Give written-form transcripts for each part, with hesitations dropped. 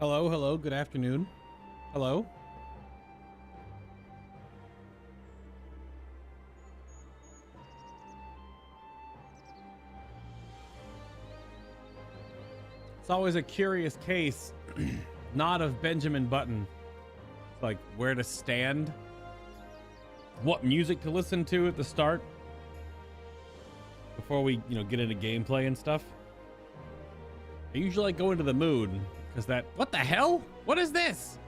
Hello, hello, good afternoon. Hello. It's always a curious case, not of Benjamin Button. It's like where to stand, what music to listen to at the start before we, get into gameplay and stuff. I usually like go into the mood because what the hell? What is this?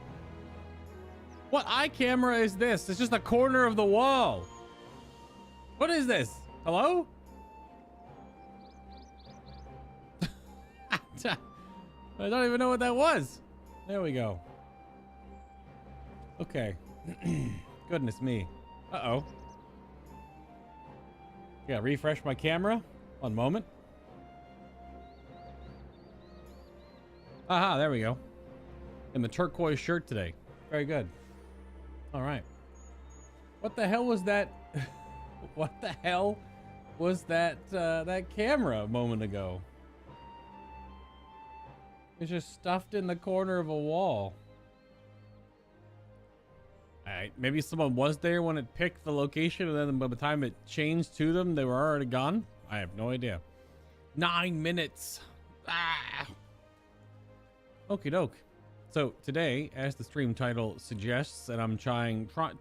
What eye camera is this? It's just a corner of the wall. What is this? Hello? I don't even know what that was. There we go. Okay. Goodness me. Uh-oh. Yeah, refresh my camera. One moment. Aha, there we go. In the turquoise shirt today. Very good. All right. What the hell was that? What the hell was that camera a moment ago? It's just stuffed in the corner of a wall. Alright, maybe someone was there when it picked the location and then by the time it changed to them, they were already gone? I have no idea. 9 minutes. Ah. Okie doke. So today, as the stream title suggests, and I'm trying out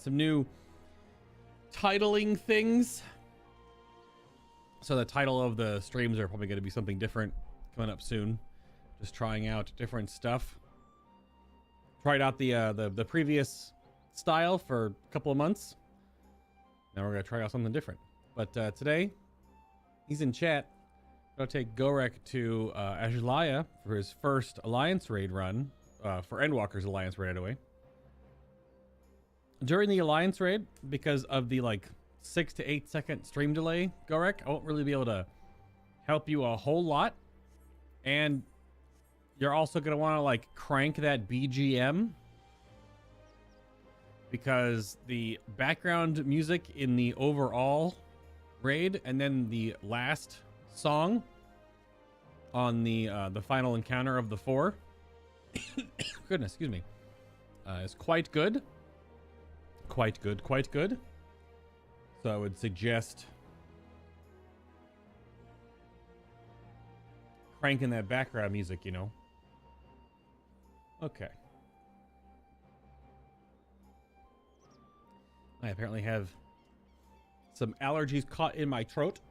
some new titling things. So the title of the streams are probably going to be something different coming up soon. Just trying out different stuff. Tried out the previous style for a couple of months. Now we're going to try out something different. But today, he's in chat. I'll take Gorek to Aglaia for his first Alliance raid run. For Endwalker's Alliance raid, anyway. During the Alliance raid, because of the 6 to 8 second stream delay, Gorek, I won't really be able to help you a whole lot. And you're also going to want to crank that BGM because the background music in the overall raid and then the last song on the final encounter of the 4 goodness, excuse me, is quite good. Quite good. So I would suggest cranking that background music, Okay. I apparently have some allergies caught in my throat.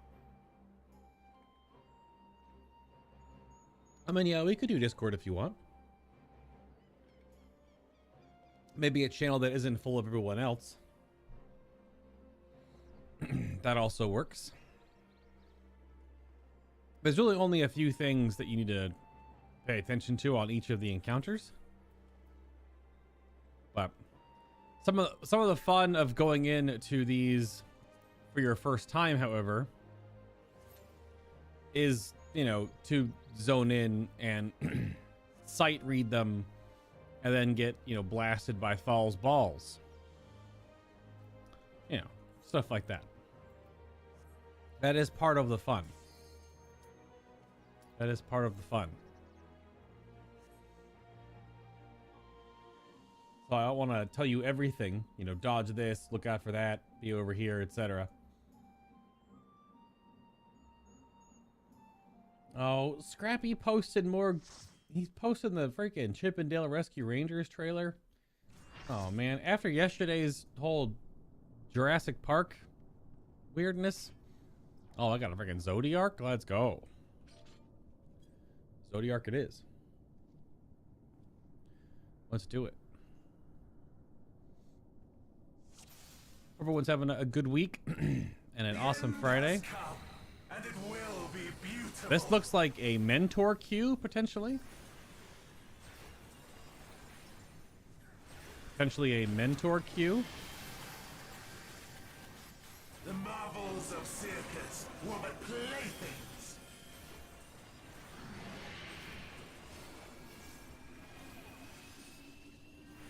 I mean, yeah, we could do Discord if you want. Maybe a channel that isn't full of everyone else. That also works. There's really only a few things that you need to pay attention to on each of the encounters. But some of the fun of going into these for your first time, however, is, to zone in and sight read them and then get, blasted by Thal's balls. Stuff like that. That is part of the fun. That is part of the fun. So I don't want to tell you everything, dodge this, look out for that, be over here, etc. Oh, Scrappy posted more. He's posting the freaking Chip and Dale Rescue Rangers trailer. Oh man, after yesterday's whole Jurassic Park weirdness. Oh, I got a freaking Zodiark. Let's go. Zodiark it is. Let's do it. Everyone's having a good week and an awesome Friday. This looks like a mentor queue, potentially. Potentially a mentor queue. The marvels of circus were but playthings.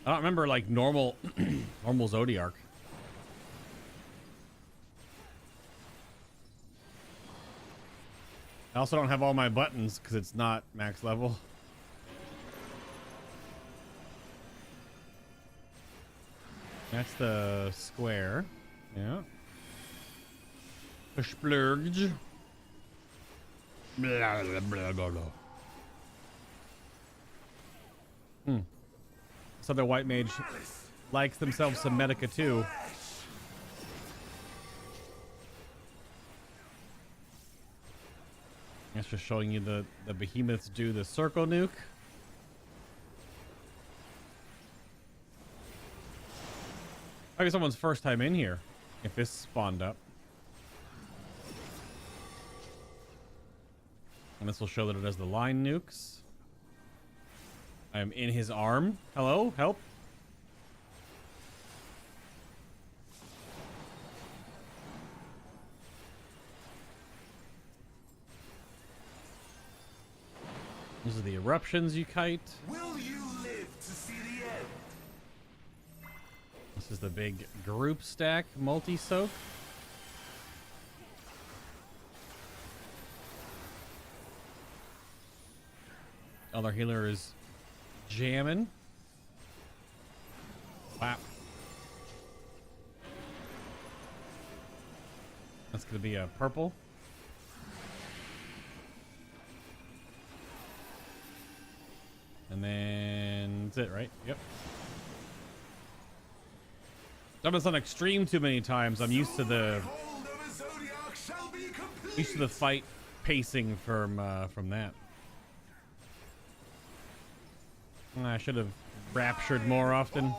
I don't remember normal normal Zodiark. I also don't have all my buttons because it's not max level. That's the square. Yeah. A splurge. Blah, blah, blah, blah, blah. So the white mage likes themselves some Medica too. That's just showing you the behemoths do the circle nuke. Maybe someone's first time in here if this spawned up. And this will show that it does the line nukes. I'm in his arm. Hello? Help? These are the eruptions you kite. Will you live to see the end? This is the big group stack multi-soak. Other healer is jamming. Wow. That's gonna be a purple. And then that's it, right? Yep. Done this on extreme too many times. I'm used to the fight pacing from that. I should have raptured more often.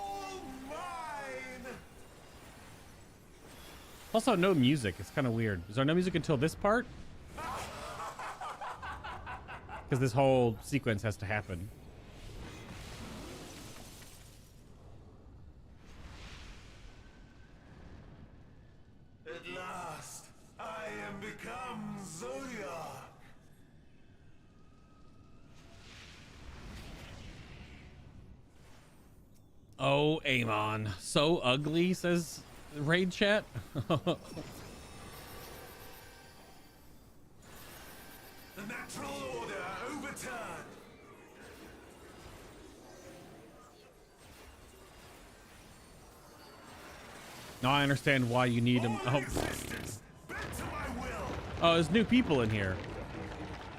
Also, no music. It's kind of weird. Is there no music until this part? Because this whole sequence has to happen. At last, I am become Zodiark. Oh, Amon. So ugly, says Raid Chat. The natural order overturned. Now I understand why you need him. Oh. Existence, bent to my will. Oh, there's new people in here.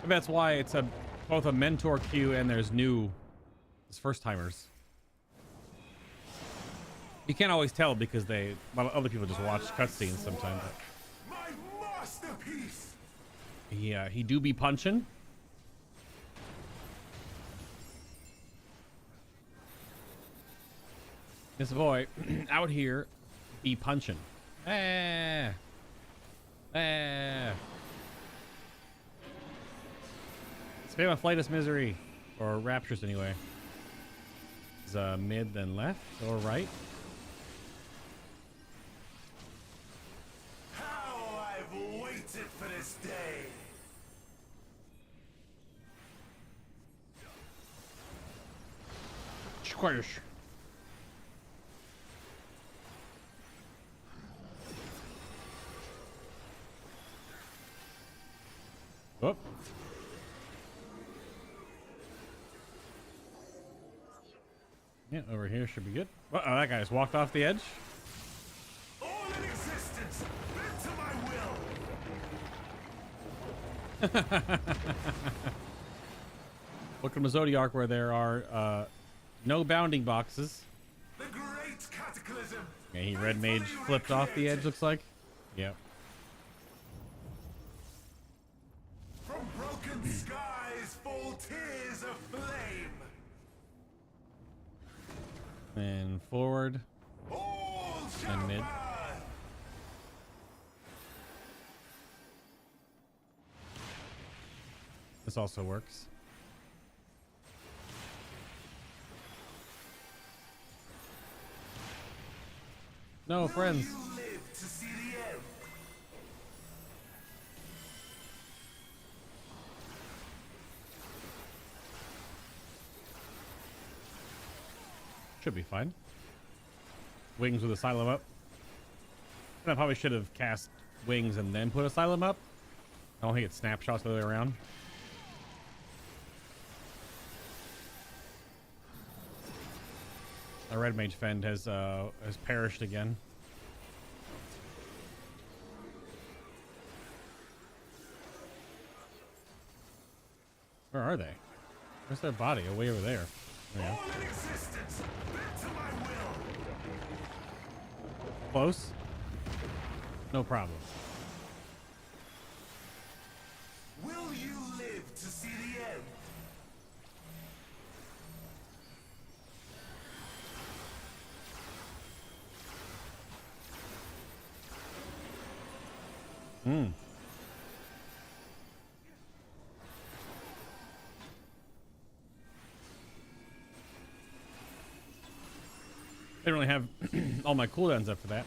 Maybe that's why it's both a mentor queue and there's first timers. You can't always tell because other people just watch cutscenes sometimes. My masterpiece. Yeah, he do be punching. This boy out here be punching. Ah. Ah. Spam a Flightus Misery. Or Raptures anyway. Is mid then left or right? How I've waited for this day. Squish. Oh. Yeah, over here should be good. Oh, that guy just walked off the edge. All in existence, bent to my will. Welcome to Zodiark, where there are no bounding boxes. The great cataclysm. Yeah, he red mage flipped off the edge, looks like. Yeah. From broken skies fall tears of flame. And forward. All shall And mid. burn. This also works. No, friends. You live to see the end. Should be fine. Wings with Asylum up. And I probably should have cast Wings and then put Asylum up. I don't think it snapshots the other way around. The red mage Fend has perished again. Where are they? Where's their body? Oh, way over there. There All in existence, bent to my will. Close? No problem. Will you live to see the end? Hmm. I didn't really have all my cooldowns up for that.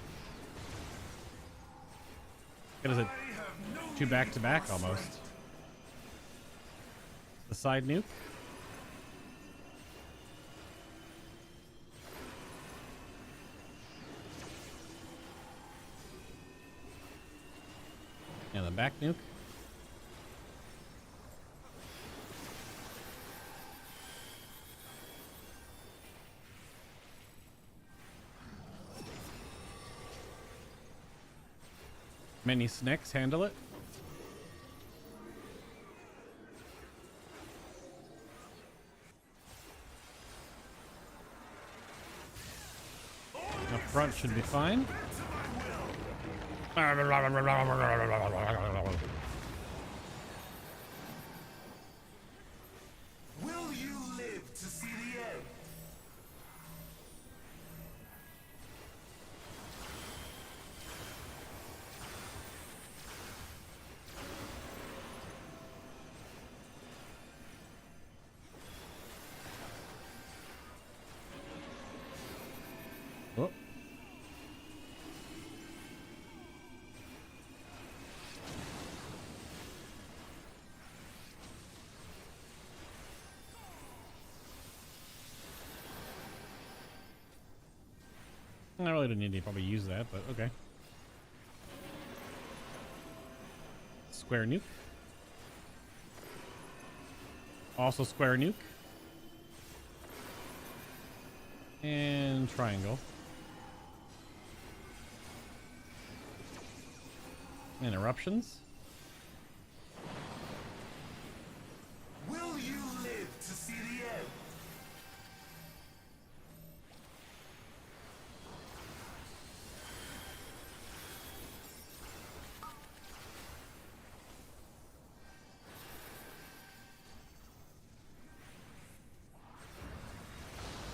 It is a two back-to-back almost. The side nuke. And the back nuke. Many snakes handle it. Up front should be fine. Will you live to see the end? Oh. I really didn't need to probably use that, but okay. Square nuke. Also square nuke. And triangle. And eruptions. Will you live to see the end?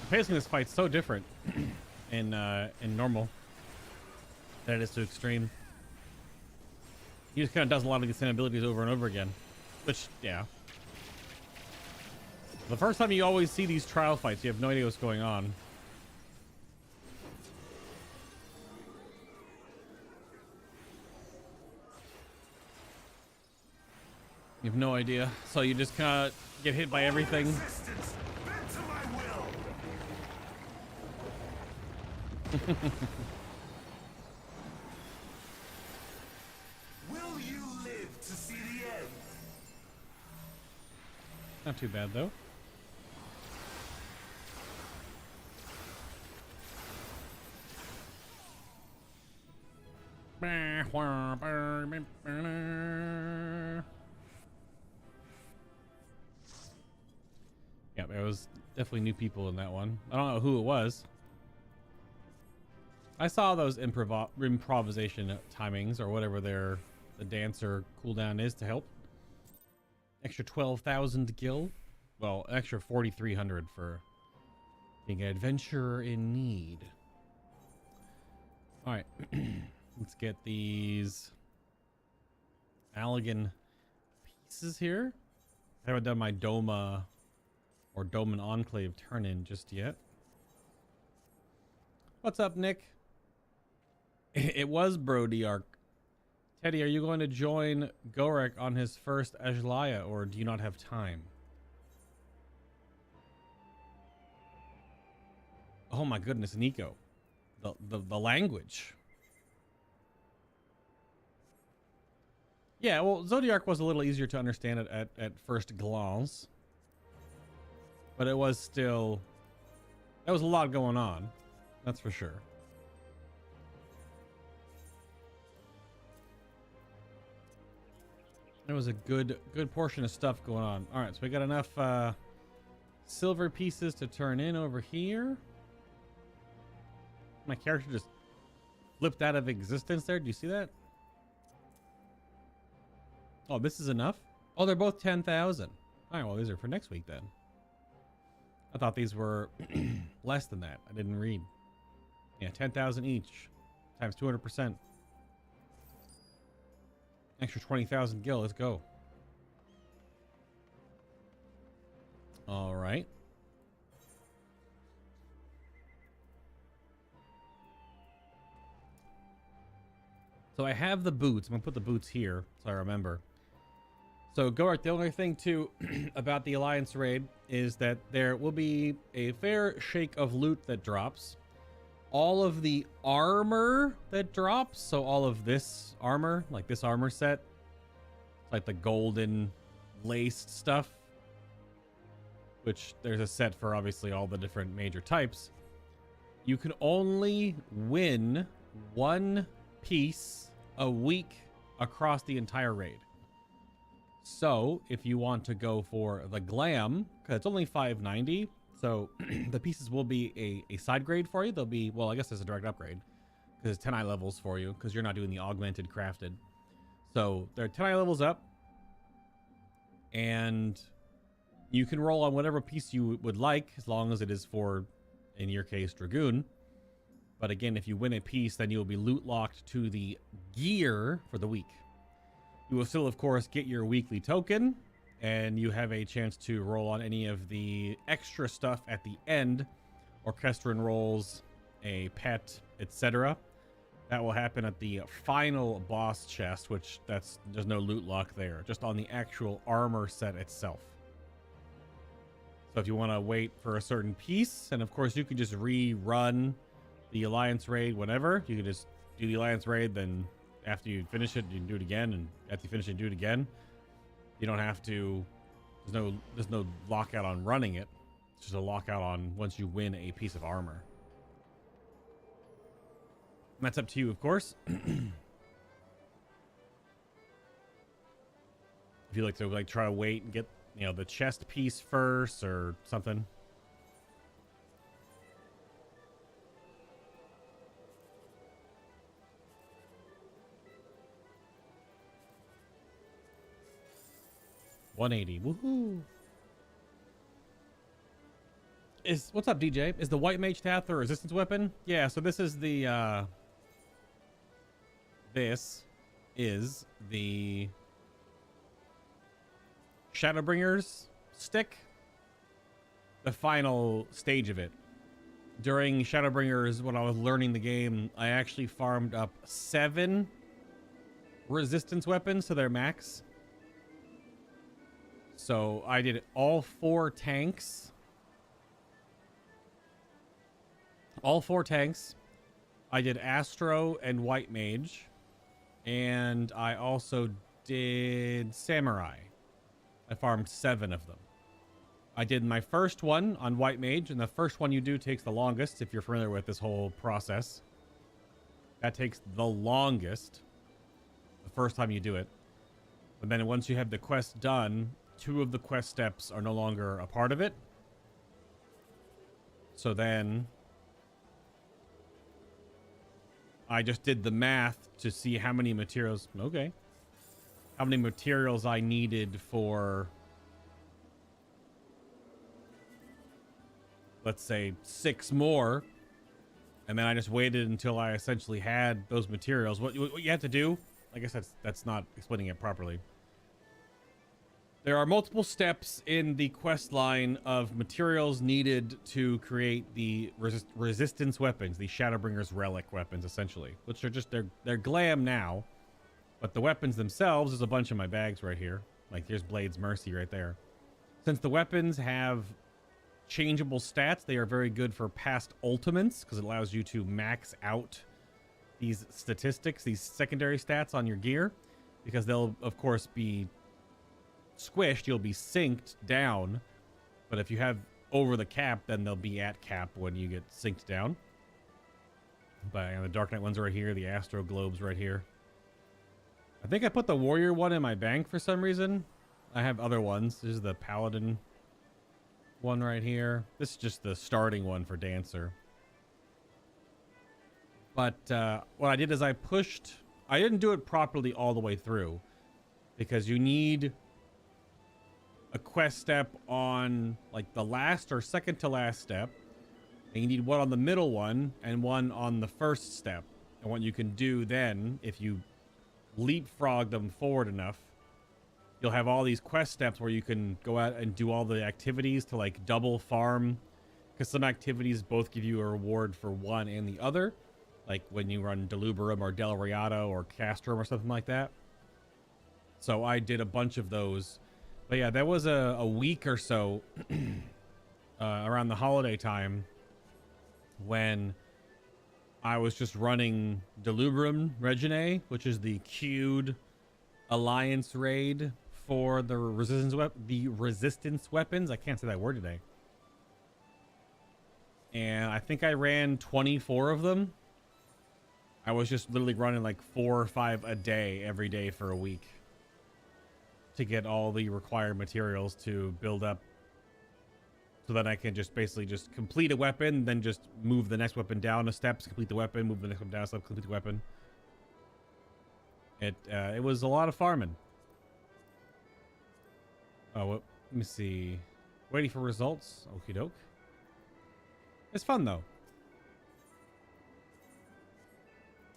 The pacing of this fight's so different in normal than it is to extreme. He just kind of does a lot of the same abilities over and over again, which, yeah. The first time you always see these trial fights, you have no idea what's going on. You have no idea, so you just kind of get hit by everything. Existence, bent to my will. Will you live to see the end? Not too bad though. Yeah, there was definitely new people in that one. I don't know who it was. I saw those improvisation timings or whatever the dancer cooldown is to help. Extra 12,000 gil. Well, extra 4,300 for being an adventurer in need. All right, let's get these Allegan pieces here. I haven't done my Doma or Doman Enclave turn in just yet. What's up, Nick? It was Brodiark. Teddy, are you going to join Gorek on his first Aglaia, or do you not have time? Oh my goodness, Nico. The language. Yeah, well, Zodiark was a little easier to understand at first glance. But it was still... There was a lot going on. That's for sure. There was a good portion of stuff going on. All right, so we got enough silver pieces to turn in over here. My character just flipped out of existence there. Do you see that? Oh, this is enough? Oh, they're both 10,000. All right, well, these are for next week then. I thought these were less than that. I didn't read. Yeah, 10,000 each times 200%. Extra 20,000 gil. Let's go. All right. So I have the boots. I'm gonna put the boots here so I remember. So Gorak, the only thing too about the Alliance raid is that there will be a fair shake of loot that drops. All of the armor that drops, so all of this armor, like this armor set, like the golden laced stuff, which there's a set for obviously all the different major types. You can only win one piece a week across the entire raid. So if you want to go for the glam, because it's only 590, so the pieces will be a side grade for you. They'll be, well, I guess it's a direct upgrade because it's 10 eye levels for you because you're not doing the augmented crafted. So they're 10 eye levels up, and you can roll on whatever piece you would like as long as it is for, in your case, Dragoon. But again, if you win a piece, then you'll be loot locked to the gear for the week. You will still, of course, get your weekly token, and you have a chance to roll on any of the extra stuff at the end. Orchestrion rolls, a pet, etc. That will happen at the final boss chest, which there's no loot lock there, just on the actual armor set itself. So if you want to wait for a certain piece, and of course you can just rerun the Alliance raid whenever. You can just do the Alliance raid, then after you finish it, you can do it again, and after you finish it, do it again. You don't have to. There's no lockout on running it. It's just a lockout on once you win a piece of armor. And that's up to you, of course. If you like to try to wait and get the chest piece first or something. $180. Woohoo! What's up, DJ? Is the white mage staff the resistance weapon? Yeah. So this is the Shadowbringer's stick. The final stage of it. During Shadowbringers, when I was learning the game, I actually farmed up 7 resistance weapons to their max. So I did all 4 tanks. All 4 tanks. I did Astro and White Mage. And I also did Samurai. I farmed 7 of them. I did my first one on White Mage, and the first one you do takes the longest, if you're familiar with this whole process. That takes the longest the first time you do it. But then once you have the quest done, 2 of the quest steps are no longer a part of it. So then I just did the math to see how many materials. Okay. How many materials I needed for, let's say, 6 more. And then I just waited until I essentially had those materials. What you have to do, I guess that's not explaining it properly. There are multiple steps in the quest line of materials needed to create the resistance weapons, the Shadowbringer's Relic Weapons, essentially, which are just, they're glam now, but the weapons themselves, there's a bunch in my bags right here. Like, here's Blade's Mercy right there. Since the weapons have changeable stats, they are very good for past ultimates, because it allows you to max out these statistics, these secondary stats on your gear. because they'll of course be squished. You'll be synced down, but if you have over the cap, then they'll be at cap when you get synced down. But the Dark Knight one's right here. The Astro Globe's right here. I think I put the Warrior one in my bank for some reason. I have other ones. This is the Paladin one right here. This is just the starting one for Dancer. But what I did is I didn't do it properly all the way through, because you need a quest step on like the last or second to last step, and you need one on the middle one and one on the first step. And what you can do then, if you leapfrog them forward enough, you'll have all these quest steps where you can go out and do all the activities to like double farm, because some activities both give you a reward for one and the other, like when you run Deluberum or Del Riato or Castrum or something like that. So I did a bunch of those. But yeah, that was a week or so around the holiday time when I was just running Deluberum Reginae, which is the queued alliance raid for the resistance weapons. I can't say that word today. And I think I ran 24 of them. I was just literally running like 4 or 5 a day every day for a week to get all the required materials to build up, so that I can just basically just complete a weapon, then just move the next weapon down a step, complete the weapon, move the next weapon down a step, complete the weapon. It was a lot of farming. Oh, let me see. Waiting for results. Okie doke. It's fun though.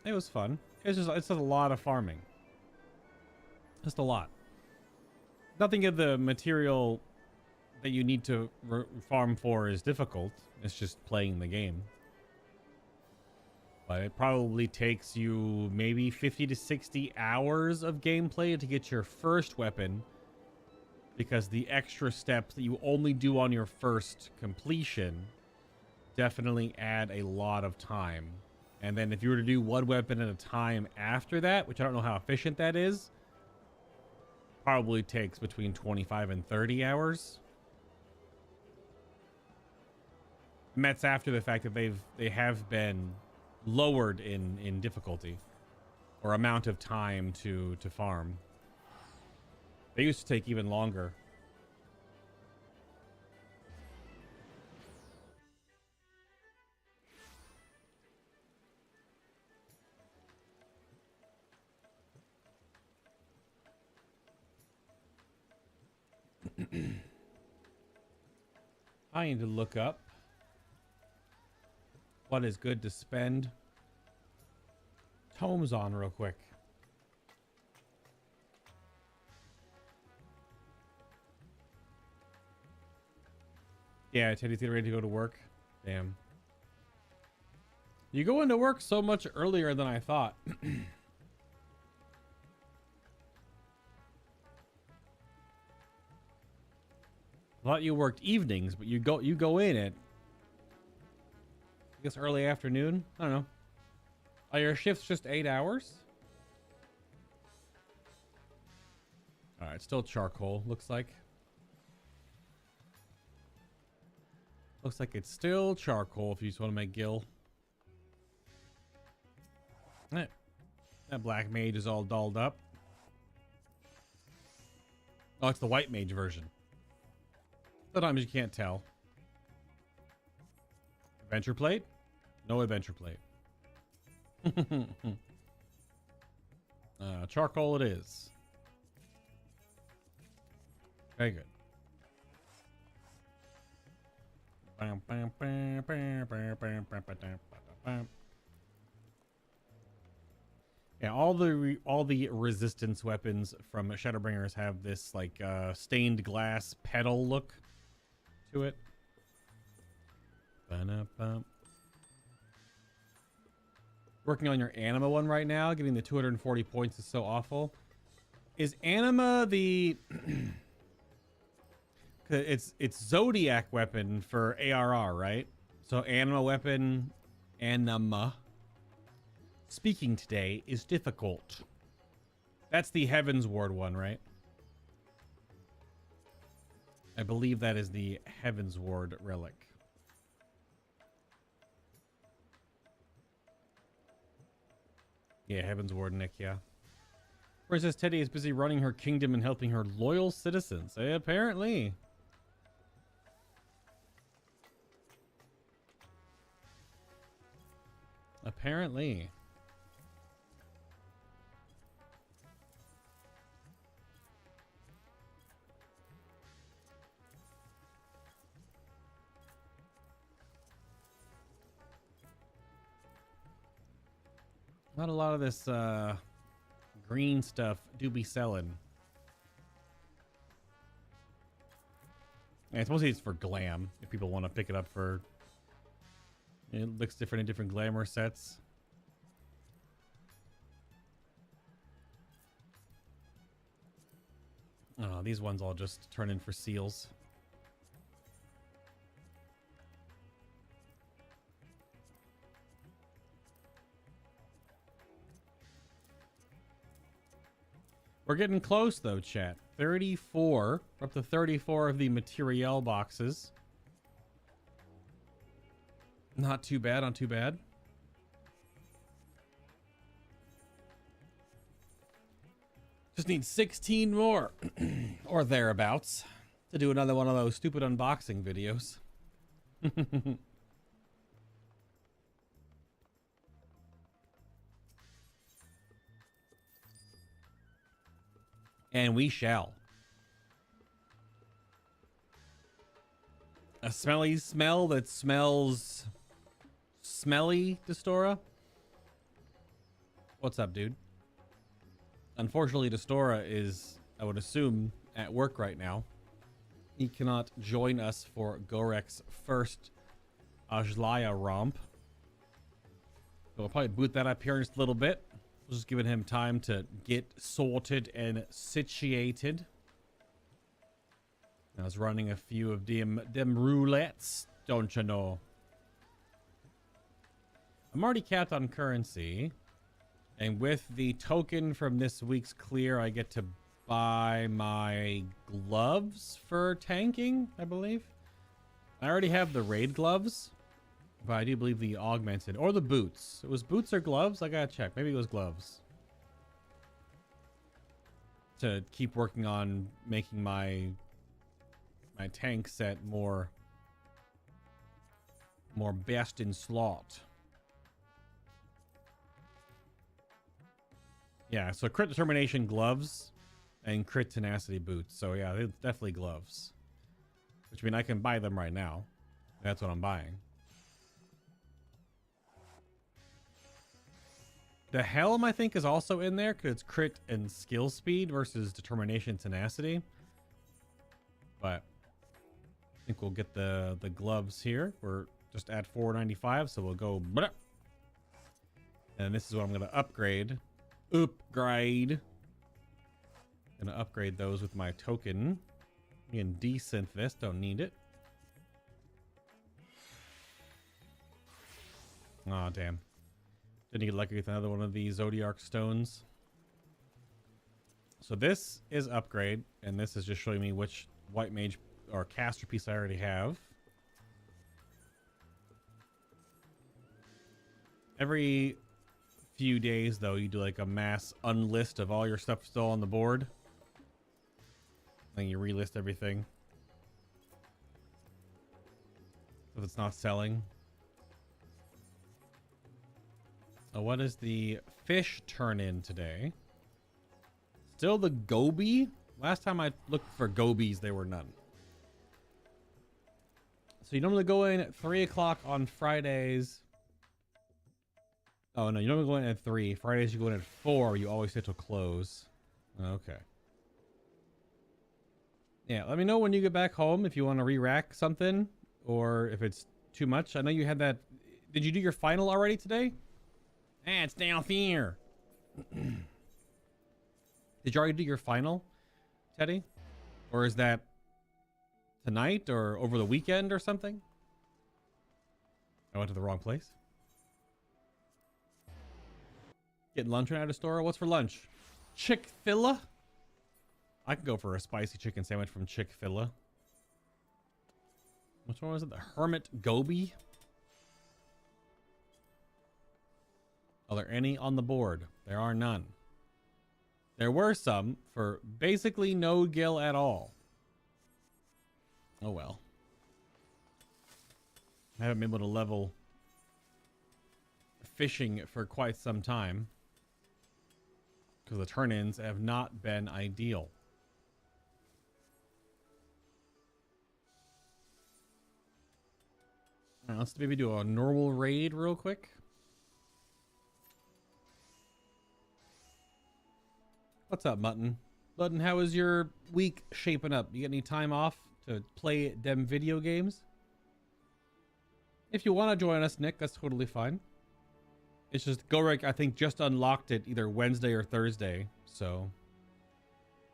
It was fun. It's just a lot of farming. Just a lot. Nothing of the material that you need to farm for is difficult. It's just playing the game. But it probably takes you maybe 50 to 60 hours of gameplay to get your first weapon, because the extra steps that you only do on your first completion definitely add a lot of time. And then if you were to do one weapon at a time after that, which I don't know how efficient that is, probably takes between 25 and 30 hours. And that's after the fact that they have been lowered in difficulty or amount of time to farm. They used to take even longer. I need to look up what is good to spend tomes on real quick. Yeah, Teddy's getting ready to go to work. Damn. You go into work so much earlier than I thought. I thought you worked evenings, but you go in at, I guess, early afternoon. I don't know. Are your shifts just 8 hours? All right, still charcoal. Looks like it's still charcoal. If you just want to make Gil. That black mage is all dolled up. Oh, it's the white mage version. Sometimes you can't tell. Adventure plate? No adventure plate. Charcoal it is. Very good. Yeah, all the resistance weapons from Shadowbringers have this like stained glass petal look to it. Working on your anima one right now, getting the 240 points is so awful. Is anima the it's Zodiac weapon for ARR, right? So anima weapon, anima. Speaking today is difficult. That's the Heavensward one, right? I believe that is the Heavensward Relic. Yeah, Heavensward, Nick, yeah. Princess Teddy is busy running her kingdom and helping her loyal citizens. Apparently. Apparently. Not a lot of this green stuff do be selling. And mostly it's for glam. If people want to pick it up for... It looks different in different glamour sets. Oh, these ones all just turn in for seals. We're getting close though, chat. 34. We're up to 34 of the material boxes. Not too bad, not too bad. Just need 16 more or thereabouts to do another one of those stupid unboxing videos. And we shall. A smelly smell that smells smelly, Destora? What's up, dude? Unfortunately, Destora is, I would assume, at work right now. He cannot join us for Gorek's first Aglaia romp. So we'll probably boot that up here in just a little bit. Just giving him time to get sorted and situated. I was running a few of them roulettes, don't you know? I'm already capped on currency. And with the token from this week's clear, I get to buy my gloves for tanking, I believe. I already have the raid gloves. But I do believe the augmented, or the boots. It was boots or gloves? I gotta check. Maybe it was gloves. To keep working on making my tank set more best in slot. Yeah, so crit determination gloves and crit tenacity boots. So yeah, it's definitely gloves. Which means I can buy them right now. That's what I'm buying. The helm, I think, is also in there because it's crit and skill speed versus determination tenacity. But I think we'll get the gloves here. We're just at 495, so we'll go. Blah. And this is what I'm going to upgrade. Gonna upgrade those with my token. We can desynth this. Don't need it. Aw, damn. Didn't get lucky with another one of these Zodiark stones. So this is upgrade, and this is just showing me which white mage or caster piece I already have. Every few days, though, you do like a mass unlist of all your stuff still on the board. Then you relist everything. If it's not selling. So what is the fish turn in today? Still the goby? Last time I looked for gobies, there were none. So you normally go in at 3 o'clock on Fridays. Oh no, you normally go in at 3. Fridays you go in at 4. You always hit till close. Okay. Yeah, let me know when you get back home if you want to re-rack something or if it's too much. I know you had that. Did you do your final already today? Ah, it's down here. Did you already do your final, Teddy? Or is that tonight or over the weekend or something? I went to the wrong place. Getting lunch right out of store. What's for lunch? Chick-fil-A. I could go for a spicy chicken sandwich from Chick-fil-A. Which one was it? The Hermit Gobi? Are there any on the board? There are none. There were some for basically no gil at all. Oh well. I haven't been able to level fishing for quite some time because the turn-ins have not been ideal. All right, let's maybe do a normal raid real quick. What's up, Mutton? Mutton, how is your week shaping up? You get any time off to play them video games? If you want to join us, Nick, that's totally fine. It's just Gorek, I think, just unlocked it either Wednesday or Thursday. So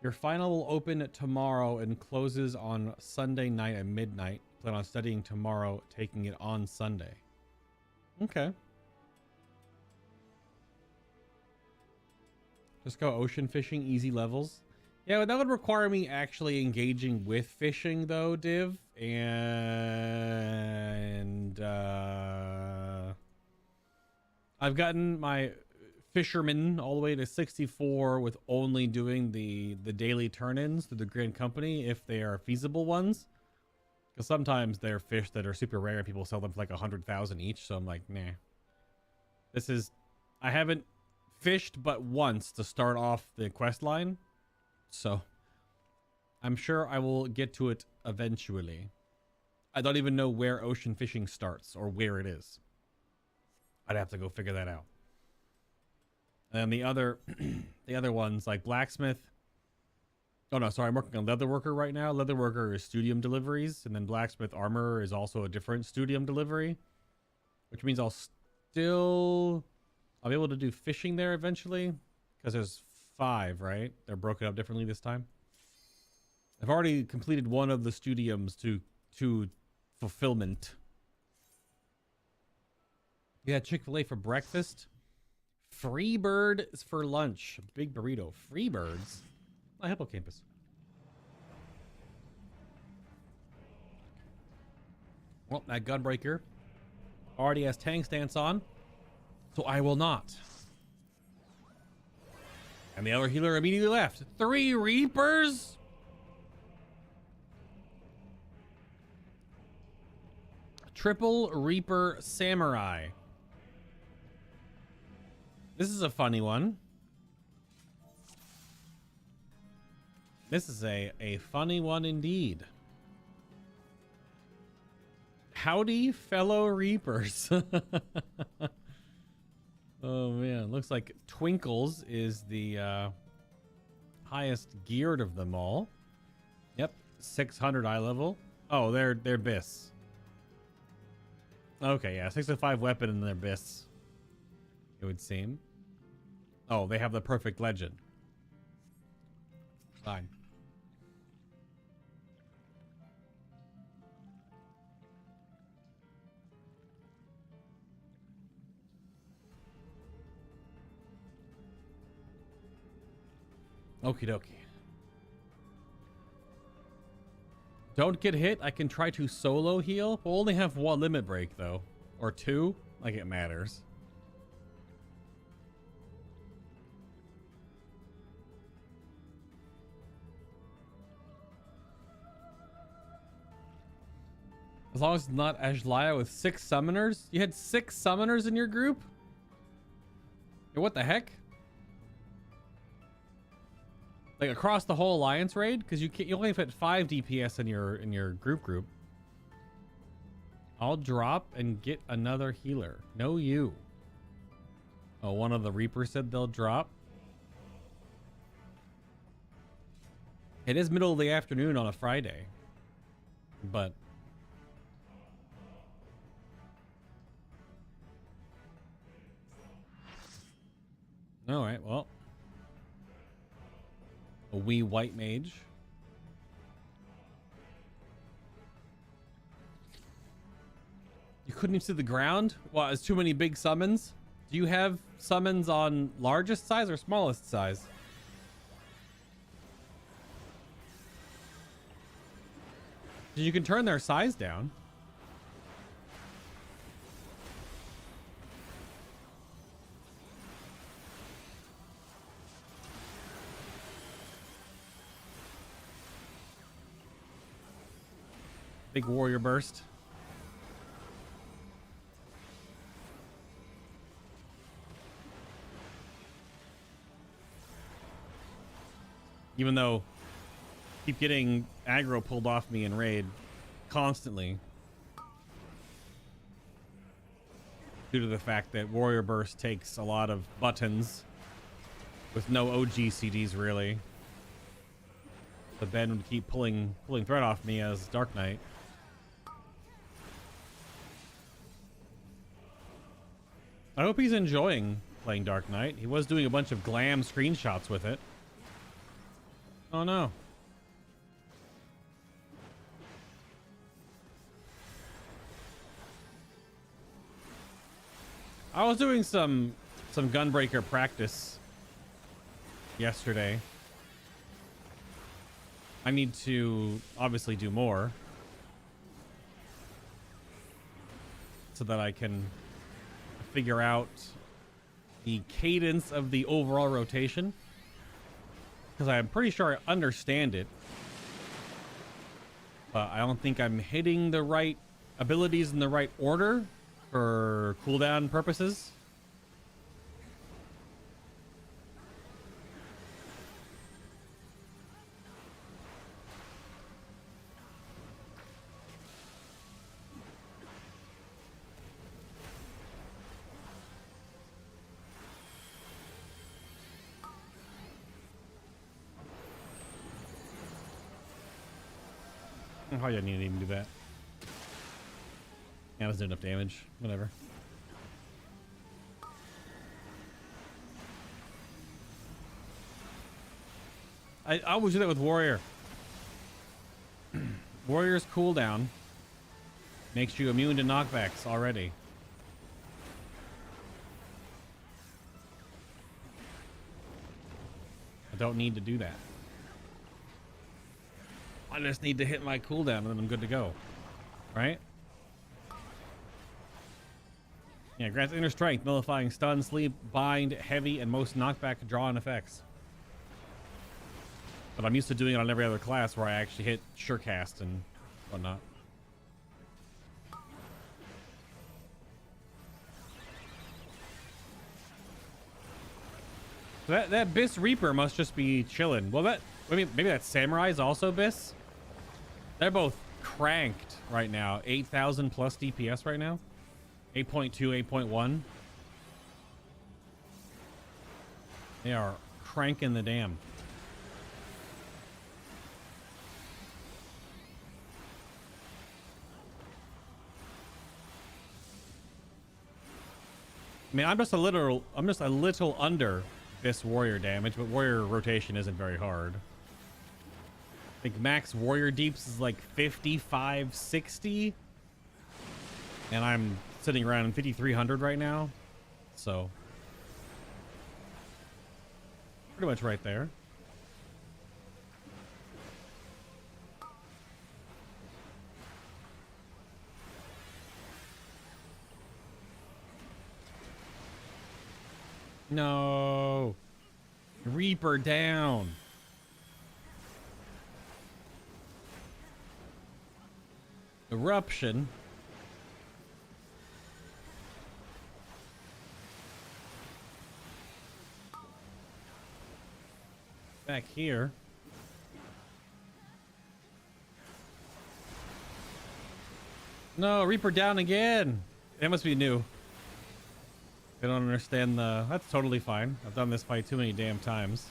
your final will open tomorrow and closes on Sunday night at midnight. Plan on studying tomorrow, taking it on Sunday. Okay. Just go ocean fishing, easy levels. Yeah, that would require me actually engaging with fishing though, Div. And I've gotten my fisherman all the way to 64 with only doing the daily turn-ins through the Grand Company if they are feasible ones. Because sometimes they're fish that are super rare and people sell them for like 100,000 each. So I'm like, nah. I haven't fished but once to start off the quest line. So I'm sure I will get to it eventually. I don't even know where ocean fishing starts or where it is. I'd have to go figure that out. And then the other ones like blacksmith. Oh no, sorry, I'm working on leatherworker right now. Leatherworker is studium deliveries, and then blacksmith armor is also a different studium delivery, which means I'll be able to do fishing there eventually, because there's 5, right? They're broken up differently this time. I've already completed one of the studiums to fulfillment. Yeah, Chick-fil-A for breakfast. Freebird is for lunch. Big burrito. Freebirds. My hippocampus. Well, that gunbreaker already has tank stance on, so I will not. And the other healer immediately left. 3 Reapers? Triple Reaper Samurai. This is a funny one. This is a funny one indeed. Howdy, fellow Reapers. Oh man, looks like Twinkles is the highest geared of them all. Yep, 600 eye level. Oh, they're Biss. Okay, yeah, 605 weapon in their Biss, it would seem. Oh, they have the perfect legend. Fine. Okie dokie. Don't get hit. I can try to solo heal. We'll only have 1 limit break though. Or 2. Like it matters. As long as it's not Aglaia with 6 summoners. You had 6 summoners in your group? Hey, what the heck? Like across the whole alliance raid, because you only fit 5 DPS in your group. I'll drop and get another healer. No, you. Oh, one of the Reapers said they'll drop. It is middle of the afternoon on a Friday, but all right. Well. A wee white mage. You couldn't even see the ground? Well, it's too many big summons. Do you have summons on largest size or smallest size? You can turn their size down. Big warrior burst. Even though I keep getting aggro pulled off me in raid constantly due to the fact that warrior burst takes a lot of buttons with no OG CDs really. But Ben would keep pulling thread off me as Dark Knight. I hope he's enjoying playing Dark Knight. He was doing a bunch of glam screenshots with it. Oh no. I was doing some gunbreaker practice yesterday. I need to obviously do more so that I can figure out the cadence of the overall rotation, because I'm pretty sure I understand it, but I don't think I'm hitting the right abilities in the right order for cooldown purposes. Oh, yeah, I didn't even do that. Yeah, I was doing enough damage. Whatever. I always do that with Warrior. Warrior's cooldown makes you immune to knockbacks already. I don't need to do that. I just need to hit my cooldown and then I'm good to go. Right? Yeah, grants inner strength, nullifying stun, sleep, bind, heavy, and most knockback draw-in effects. But I'm used to doing it on every other class where I actually hit surecast and whatnot. That Biss Reaper must just be chilling. Well, maybe that Samurai is also Biss. They're both cranked right now. 8,000 plus DPS right now. 8.2, 8.1. They are cranking the dam. I mean, I'm just a little under this warrior damage, but warrior rotation isn't very hard. I think max warrior deeps is like 55, 60. And I'm sitting around 5,300 right now. So pretty much right there. No. Reaper down. Eruption. Back here. No, Reaper down again. That must be new. I don't understand the... That's totally fine. I've done this fight too many damn times.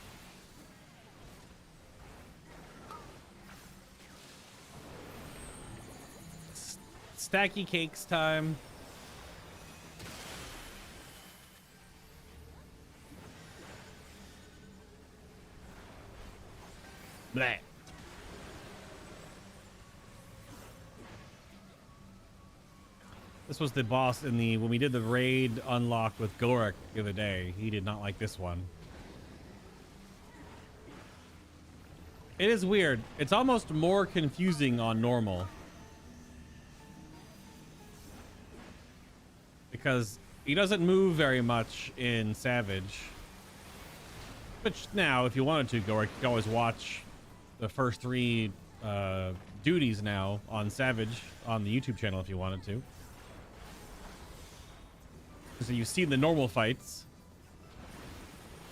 Stacky cakes time. Blah. This was the boss in the... When we did the raid unlock with Gorak the other day, he did not like this one. It is weird. It's almost more confusing on normal. Because he doesn't move very much in Savage. Which now, if you wanted to, go, you can always watch the first 3 duties now on Savage on the YouTube channel if you wanted to. So you've seen the normal fights.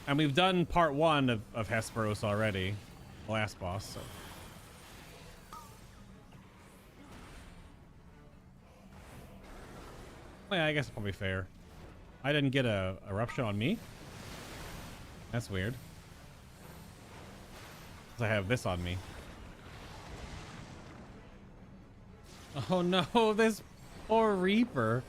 And we've done part 1 of Hesperos already. The last boss, so. Yeah, I guess it's probably fair. I didn't get a eruption on me. That's weird. 'Cause I have this on me. Oh no, this poor Reaper.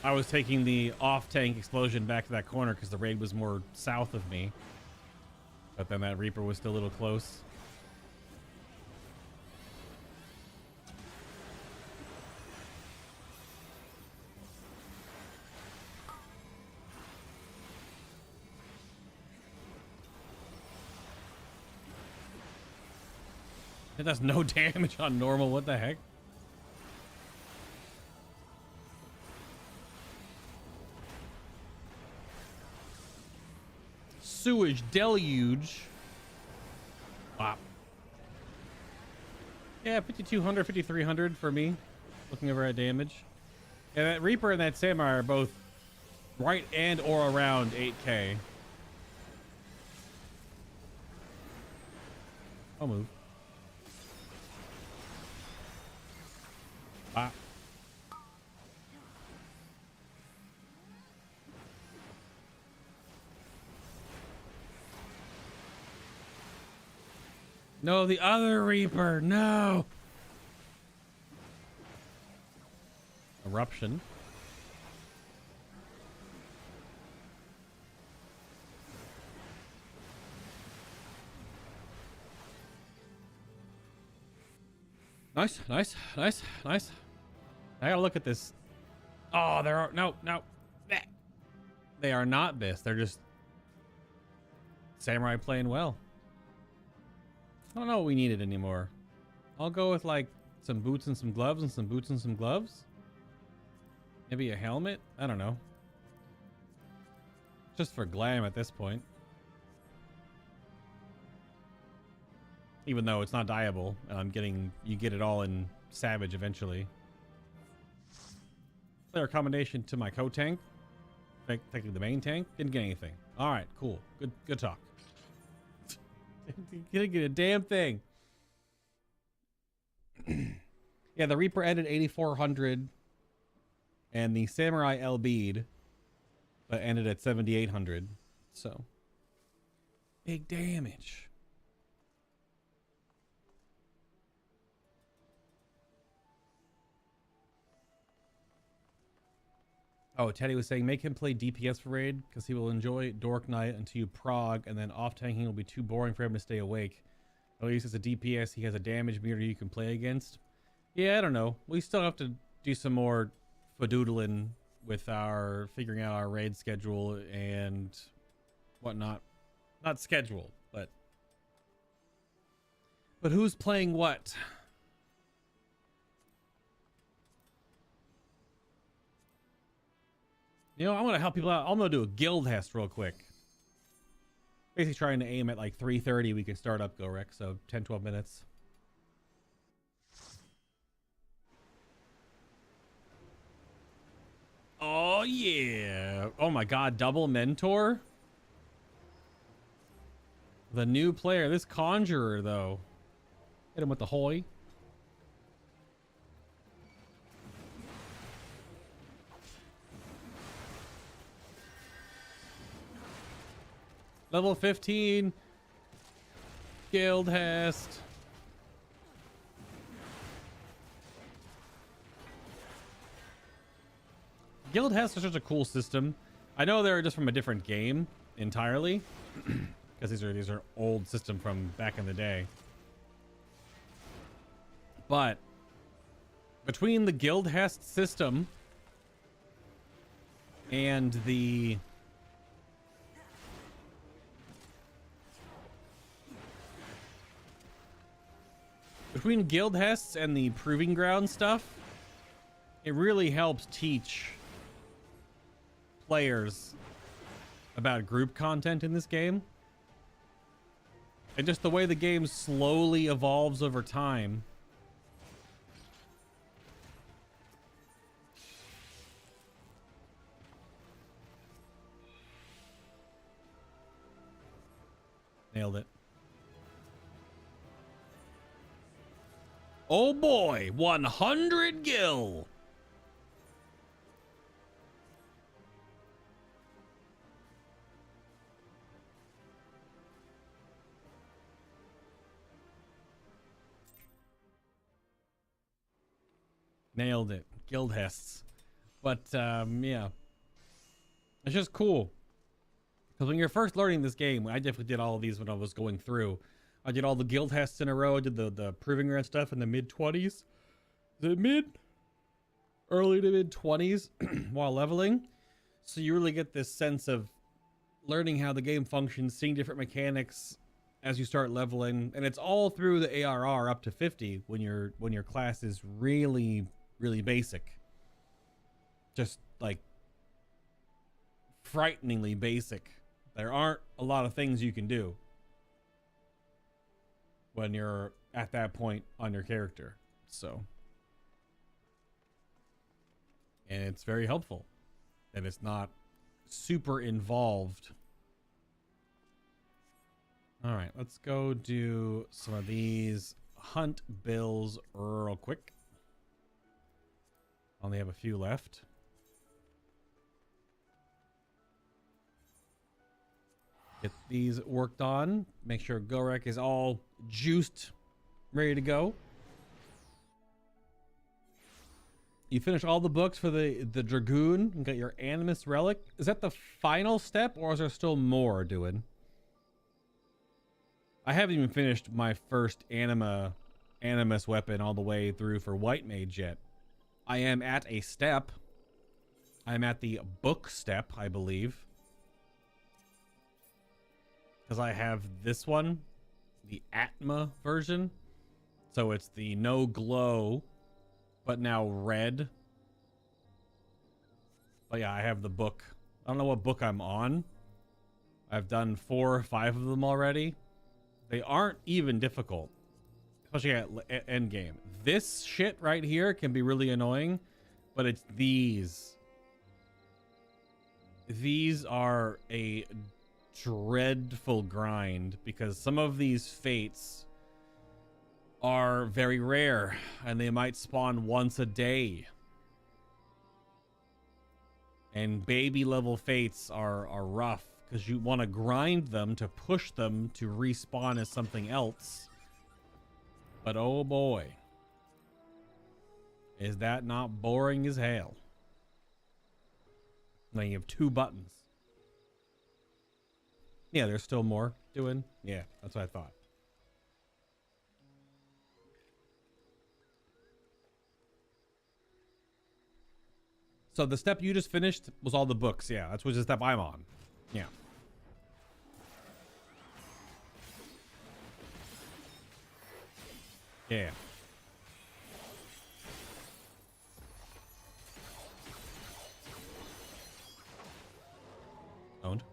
I was taking the off-tank explosion back to that corner because the raid was more south of me. But then that Reaper was still a little close. It does no damage on normal. What the heck? Sewage deluge. Wow. Yeah, 5,200, 5,300 for me. Looking over at damage. Yeah, that Reaper and that Samurai are both right and or around 8k. I'll move. Ah. No, the other Reaper. No. Eruption. Nice, nice, nice, nice. I gotta look at this. Oh, there are no. They are not this. They're just Samurai playing well. I don't know what we needed anymore. I'll go with like some boots and some gloves and some boots and some gloves. Maybe a helmet. I don't know. Just for glam at this point. Even though it's not dyeable, and I'm getting, you get it all in Savage eventually. Player combination to my co-tank. Technically the main tank. Didn't get anything. Alright, cool. Good talk. Didn't get a damn thing. Yeah, the Reaper ended 8,400. And the Samurai LB'd. But ended at 7,800. So. Big damage. Oh, Teddy was saying, make him play DPS for raid because he will enjoy Dork Night until you prog, and then off tanking will be too boring for him to stay awake. At least as a DPS, he has a damage meter you can play against. Yeah, I don't know. We still have to do some more fadoodling with our figuring out our raid schedule and whatnot. Not schedule, but who's playing what? You know, I want to help people out. I'm going to do a guild test real quick. Basically trying to aim at like 3:30. We can start up Gorek, so 10, 12 minutes. Oh, yeah. Oh, my God. Double mentor? The new player. This conjurer, though. Hit him with the hoy. Level 15. Guild Hest. Guild Hest is such a cool system. I know they're just from a different game entirely. Because these are old system from back in the day. But between the Guild Hest system and the between guild hests and the proving ground stuff, it really helps teach players about group content in this game. And just the way the game slowly evolves over time. Nailed it. Oh boy, 100 gil. Nailed it. Guild hests. But yeah, it's just cool because when you're first learning this game, I definitely did all of these when I was going through. I did all the guild hests in a row. I did the proving ground stuff in the mid-20s. Early to mid-20s while leveling. So you really get this sense of learning how the game functions, seeing different mechanics as you start leveling, and it's all through the ARR up to 50 when your class is really basic. Just like frighteningly basic. There aren't a lot of things you can do when you're at that point on your character. So, and it's very helpful that it's not super involved. All right, let's go do some of these hunt bills real quick. Only have a few left. Get these worked on. Make sure Gorek is all juiced, ready to go. You finish all the books for the Dragoon and got your Animus Relic. Is that the final step, or is there still more doing? I haven't even finished my first Animus weapon all the way through for White Mage yet. I am at a step. I'm at the book step, I believe. Because I have this one, the Atma version. So it's the no glow, but now red. But yeah, I have the book. I don't know what book I'm on. I've done 4 or 5 of them already. They aren't even difficult, especially at end game. This shit right here can be really annoying, but it's these. These are a dreadful grind because some of these fates are very rare and they might spawn once a day. And baby level fates are rough because you want to grind them to push them to respawn as something else. But oh boy, is that not boring as hell. Now you have 2 buttons. Yeah, there's still more doing. Yeah, that's what I thought. So the step you just finished was all the books. Yeah, that's which is the step I'm on. Yeah. Yeah. Owned.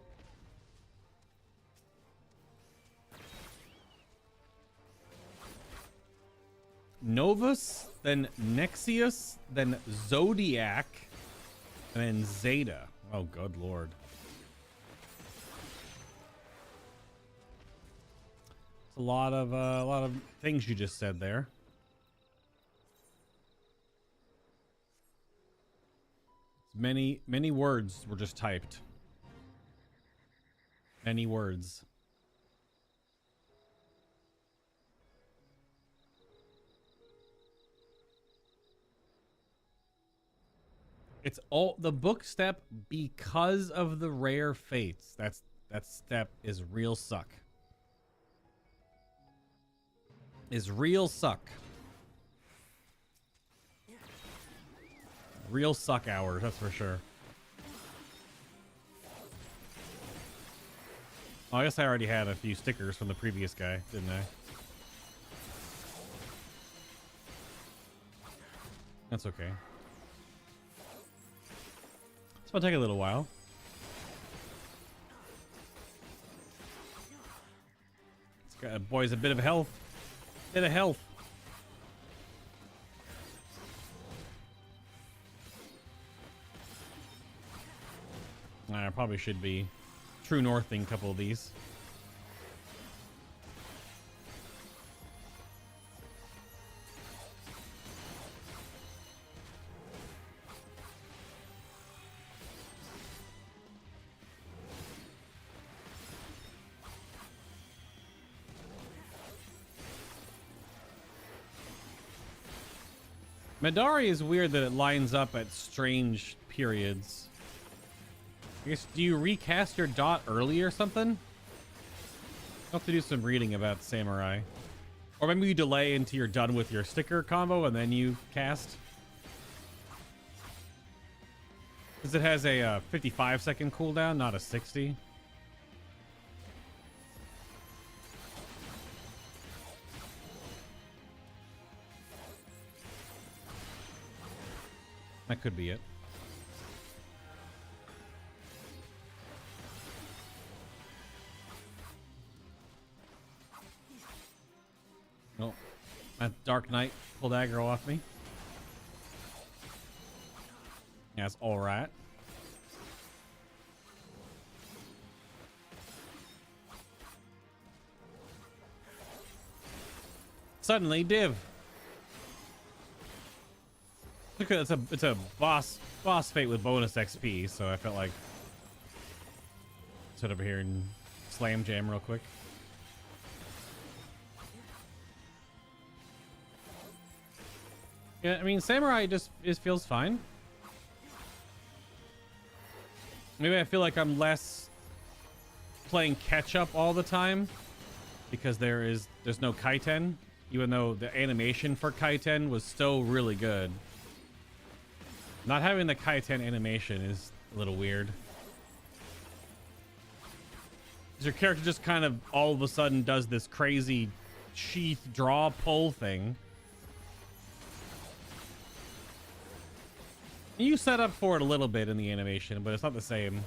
Novus, then Nexius, then Zodiac, and then Zeta. Oh, good lord. It's a lot of things you just said there. Many words were just typed. Many words. It's all the book step because of the rare fates. That step is real suck. Is real suck. Real suck hours, that's for sure. Oh, I guess I already had a few stickers from the previous guy, didn't I? That's okay. This will take a little while. This guy, boy's a bit of health. Bit of health. I probably should be true northing a couple of these. Midari is weird that it lines up at strange periods. I guess, do you recast your dot early or something? I'll have to do some reading about Samurai. Or maybe you delay until you're done with your sticker combo and then you cast. Because it has a 55-second cooldown, not a 60. That could be it. Oh, that Dark Knight pulled aggro off me. Yeah, that's all right. Suddenly, div. Look, it's a boss fight with bonus XP, so I felt like sit over here and slam jam real quick. Yeah, I mean, Samurai just feels fine. Maybe I feel like I'm less playing catch up all the time because there's no Kaiten, even though the animation for Kaiten was still really good. Not having the Kaiten animation is a little weird. Your character just kind of all of a sudden does this crazy sheath draw pull thing. You set up for it a little bit in the animation, but it's not the same.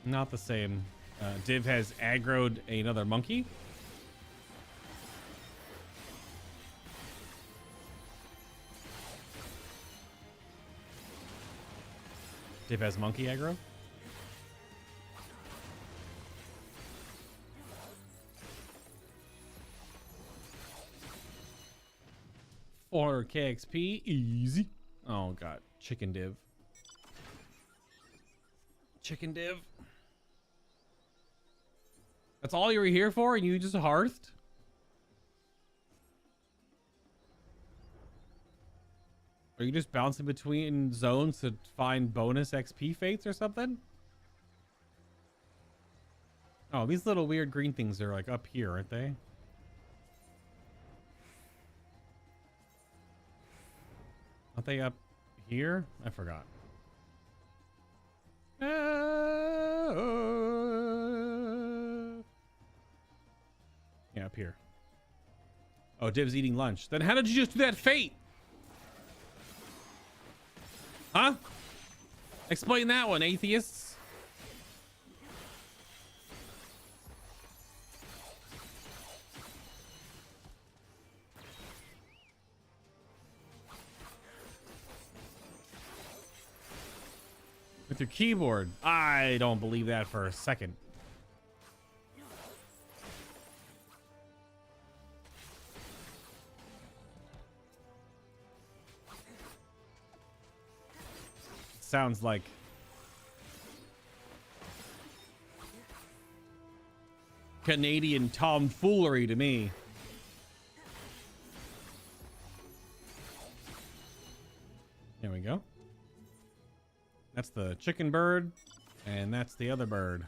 Not the same. Div has aggroed another monkey. Div has monkey aggro. Or KXP, easy. Oh god, chicken div. Chicken div. That's all you were here for, and you just hearthed? Are you just bouncing between zones to find bonus XP fates or something? Oh, these little weird green things are like up here, aren't they? Aren't they up here? I forgot. Yeah, up here. Oh, Div's eating lunch. Then how did you just do that fate? Huh? Explain that one, atheists. With your keyboard. I don't believe that for a second. Sounds like Canadian tomfoolery to me. There we go. That's the chicken bird, and that's the other bird.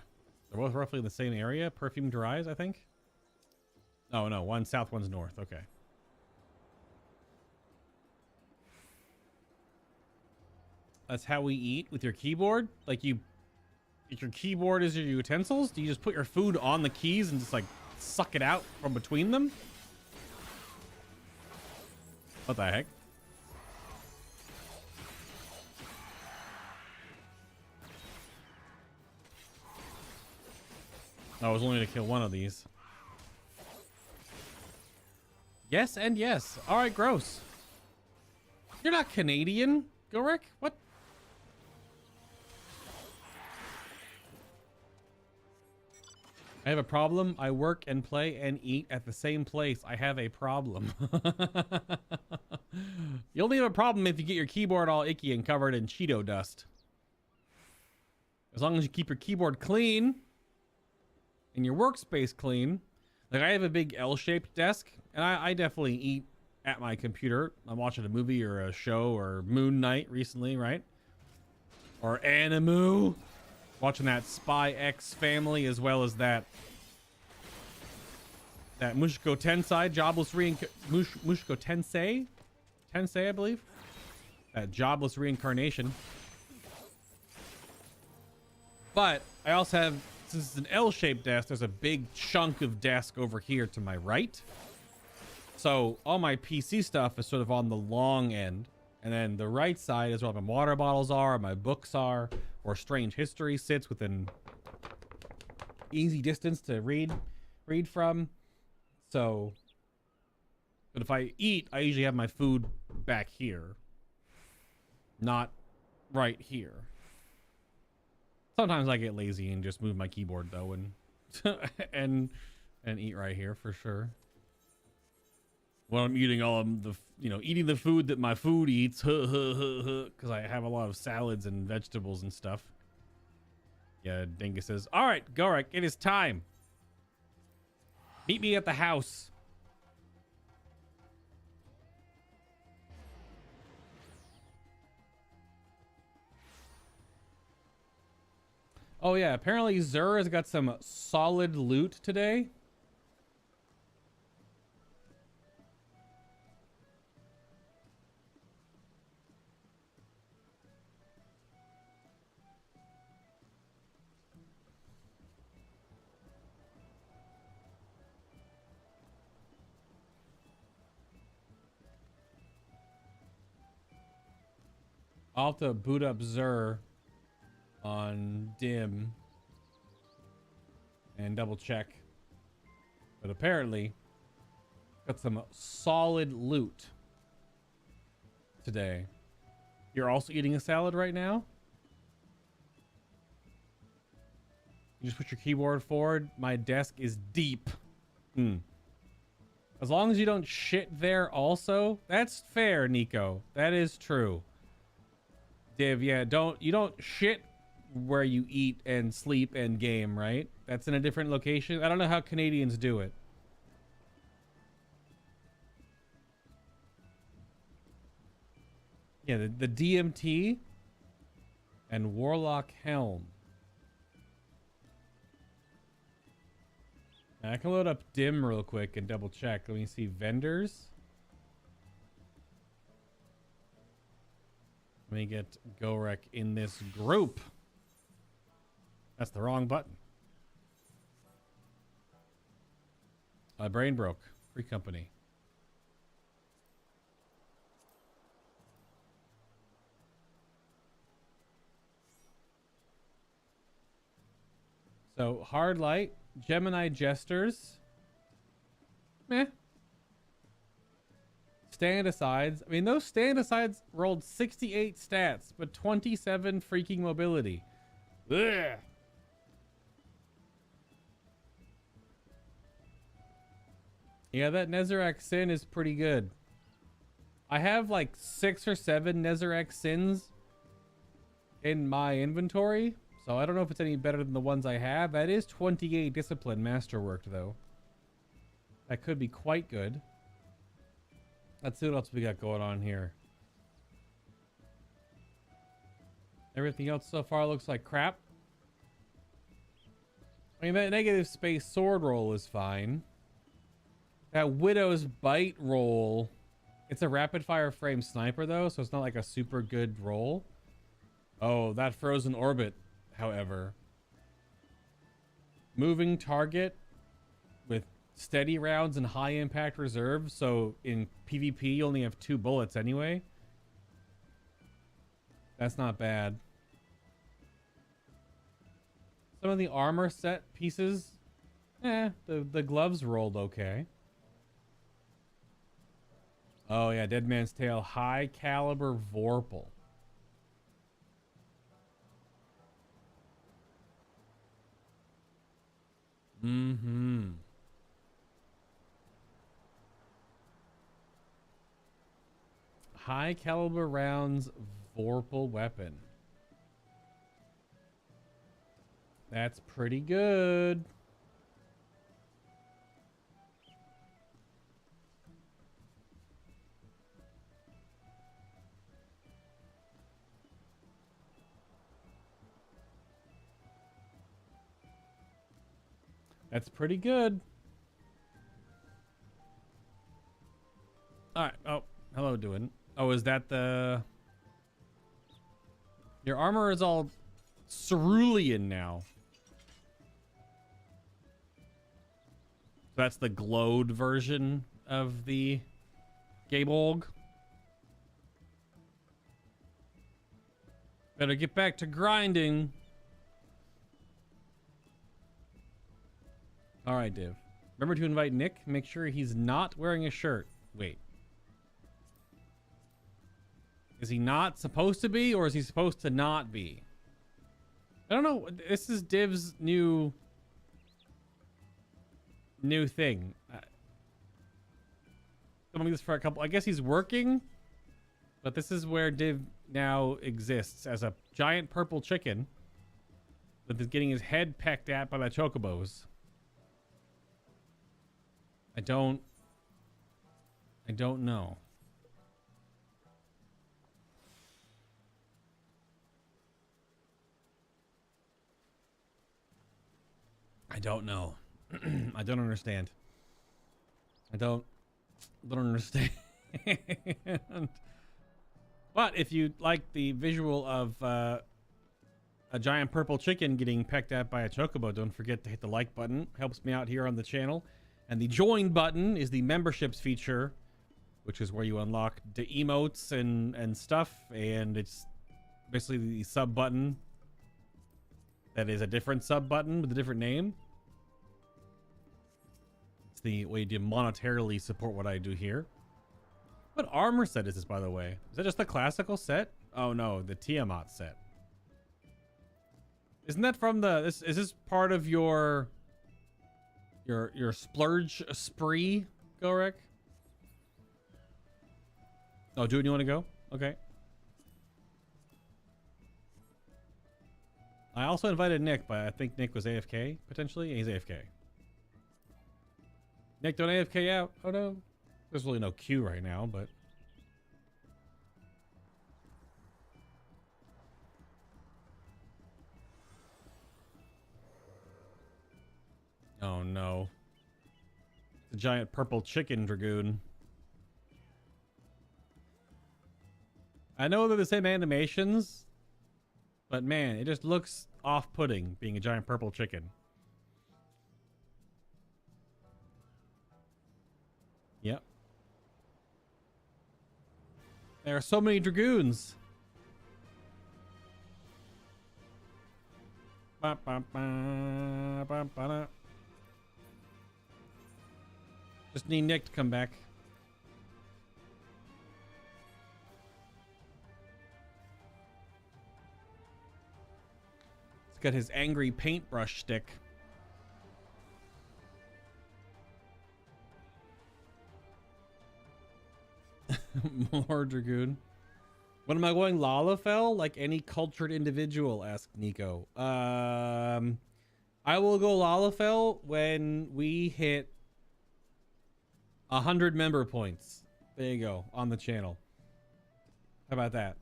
They're both roughly in the same area. Perfumed Rise, I think. Oh no, one's south, one's north. Okay. That's how we eat with your keyboard? Like you your keyboard is your utensils? Do you just put your food on the keys and just like suck it out from between them? What the heck? I was only to kill one of these. Yes and yes. All right, gross. You're not Canadian, Gorek? What? I have a problem. I work and play and eat at the same place. I have a problem. You only have a problem if you get your keyboard all icky and covered in Cheeto dust. As long as you keep your keyboard clean and your workspace clean. Like, I have a big L-shaped desk, and I definitely eat at my computer. I'm watching a movie or a show or Moon Knight recently, right? Or Animu. Watching that Spy X Family, as well as that Mushiko Tensei, Mushiko Tensei, I believe. That jobless reincarnation. But I also have, since it's an L-shaped desk, there's a big chunk of desk over here to my right. So all my PC stuff is sort of on the long end. And then the right side is where my water bottles are, my books are, or Strange History sits within easy distance to read from. So, but if I eat, I usually have my food back here, not right here. Sometimes I get lazy and just move my keyboard though, and and eat right here for sure. When I'm eating all of the, eating the food that my food eats, because I have a lot of salads and vegetables and stuff. Yeah, Dingus says, all right, Gorek, it is time. Meet me at the house. Oh yeah, apparently Zur has got some solid loot today. I'll have to boot up Zur on Dim and double check. But apparently got some solid loot today. You're also eating a salad right now? You just put your keyboard forward. My desk is deep. As long as you don't shit there also. That's fair, Nico. That is true. Div, yeah, you don't shit where you eat and sleep and game, right? That's in a different location. I don't know how Canadians do it. Yeah, the DMT and Warlock Helm. Now, I can load up Dim real quick and double check. Let me see vendors. Let me get Gorek in this group. That's the wrong button. My brain broke. Free company. So, Hard Light, Gemini Jesters. Meh. Stand-asides. I mean, those stand-asides rolled 68 stats, but 27 freaking mobility. Ugh. Yeah, that Nezarec Sin is pretty good. I have like 6 or 7 Nezarec Sins in my inventory, so I don't know if it's any better than the ones I have. That is 28 Discipline Masterworked, though. That could be quite good. Let's see what else we got going on here. Everything else so far looks like crap. I mean, that negative space sword roll is fine. That Widow's Bite roll, it's a rapid fire frame sniper though, so it's not like a super good roll. Oh, that Frozen Orbit, however. moving target with steady rounds and high impact reserve. So in PvP, you only have 2 bullets anyway. That's not bad. Some of the armor set pieces, the gloves rolled okay. Oh yeah, Dead Man's Tale, high caliber Vorpal. Mm-hmm. High caliber rounds, Vorpal weapon. That's pretty good. That's pretty good. All right. Oh, hello, doing. Oh, is that the... Your armor is all cerulean now. That's the glowed version of the Gabolg. Better get back to grinding. All right, Div. Remember to invite Nick. Make sure he's not wearing a shirt. Wait. Is he not supposed to be, or is he supposed to not be? I don't know. This is Div's new thing. I'm doing this for a couple. I guess he's working, but this is where Div now exists as a giant purple chicken that is getting his head pecked at by the chocobos. I don't know. I don't know. I don't understand. I don't understand. But if you like the visual of a giant purple chicken getting pecked at by a chocobo, don't forget to hit the like button. Helps me out here on the channel. And the join button is the memberships feature, which is where you unlock the emotes and stuff. And it's basically the sub button that is a different sub button with a different name. It's the way to monetarily support what I do here. What armor set is this, by the way? Is that just the classical set? Oh no, the Tiamat set. Isn't that from the... Is this part of your splurge spree, Gorek? Oh, Dude, you want to go? Okay. I also invited Nick, but I think Nick was AFK, potentially. He's AFK. Nick, don't AFK out. Oh, no. There's really no queue right now, but... Oh, no. It's a giant purple chicken dragoon. I know they're the same animations, but man, it just looks off-putting being a giant purple chicken. Yep. There are so many dragoons. Just need Nick to come back. He's got his angry paintbrush stick. More dragoon. When am I going Lalafell? Like any cultured individual, asked Nico. I will go Lalafell when we hit 100 member points. There you go, on the channel. How about that?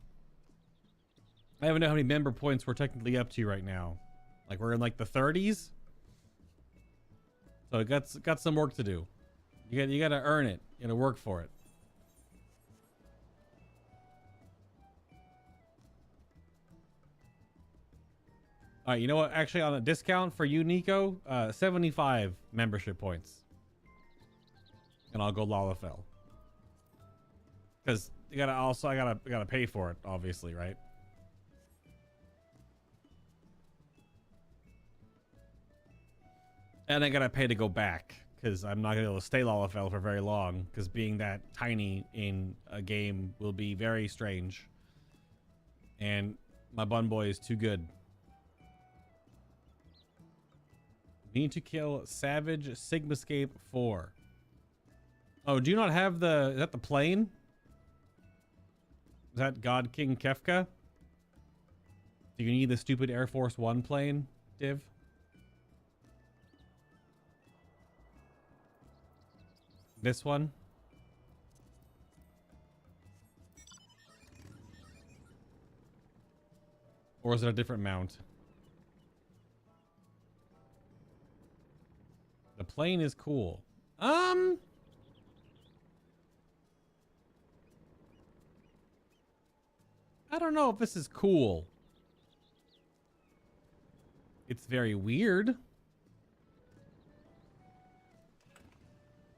I don't know how many member points we're technically up to right now. Like we're in like the 30s. So it got some work to do. You gotta earn it. You gotta work for it. All right, you know what? Actually, on a discount for you, Nico, 75 membership points. And I'll go Lalafell. Because you gotta also, I gotta pay for it, obviously, right? And I gotta pay to go back, because I'm not gonna be able to stay Lalafell for very long, because being that tiny in a game will be very strange. And my bun boy is too good. Need to kill Savage Sigmascape 4. Oh, do you not have the... Is that the plane? Is that God King Kefka? Do you need the stupid Air Force One plane, Div? This one? Or is it a different mount? The plane is cool. I don't know if this is cool. It's very weird.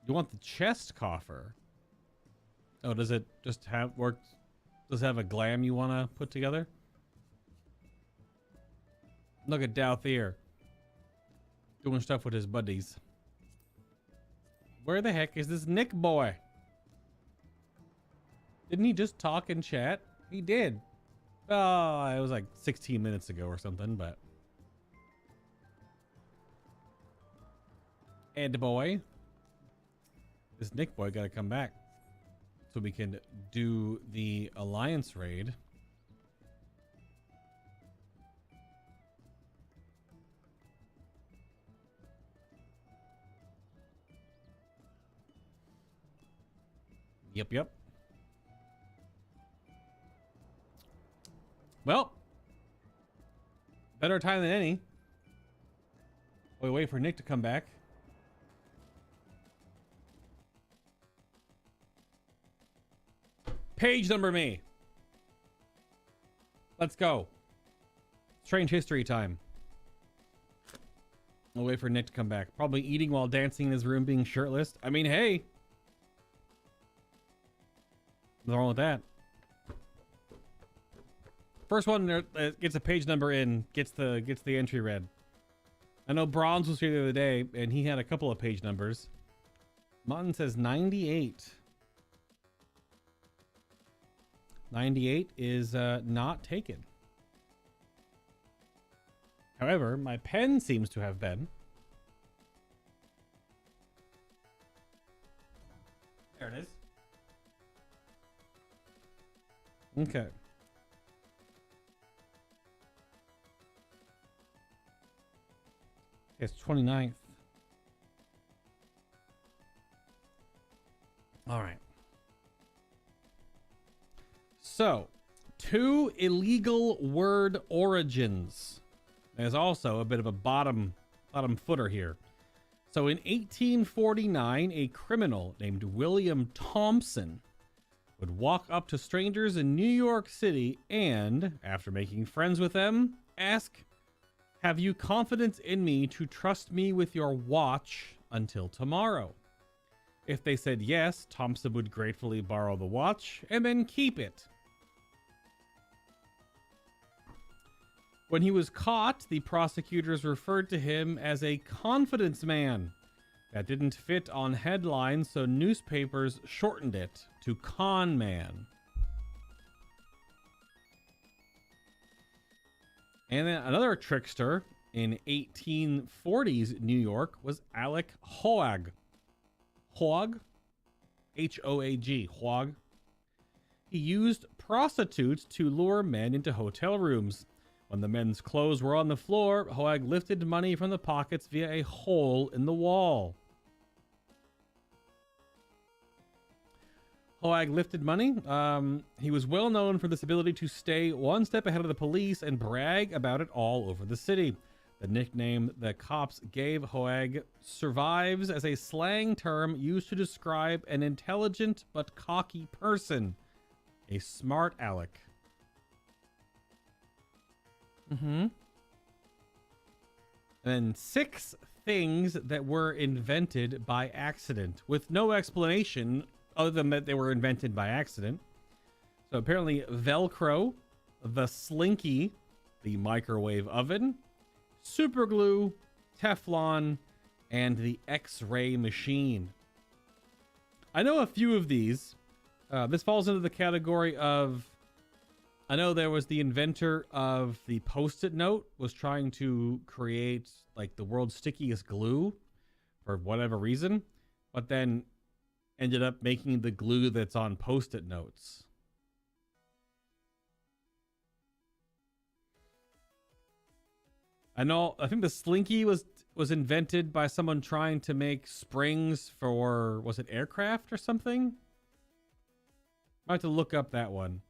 You want the chest coffer? Oh, does it just have work? Does it have a glam you want to put together? Look at Douthier doing stuff with his buddies. Where the heck is this Nick boy? Didn't he just talk and chat? He did. Oh, it was like 16 minutes ago or something, but... Ed boy. This Nick boy gotta come back. So we can do the Alliance raid. Yep. Well, better time than any. We wait for Nick to come back. Page number me. Let's go. Strange history time. We'll wait for Nick to come back. Probably eating while dancing in his room, being shirtless. I mean, hey. What's wrong with that? First one gets a page number in, gets the entry read. I know Bronze was here the other day, and he had a couple of page numbers. Mutton says 98. 98 is not taken. However, my pen seems to have been. There it is. Okay. It's 29th. All right. So, 2 illegal word origins. There's also a bit of a bottom footer here. So in 1849, a criminal named William Thompson would walk up to strangers in New York City and, after making friends with them, ask, "Have you confidence in me to trust me with your watch until tomorrow?" If they said yes, Thompson would gratefully borrow the watch and then keep it. When he was caught, the prosecutors referred to him as a confidence man. That didn't fit on headlines, so newspapers shortened it to con man. And then another trickster in 1840s New York was Alec Hoag. Hoag? H-O-A-G. Hoag. He used prostitutes to lure men into hotel rooms. When the men's clothes were on the floor, Hoag lifted money from the pockets via a hole in the wall. Hoag lifted money. He was well known for this ability to stay one step ahead of the police and brag about it all over the city. The nickname the cops gave Hoag survives as a slang term used to describe an intelligent but cocky person. A smart aleck. And then 6 things that were invented by accident with no explanation other than that they were invented by accident. So apparently Velcro, the Slinky, the microwave oven, super glue, Teflon, and the X-ray machine. I know a few of these. This falls into the category of, I know there was the inventor of the Post-it note was trying to create like the world's stickiest glue for whatever reason, but then ended up making the glue that's on Post-it notes. I think the Slinky was invented by someone trying to make springs for, was it aircraft or something? I have to look up that one.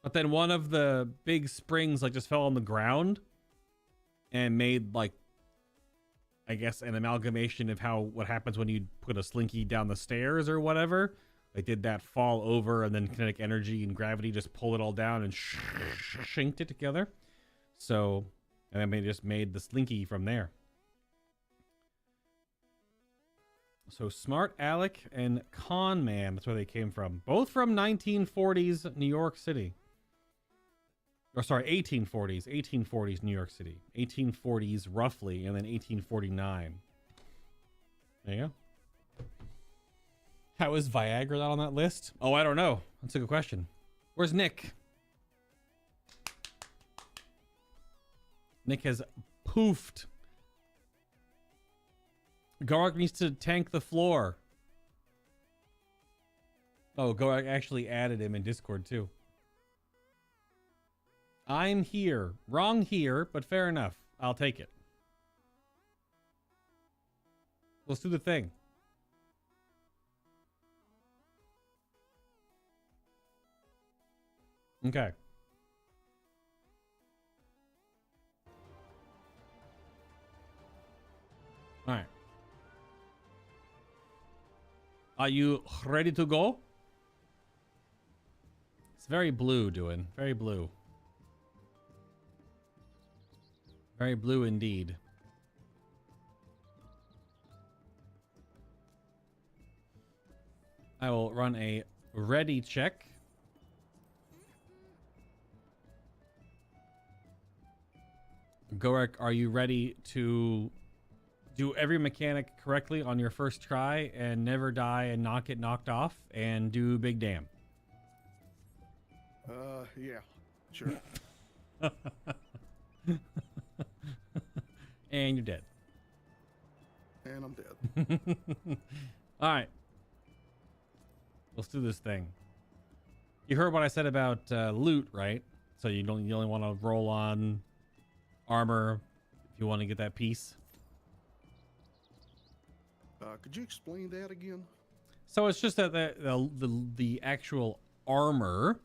But then one of the big springs like just fell on the ground and made like, I guess, an amalgamation of what happens when you put a Slinky down the stairs or whatever. They did that fall over and then kinetic energy and gravity just pulled it all down and shanked it together. So, and then they just made the Slinky from there. So Smart Alec and Con Man, that's where they came from. Both from 1940s New York City. Or sorry, 1840s. 1840s New York City. 1840s roughly, and then 1849. There you go. How is Viagra not on that list? Oh, I don't know. That's a good question. Where's Nick? Nick has poofed. Gorak needs to tank the floor. Oh, Gorak actually added him in Discord too. I'm here. Wrong here, but fair enough. I'll take it. Let's do the thing. Okay. All right. Are you ready to go? It's very blue, doing. Very blue. Very blue indeed. I will run a ready check. Gorak, are you ready to do every mechanic correctly on your first try and never die and not get knocked off and do big damn? Yeah, sure. And you're dead. And I'm dead. All right. Let's do this thing. You heard what I said about loot, right? So you only want to roll on armor if you want to get that piece. Could you explain that again? So it's just that the actual armor,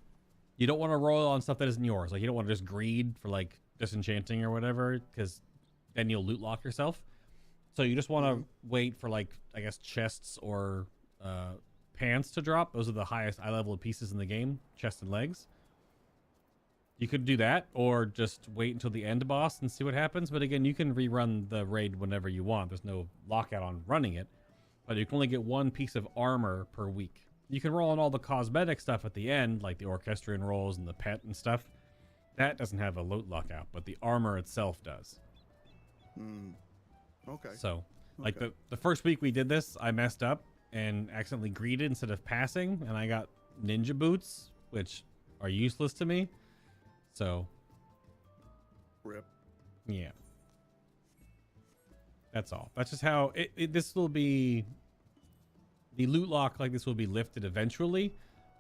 you don't want to roll on stuff that isn't yours. Like you don't want to just greed for like disenchanting or whatever, because then you'll loot lock yourself. So you just want to wait for like, I guess, chests or pants to drop. Those are the highest eye level of pieces in the game, chest and legs. You could do that or just wait until the end boss and see what happens. But again, you can rerun the raid whenever you want. There's no lockout on running it, but you can only get one piece of armor per week. You can roll on all the cosmetic stuff at the end, like the orchestrion rolls and the pet and stuff. That doesn't have a loot lockout, but the armor itself does. Okay. So, like the first week we did this, I messed up and accidentally greeted instead of passing, and I got ninja boots, which are useless to me. So, Rip. Yeah. That's all. That's just how this will be. The loot lock like this will be lifted eventually,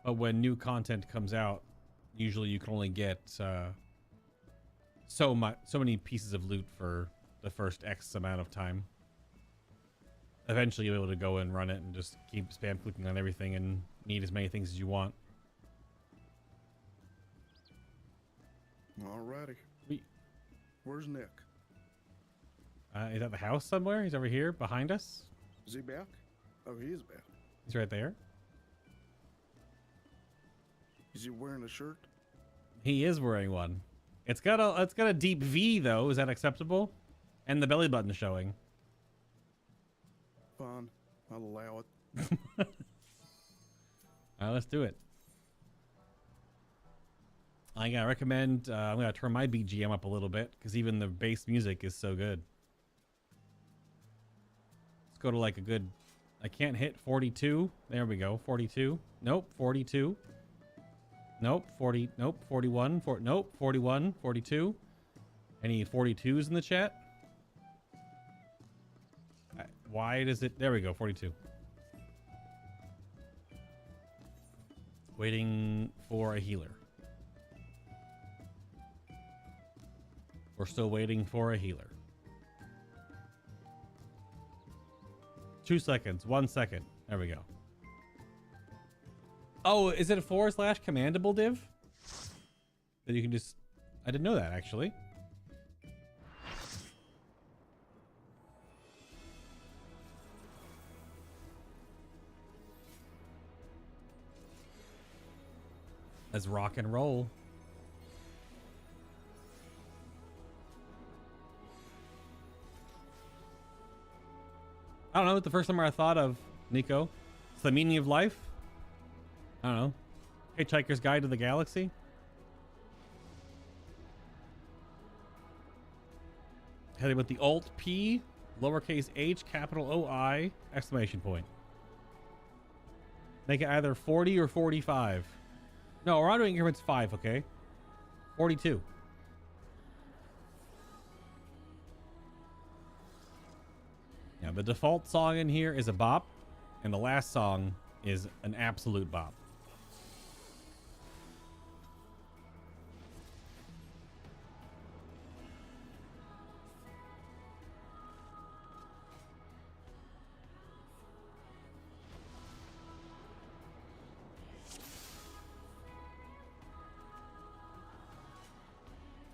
but when new content comes out, usually you can only get so many pieces of loot for the first X amount of time. Eventually you'll be able to go and run it and just keep spam clicking on everything and need as many things as you want. Alrighty. Where's Nick? He's at the house somewhere. He's over here behind us. Is he back? Oh, he is back. He's right there. Is he wearing a shirt? He is wearing one. It's got a deep V though. Is that acceptable? And the belly button showing. Fine. I'll allow it. All right, let's do it. I gotta recommend, I'm gonna turn my BGM up a little bit because even the bass music is so good. Let's go to like a good, I can't hit 42. There we go, 42. Nope, 42. Nope, 40, nope, 41, nope, 41, 42. Any 42s in the chat? Why does it, there we go, 42. Waiting for a healer. We're still waiting for a healer. 2 seconds, 1 second. There we go. Oh, is it a /commandable div? That you can just, I didn't know that actually. Let's rock and roll. I don't know. The first time I thought of, Nico, it's the meaning of life. I don't know. Hitchhiker's Guide to the Galaxy. Heading with the Alt P, lowercase h, capital O-I, exclamation point. Make it either 40 or 45. No, we're not doing increments 5, okay? 42. Yeah, the default song in here is a bop, and the last song is an absolute bop.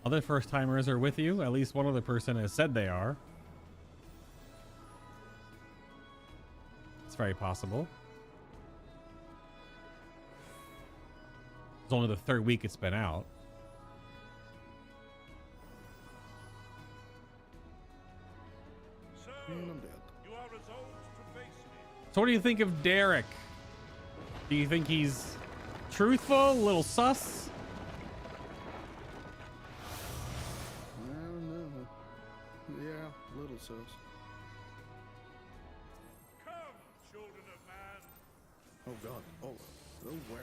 Other first timers are with you. At least one other person has said they are. It's very possible. It's only the 3rd week it's been out. So, I'm dead. You are resolved to face me. So what do you think of Derek? Do you think he's truthful, a little sus? Yeah, little sus. Come, children of man. Oh god. Oh wow.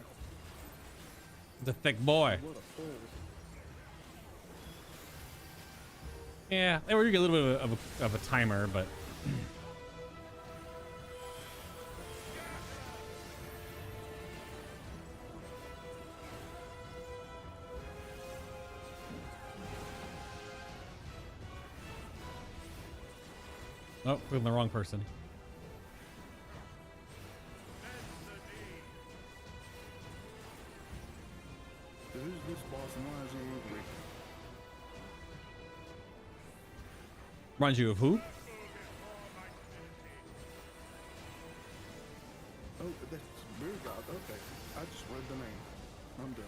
The thick boy. What a fool. Yeah, they were getting a little bit of a timer, but oh, we're the wrong person. Who's this boss and why is he angry? Reminds you of who? Oh, that's Beer God. Okay. I just read the name. I'm done.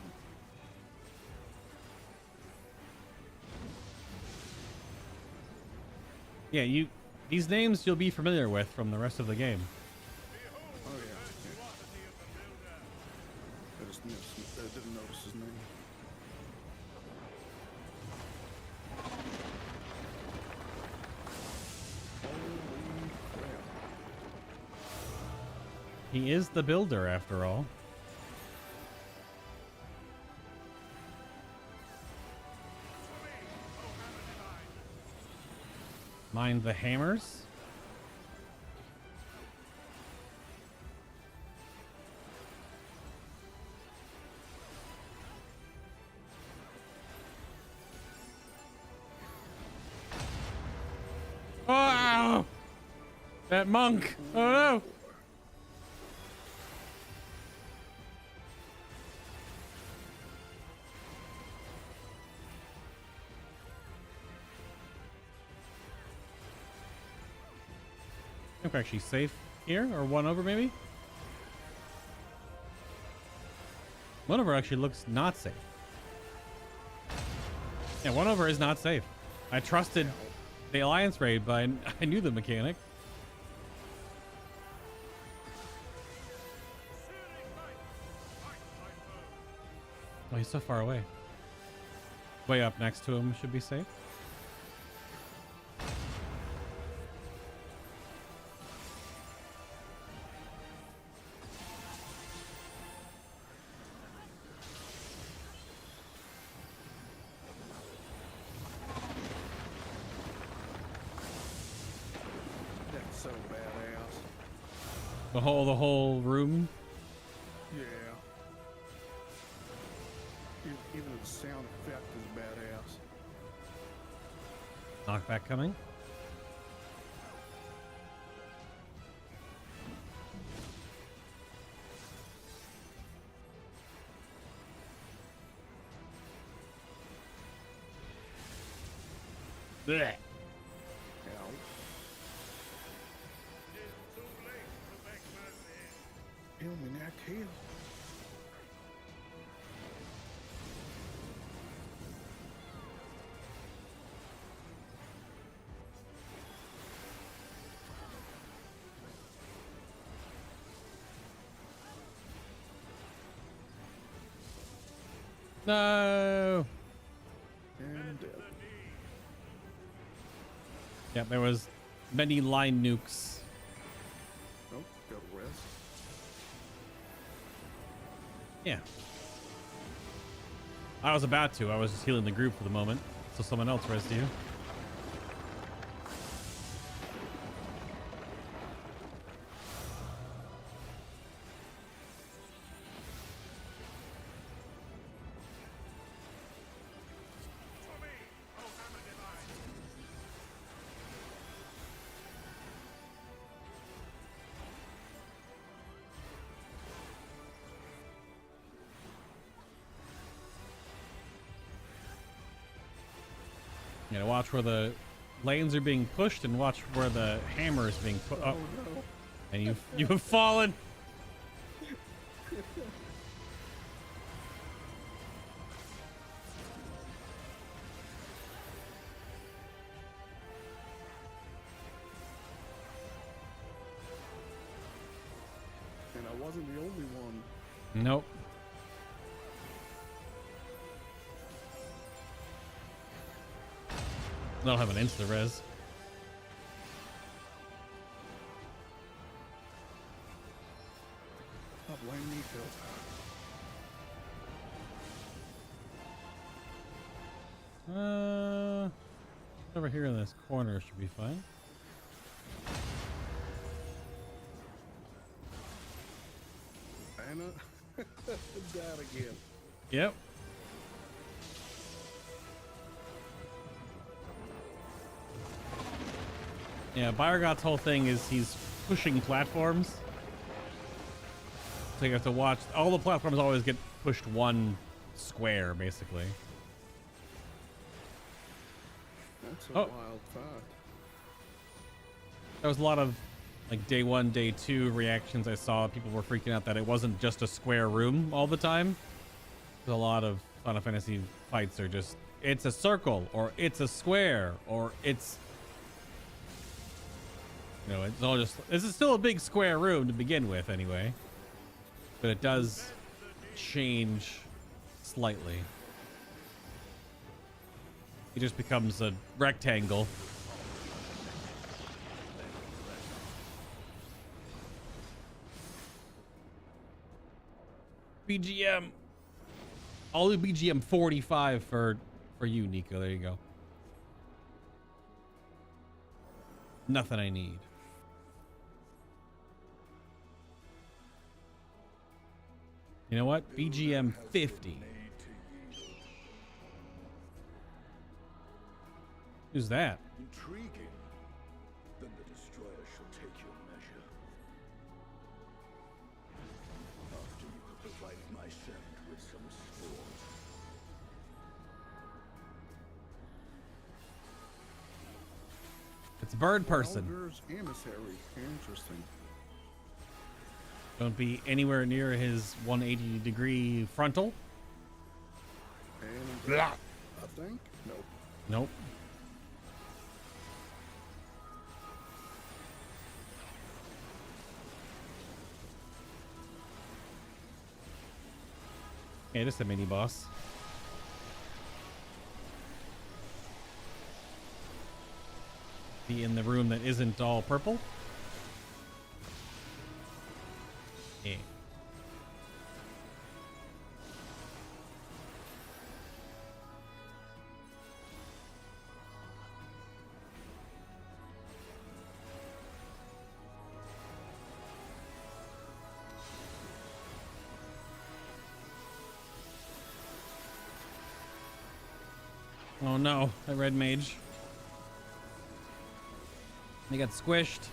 Yeah, these names you'll be familiar with from the rest of the game. Oh yeah. I just didn't notice his name. Holy crap. He is the builder, after all. Mind the hammers. Oh! That monk! Oh no! I think we're actually safe here, or one over maybe? One over actually looks not safe. Yeah, one over is not safe. I trusted the Alliance raid, but I knew the mechanic. Oh, he's so far away. Way up next to him should be safe. That's so badass. The whole room. Yeah. Even the sound effect is badass. Knockback coming. Blech. Ow. Illuminati Hill. No. And dead. Yeah, there was many line nukes. Nope, got a rest. Yeah. I was about to. I was just healing the group for the moment, so someone else rest you. You know, watch where the lanes are being pushed and watch where the hammer is being put. Oh, no. and you have fallen. And I wasn't the only one. Nope. They'll have an insta res. I blame me, Phil. Over here in this corner should be fine. Anna died again. Yep. Yeah, Byrgot's whole thing is he's pushing platforms. So you have to watch. All the platforms always get pushed one square, basically. That's a Oh. wild fact. There was a lot of like day 1, day 2 reactions I saw. People were freaking out that it wasn't just a square room all the time. There's a lot of Final Fantasy fights are just, it's a circle, or it's a square, or it's, you know, it's all just, this is still a big square room to begin with anyway. But it does change slightly. It just becomes a rectangle. BGM. I'll do BGM 45 for you, Nico. There you go. Nothing I need. You know what? BGM 50. Who's that? Intriguing. Then the destroyer shall take your measure. After you have provided my servant with some sport. It's a bird person. Elder's emissary. Interesting. Don't be anywhere near his 180-degree frontal. And I think? Nope. Nope. Yeah, just a mini boss. Be in the room that isn't all purple. Yeah. Oh no, that red mage. He got squished.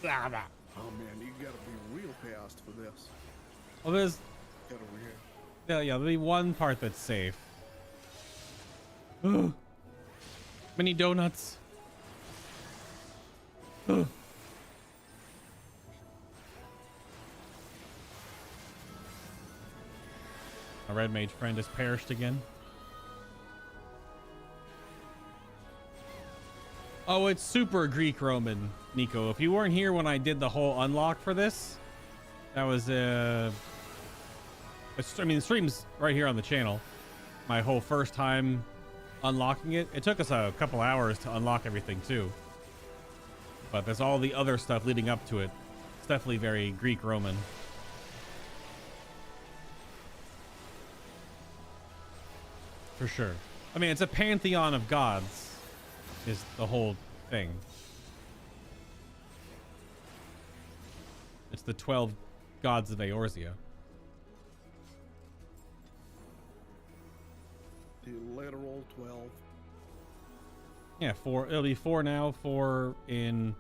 Oh man, you gotta be real fast for this. Well, there's Get over here. yeah, there'll be one part that's safe. Ugh. Mini donuts. Ugh. A red mage friend has perished again. Oh, it's super Greek Roman, Nico. If you weren't here when I did the whole unlock for this, that was I mean, the stream's right here on the channel. My whole first time unlocking it. It took us a couple hours to unlock everything too. But there's all the other stuff leading up to it. It's definitely very Greek Roman. For sure. I mean, it's a pantheon of gods is the whole thing. It's the 12 gods of Eorzea. The literal 12. Yeah, 4. It'll be 4 now, 4 in...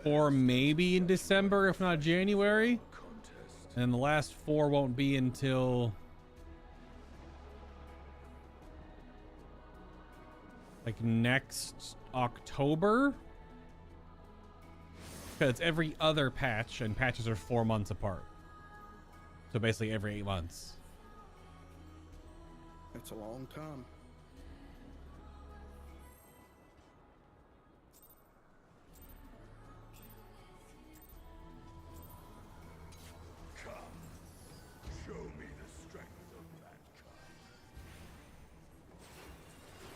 Or maybe in December, if not January. And the last 4 won't be until... like next October? Because it's every other patch, and patches are 4 months apart. So basically every 8 months. It's a long time. Come, show me the strength of mankind.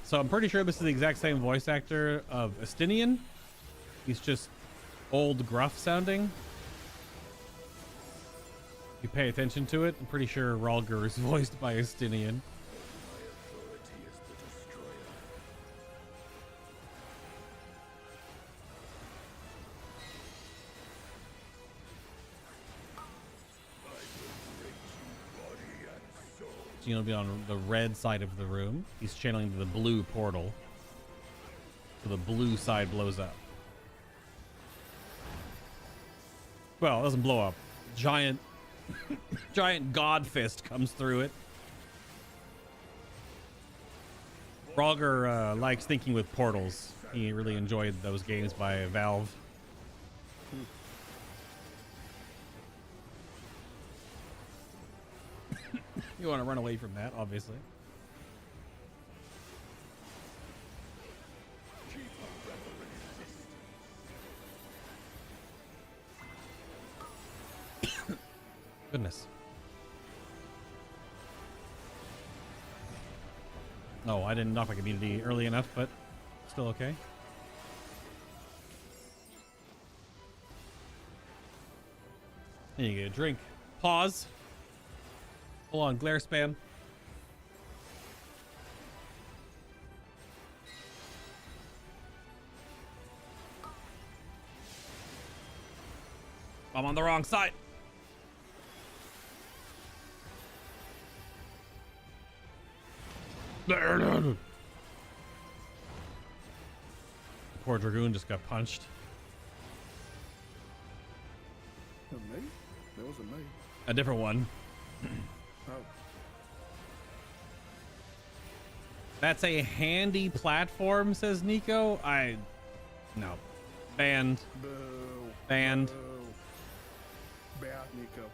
So I'm pretty sure this is the exact same voice actor of Estinian. He's just old gruff sounding. If you pay attention to it, I'm pretty sure Ralger is voiced by Estinian. My authority is the destroyer. I will break you body and soul. So you'll be on the red side of the room. He's channeling the blue portal. So the blue side blows up. Well, it doesn't blow up. Giant god fist comes through it. Ralger likes thinking with portals. He really enjoyed those games by Valve. You want to run away from that, obviously. Goodness. No, I didn't knock my community early enough, but still okay. There you get a drink. Pause. Hold on, glare spam. I'm on the wrong side. The poor Dragoon just got punched. Me? That wasn't me. A different one. Oh. That's a handy platform, says Nico. No. Banned. Boo. Banned. Boo. Bad, Nico.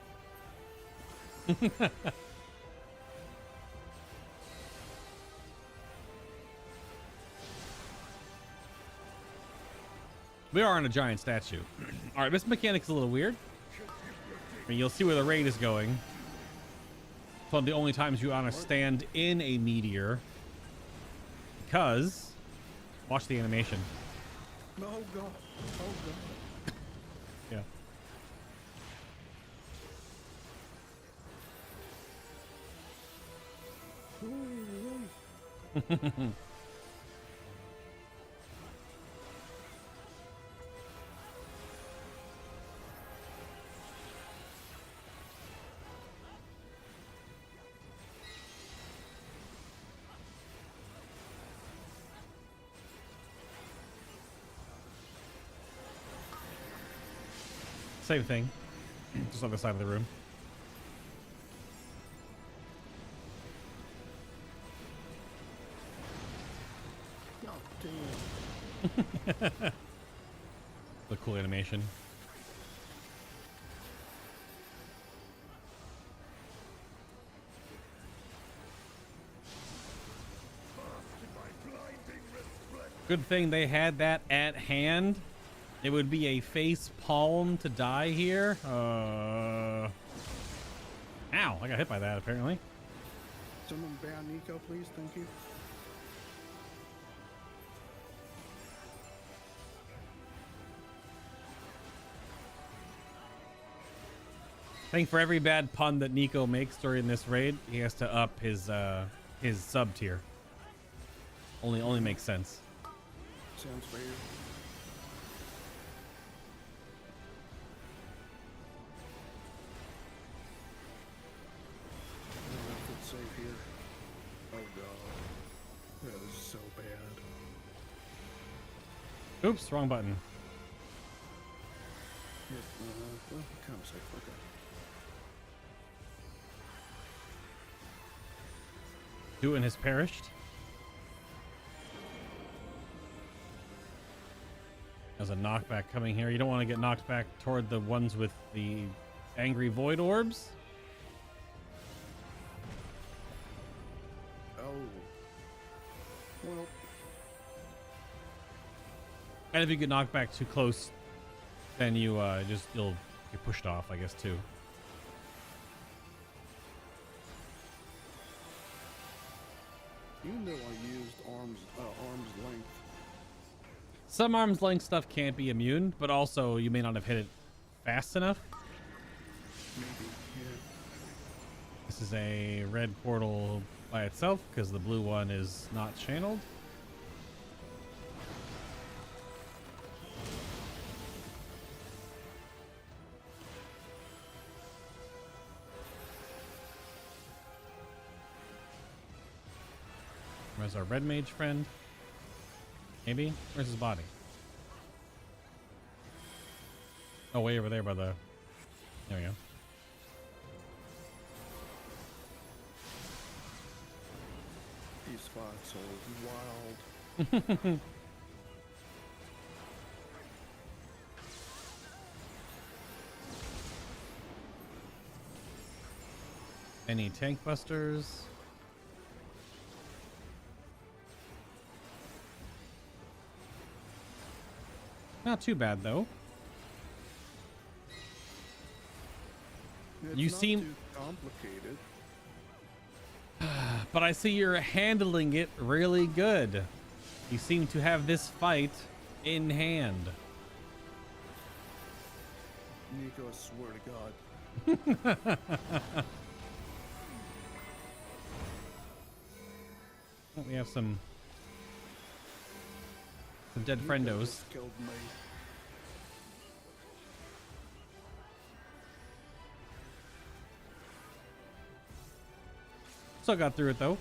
We are on a giant statue. All right, this mechanic's a little weird. I mean, you'll see where the raid is going. It's one of the only times you want to stand in a meteor. Because, watch the animation. Oh god. Oh god. Yeah. Same thing, just on the side of the room. God damn. The cool animation. Good thing they had that at hand. It would be a face palm to die here. Ow, I got hit by that apparently. Someone ban Nico, please. Thank you. I think for every bad pun that Nico makes during this raid, he has to up his sub tier. Only makes sense. Sounds fair. I don't know if it's safe here. Oh god. That is so bad. Oops, wrong button. Yep, well, kind of safe. Okay. Duin has perished. There's a knockback coming here. You don't want to get knocked back toward the ones with the angry void orbs. Oh. Well. And if you get knocked back too close, then you'll get pushed off, I guess, too. Even though I used arm's length. Some arm's length stuff can't be immune, but also you may not have hit it fast enough. Maybe, yeah. This is a red portal by itself because the blue one is not channeled. Where's our red mage friend? Maybe? Where's his body? Oh, way over there by the... There we go. These spots are wild. Any tank busters? Not too bad though. It's You not seem too complicated. But I see you're handling it really good. You seem to have this fight in hand. Nico, I swear to God. We have some dead Nico friendos. just killed me. Still got through it though.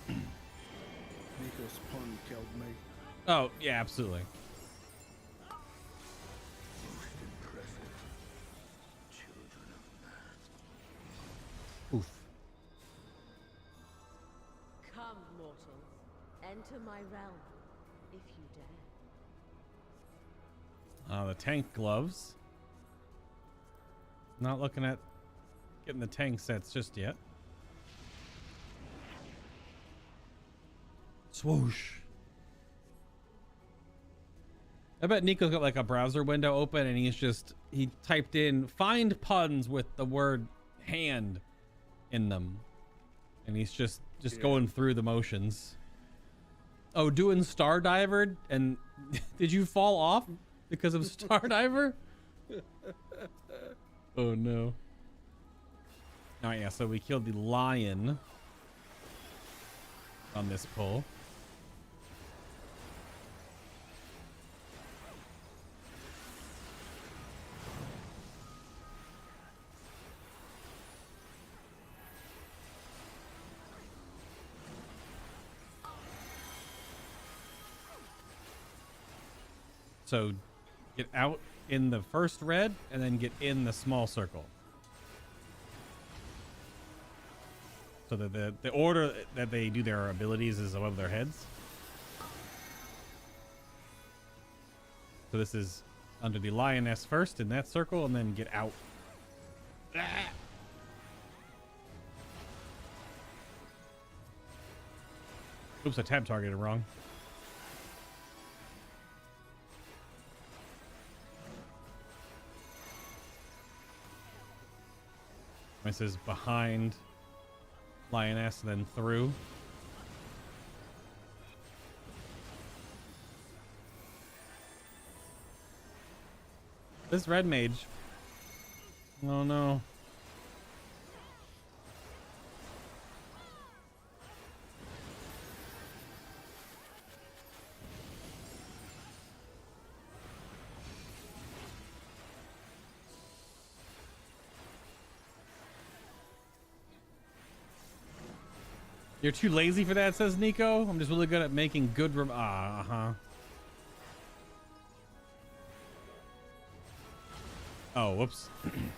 Nico's pun killed me. Oh yeah, absolutely. Oof. Come, mortals, enter my realm, if you dare. The tank gloves. Not looking at getting the tank sets just yet. Swoosh. I bet Nico's got like a browser window open and he typed in find puns with the word hand in them. And he's just going through the motions. Oh, doing Stardiver, and did you fall off because of Stardiver? Oh no. Oh yeah, so we killed the lion on this pull. So get out in the first red and then get in the small circle. So that the order that they do their abilities is above their heads. So this is under the lioness first in that circle and then get out. Ah! Oops, I tab targeted wrong. This is behind lioness and then through. This red mage. Oh no. You're too lazy for that, says Nico. I'm just really good at making good Oh, whoops.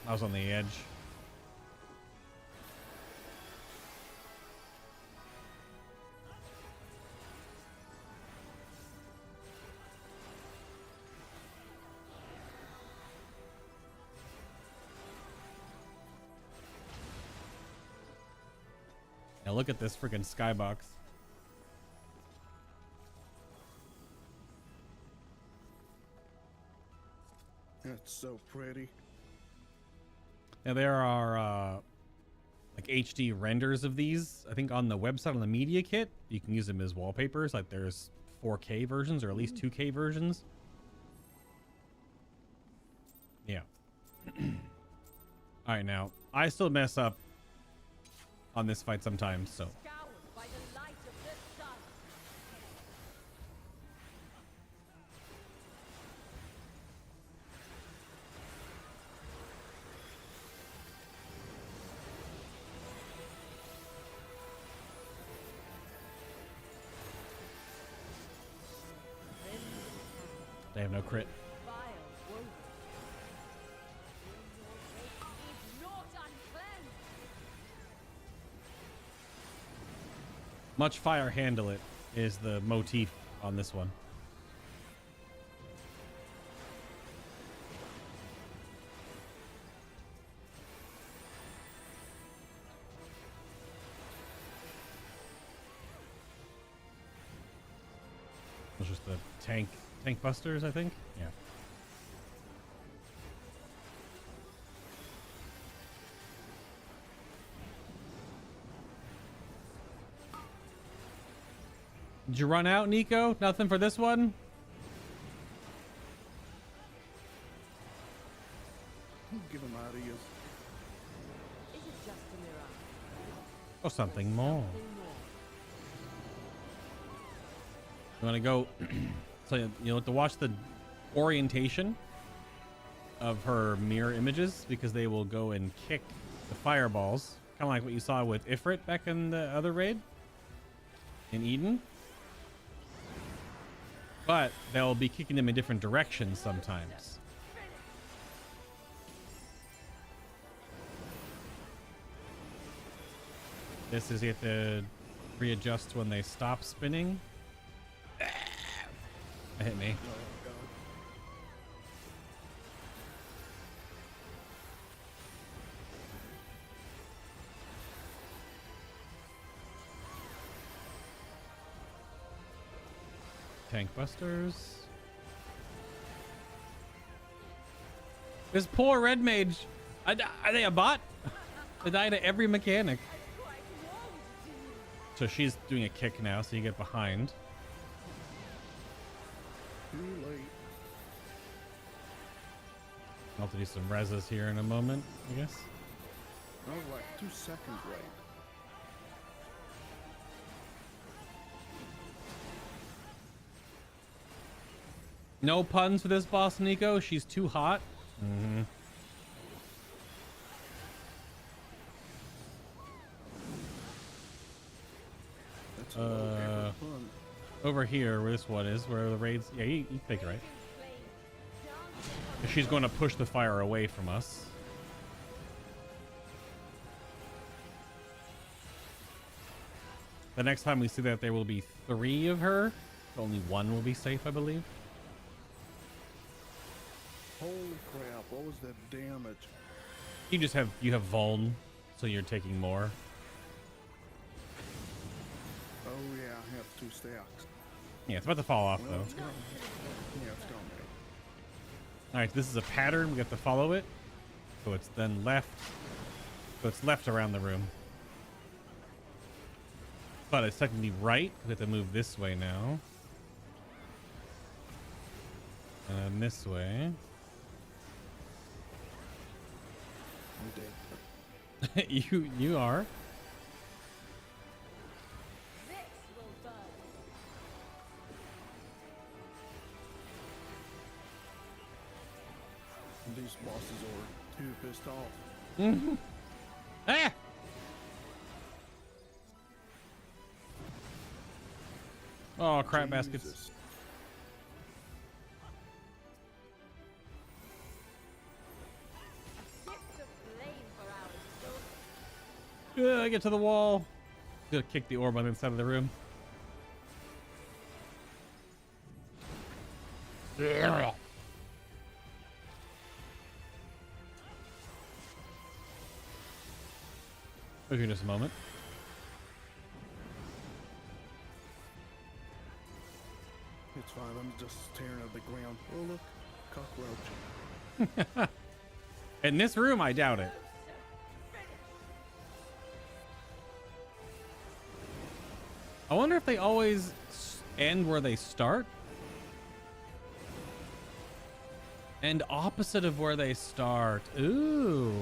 I was on the edge. Now look at this freaking skybox. That's so pretty. Now there are like HD renders of these. I think on the website on the media kit, you can use them as wallpapers. Like there's 4K versions or at least 2K versions. Yeah. All right, now I still mess up on this fight sometimes, so. Scoured by the light of the sun. They have no crit. Vile woven. Is not uncleansed. Much fire handle it is the motif on this one. It's just the tank busters, I think. Yeah. Did you run out, Nico? Nothing for this one? Give him ideas. Is it just a mirage? Or something more. Something more. You want to go? So you have to watch the orientation of her mirror images because they will go and kick the fireballs, kind of like what you saw with Ifrit back in the other raid in Eden. But they'll be kicking them in different directions sometimes. This is you have to readjust when they stop spinning. That hit me. Oh Tank busters. This poor red mage. Are they a bot? They die to every mechanic. So she's doing a kick now, so you get behind. Too late. I'll have to do some reses here in a moment, I guess. I was like 2 seconds late. No puns for this boss, Nico. She's too hot. Mm-hmm. That's a little epic fun. Over here, where this one is, where the raids. Yeah, you think it right. She's going to push the fire away from us. The next time we see that, there will be 3 of her. Only 1 will be safe, I believe. Holy crap, what was that damage? You have Vuln, so you're taking more. Oh yeah, I have 2 stacks. Yeah, it's about to fall off Well, though. it's gone. Yeah, it's gone. All right, this is a pattern. We have to follow it. So it's then left. So it's left around the room. But it's technically right. We have to move this way now. And then this way. I'm dead. you are. This will burn. These bosses are too pissed off. Mm-hmm. Ah! Oh, crap baskets. Jesus. Gift of flame for our soul. I get to the wall. Gonna kick the orb on the inside of the room. Give you just a moment. It's fine, I'm just staring at the ground. Oh look, cockroach. In this room, I doubt it. I wonder if they always end where they start. And opposite of where they start. Ooh.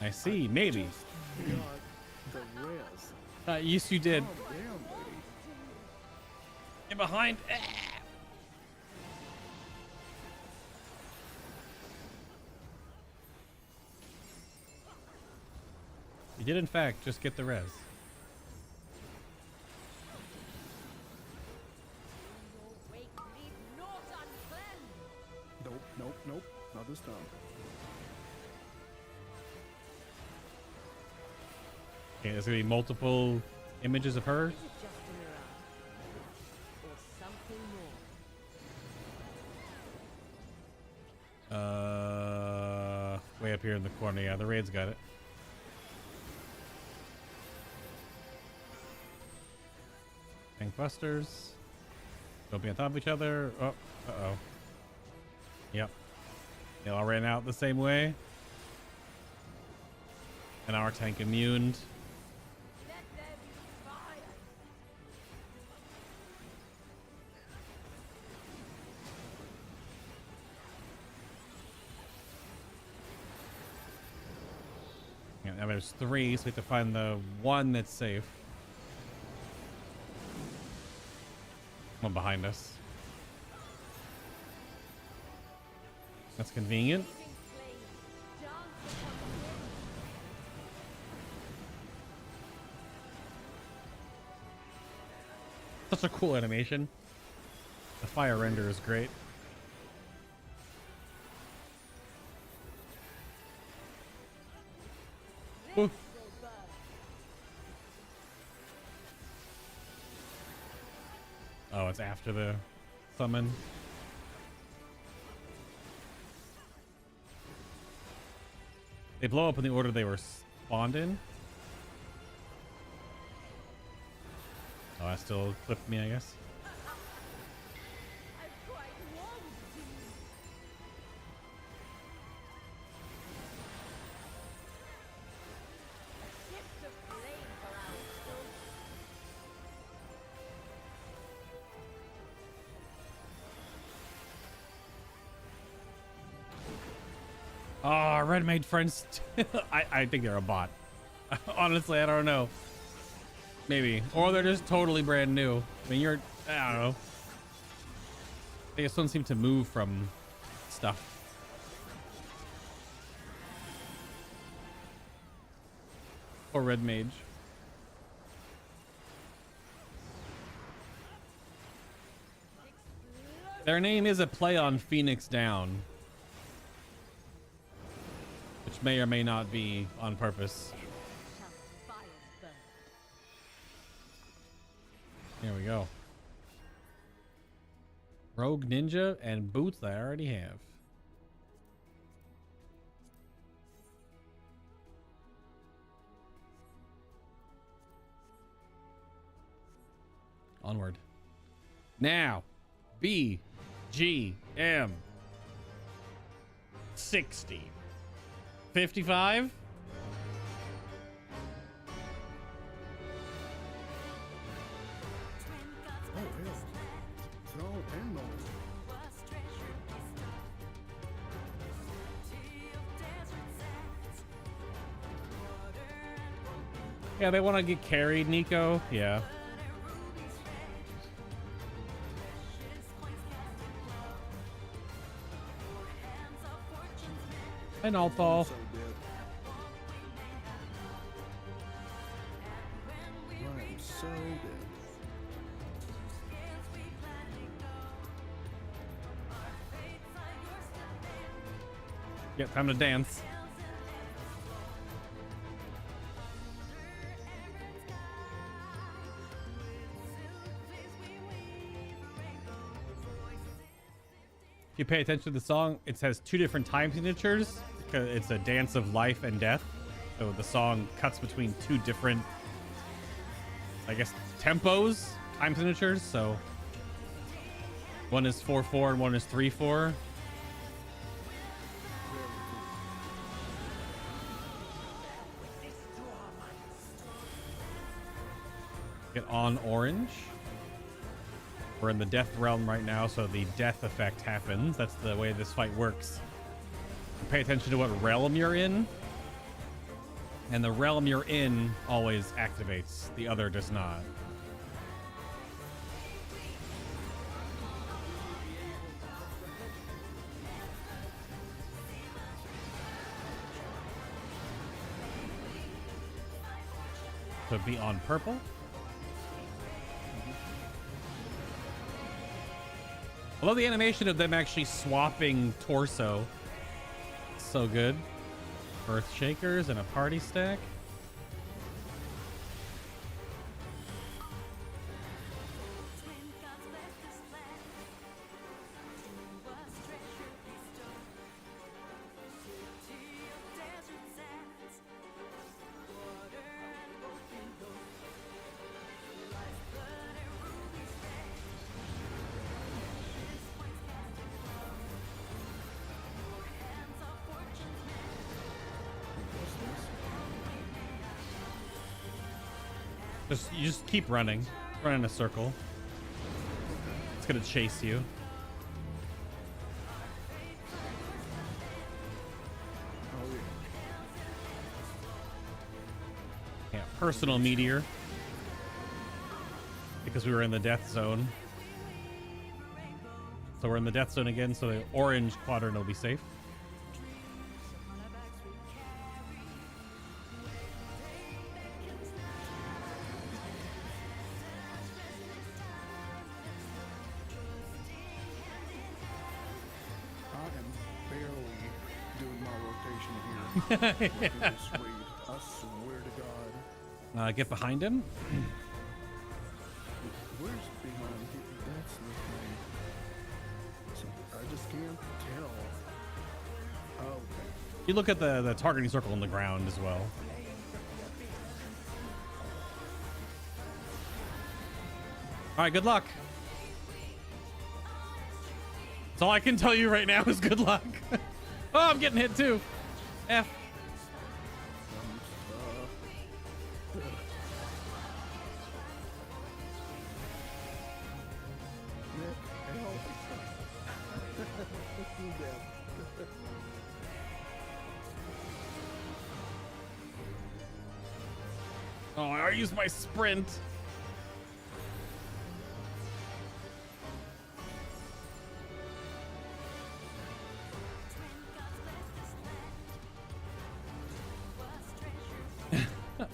I see, maybe. Got the res. Yes, you did. Oh, damn, lady. Get behind. Ah! You did, in fact, just get the res. Your wake leave naught uncleansed. Nope, nope, nope. Not this time. Okay, there's gonna be multiple images of her. Is it just a mirage? Or something more? Way up here in the corner. Yeah, the raid's got it. Tank busters. Don't be on top of each other. Oh, uh-oh. Yep. They all ran out the same way. And our tank immune. Let there be fire. Yeah, now there's 3, so we have to find the one that's safe. One behind us. That's convenient. Blazing flames dance upon the wind. Such a cool animation. The fire render is great. This Ooh. will burn. Oh, it's after the summon. They blow up in the order they were spawned in. Oh, that still clipped me, I guess. Oh, red mage friends. I think they're a bot. Honestly, I don't know. Maybe. Or they're just totally brand new. I mean, I don't know. They just don't seem to move from stuff. Or red mage. Their name is a play on Phoenix Down, which may or may not be on purpose. There we go. Rogue ninja and boots I already have. Onward. Now, BGM 60. 55? Oh, hell. It's all pinballs. Yeah, they want to get carried, Nico. Yeah. And Althal. So dead. I am so dead. Yep, time to dance. If you pay attention to the song, it has two different time signatures. It's a dance of life and death. So the song cuts between two different, I guess, tempos, time signatures. So one is 4/4 and one is 3/4. Get on orange. We're in the death realm right now, so the death effect happens. That's the way this fight works. Pay attention to what realm you're in, and the realm you're in always activates. The other does not. So be on purple. I love the animation of them actually swapping torso. So good. Earth Shakers and a party stack. You just keep running. Run in a circle. It's gonna chase you. Oh, Yeah, personal meteor. Because we were in the death zone. So we're in the death zone again, so the orange quadrant will be safe. yeah. Sweet. I swear to God. Get behind him. Where's behind here? That's the thing. So I just can't tell. Oh, okay. You look at the targeting circle on the ground as well. All right, good luck. That's all I can tell you right now is good luck. Oh, I'm getting hit too. F. Oh, I used my sprint.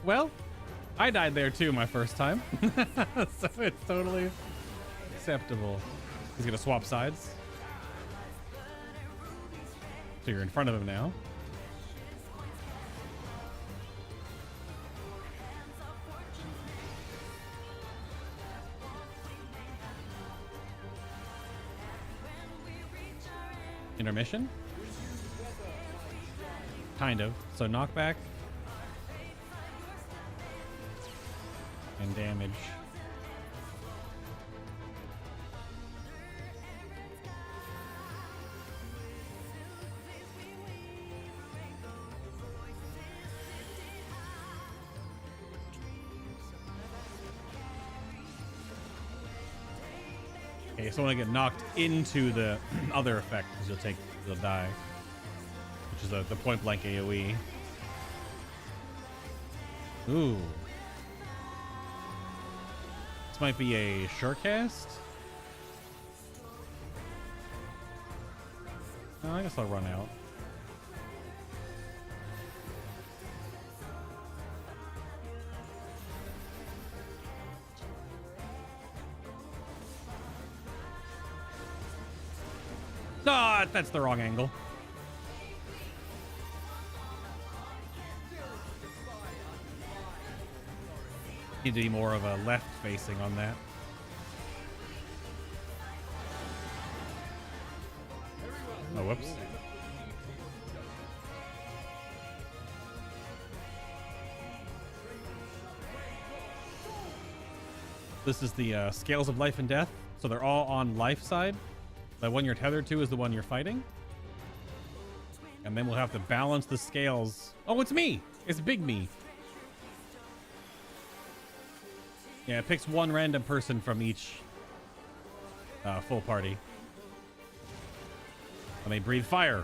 Well, I died there too my first time. So it's totally acceptable. He's gonna swap sides. So you're in front of him now. Intermission? Kind of. So knockback. And damage. Okay, so when I get knocked into the other effect, because you'll die, which is the point blank AoE. Ooh. This might be a surecast. Oh, I guess I'll run out. Ah, that's the wrong angle. Need to be more of a left facing on that. Oh, whoops. This is the scales of life and death. So they're all on life side. The one you're tethered to is the one you're fighting. And then we'll have to balance the scales. Oh, it's me. It's big me. Yeah, it picks one random person from each full party. And they breathe fire.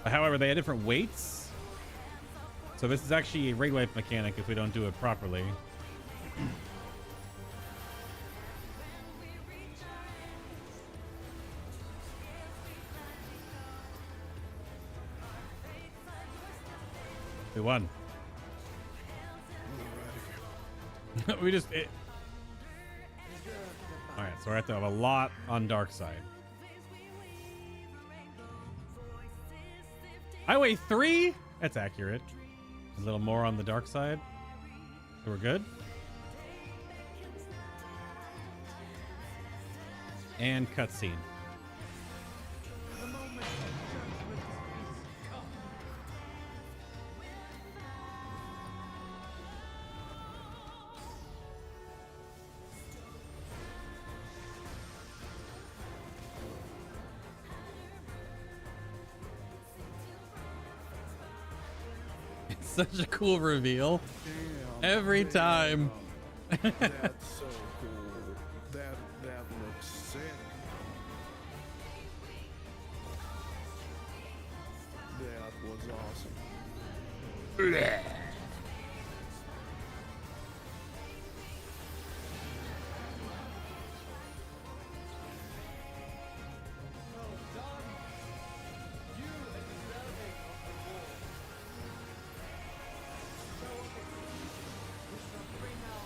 However, they have different weights. So this is actually a raid wipe mechanic if we don't do it properly. We won. We just... Alright, so we have to have a lot on dark side. I weigh 3? That's accurate. A little more on the dark side. So we're good. And cutscene. Such a cool reveal. Damn, Every time. That's so cool. That looks sick. That was awesome.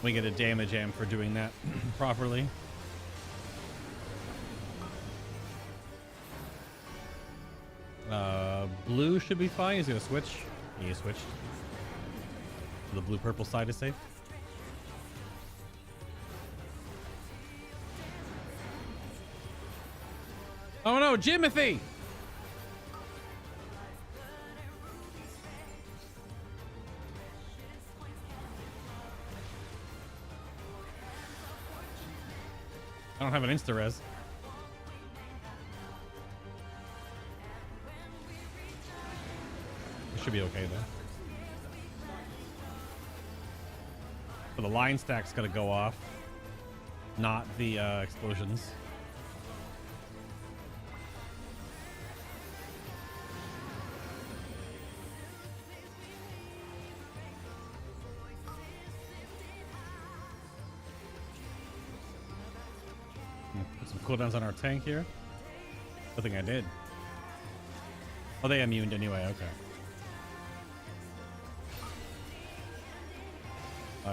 We get a damage amp for doing that properly. Blue should be fine. He's gonna switch. He switched. The blue-purple side is safe. Oh no, Jimothy! I don't have an insta-res. It should be okay though. So the line stack's gonna go off, not the explosions. Put some cooldowns on our tank here. I think I did. Oh, they immuned anyway. Okay.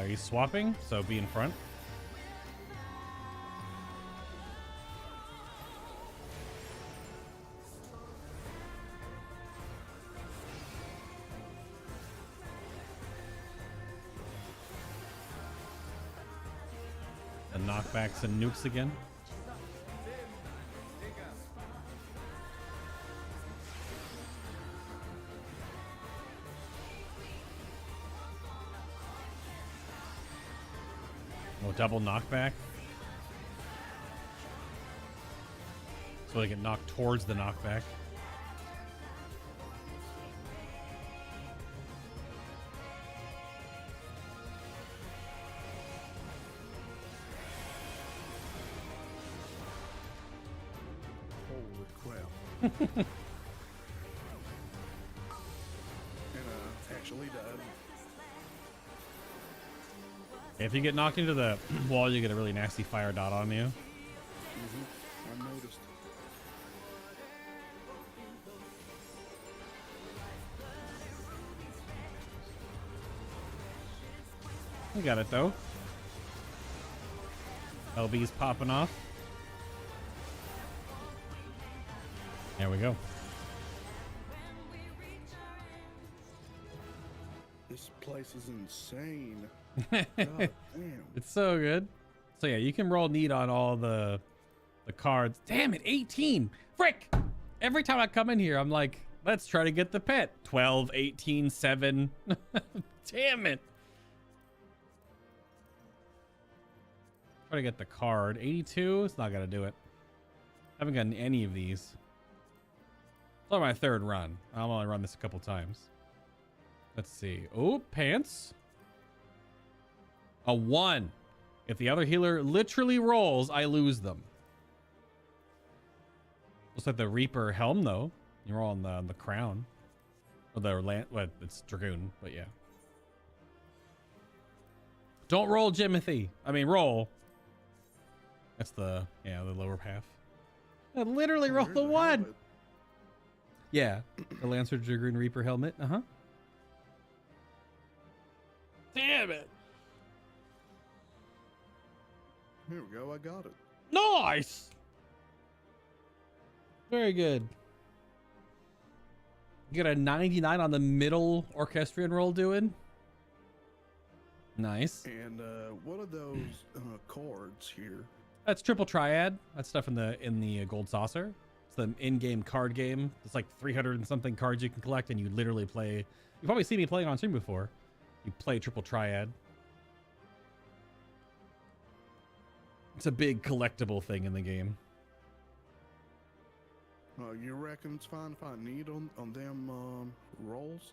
He's swapping, so be in front. And knockbacks and nukes again. Oh, double knockback. So they get knocked towards the knockback. Holy crap. And actually died. If you get knocked into the wall, you get a really nasty fire dot on you. I noticed. We got it though. LB's popping off. There we go. This place is insane. God damn. It's so good. So yeah, you can roll neat on all the cards. Damn it, 18. Frick. Every time I come in here, I'm like, let's try to get the pet. 12, 18, 7. Damn it. Try to get the card. 82. It's not gonna do it. I haven't gotten any of these. It's only my third run. I'll only run this a couple times. Let's see. Oh, pants. A 1. If the other healer literally rolls, I lose them. Looks like the Reaper helm, though. You're all on the crown. Or the land. Well, it's Dragoon, but yeah. Don't roll, Jimothy. I mean, roll. That's the lower half. I literally rolled the 1. Yeah, the Lancer Dragoon Reaper helmet. Uh huh. Damn it. Here we go. I got it. Nice. Very good. You got a 99 on the middle orchestrion roll doing. Nice. And what are those cards here? That's triple triad. That's stuff in the gold saucer. It's the in-game card game. It's like 300 and something cards you can collect, and you literally play. You've probably seen me playing on stream before. You play triple triad. It's a big collectible thing in the game. You reckon it's fine if I need on them rolls?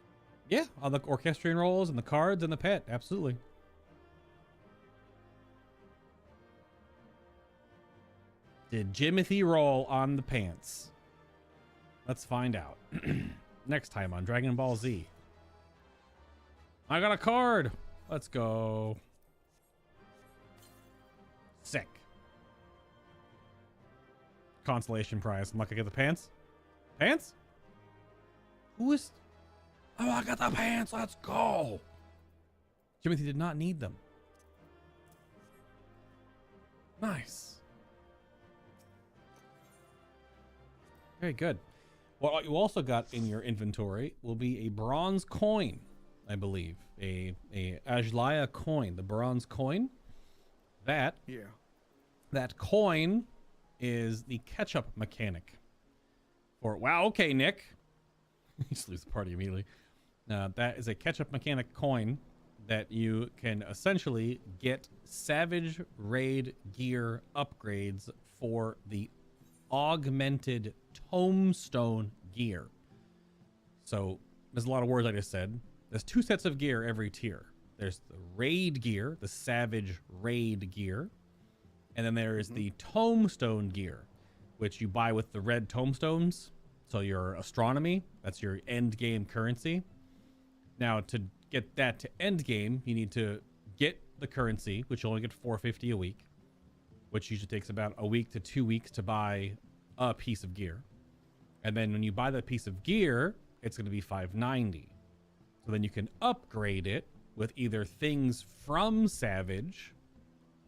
Yeah, on the orchestrion rolls and the cards and the pet. Absolutely. Did Jimothy roll on the pants? Let's find out. Next time on Dragon Ball Z. I got a card. Let's go. Sick. Consolation prize. I'm not gonna get the pants. Pants? Who is? Oh, I got the pants. Let's go. Jimothy did not need them. Nice. Very good. What you also got in your inventory will be a bronze coin, I believe. A Aglaia coin, the bronze coin. That coin is the catch-up mechanic. For wow, okay, Nick. You just lose the party immediately. That is a catch-up mechanic coin that you can essentially get Savage Raid gear upgrades for the augmented tombstone gear. So there's a lot of words I just said. There's 2 sets of gear every tier. There's the raid gear, the Savage Raid gear, and then there is the tombstone gear, which you buy with the red tombstones. So your astronomy, that's your end game currency. Now to get that to end game, you need to get the currency, which you only get $4.50 a week. which usually takes about a week to 2 weeks to buy a piece of gear. And then when you buy that piece of gear, it's going to be $590. So then you can upgrade it with either things from Savage.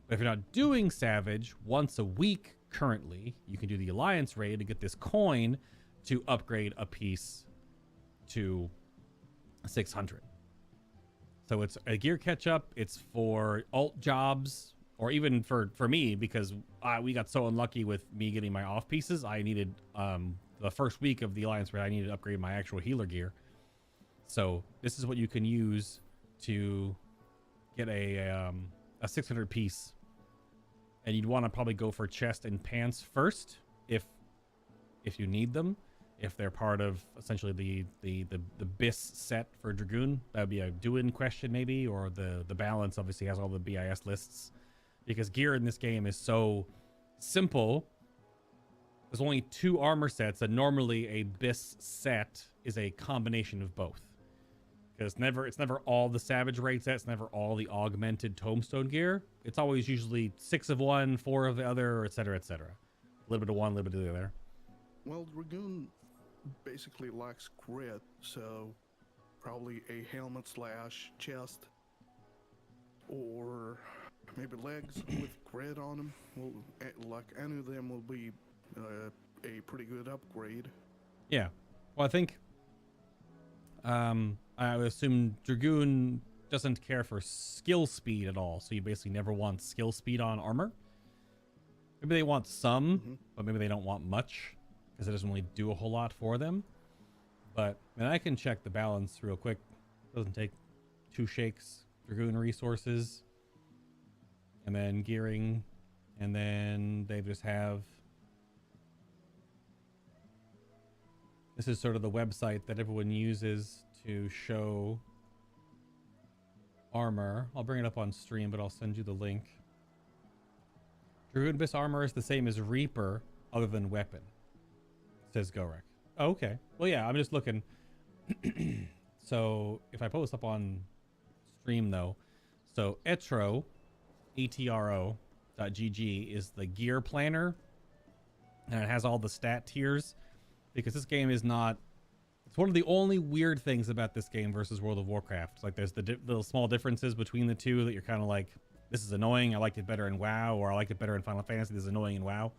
But if you're not doing Savage, once a week currently, you can do the Alliance raid to get this coin to upgrade a piece to 600. So it's a gear catch up. It's for alt jobs, or even for me, because we got so unlucky with me getting my off pieces. I needed the first week of the Alliance raid, I needed to upgrade my actual healer gear. So this is what you can use to get a 600 piece. And you'd want to probably go for chest and pants first if you need them. If they're part of essentially the BIS set for Dragoon, that would be a do-in question maybe, or the balance obviously has all the BIS lists, because gear in this game is so simple. There's only 2 armor sets, and normally a BIS set is a combination of both. Because it's never all the Savage raid sets, never all the augmented Tombstone gear. It's always usually 6 of one, 4 of the other, etc., etc. A little bit of one, a little bit of the other. Well, Dragoon basically lacks grit, so probably a helmet / chest, or maybe legs with grit on them. Well, like any of them will be a pretty good upgrade. Yeah. Well, I think I would assume Dragoon doesn't care for skill speed at all, so you basically never want skill speed on armor. Maybe they want some, but maybe they don't want much, because it doesn't really do a whole lot for them. But I can check the balance real quick. Doesn't take 2 shakes. Dragoon resources, and then gearing, and then they just have. This is sort of the website that everyone uses to show armor. I'll bring it up on stream, but I'll send you the link. Dragoon BIS armor is the same as Reaper, other than weapon, says Gorek. Oh, okay. Well, yeah, I'm just looking. So if I post up on stream though, so etro, etro.gg is the gear planner, and it has all the stat tiers. Because this game is not, it's one of the only weird things about this game versus World of Warcraft. Like there's the little small differences between the two that you're kind of like, this is annoying, I liked it better in WoW, or I liked it better in Final Fantasy, this is annoying in WoW.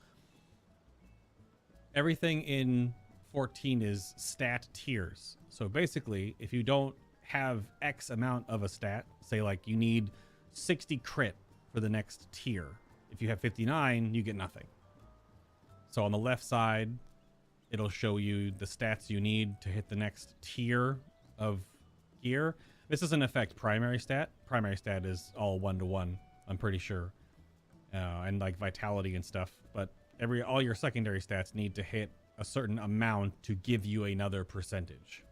Everything in 14 is stat tiers. So basically, if you don't have X amount of a stat, say like you need 60 crit for the next tier. If you have 59, you get nothing. So on the left side, it'll show you the stats you need to hit the next tier of gear. This doesn't affect primary stat. Primary stat is all 1-to-1, I'm pretty sure. And like vitality and stuff. But all your secondary stats need to hit a certain amount to give you another percentage.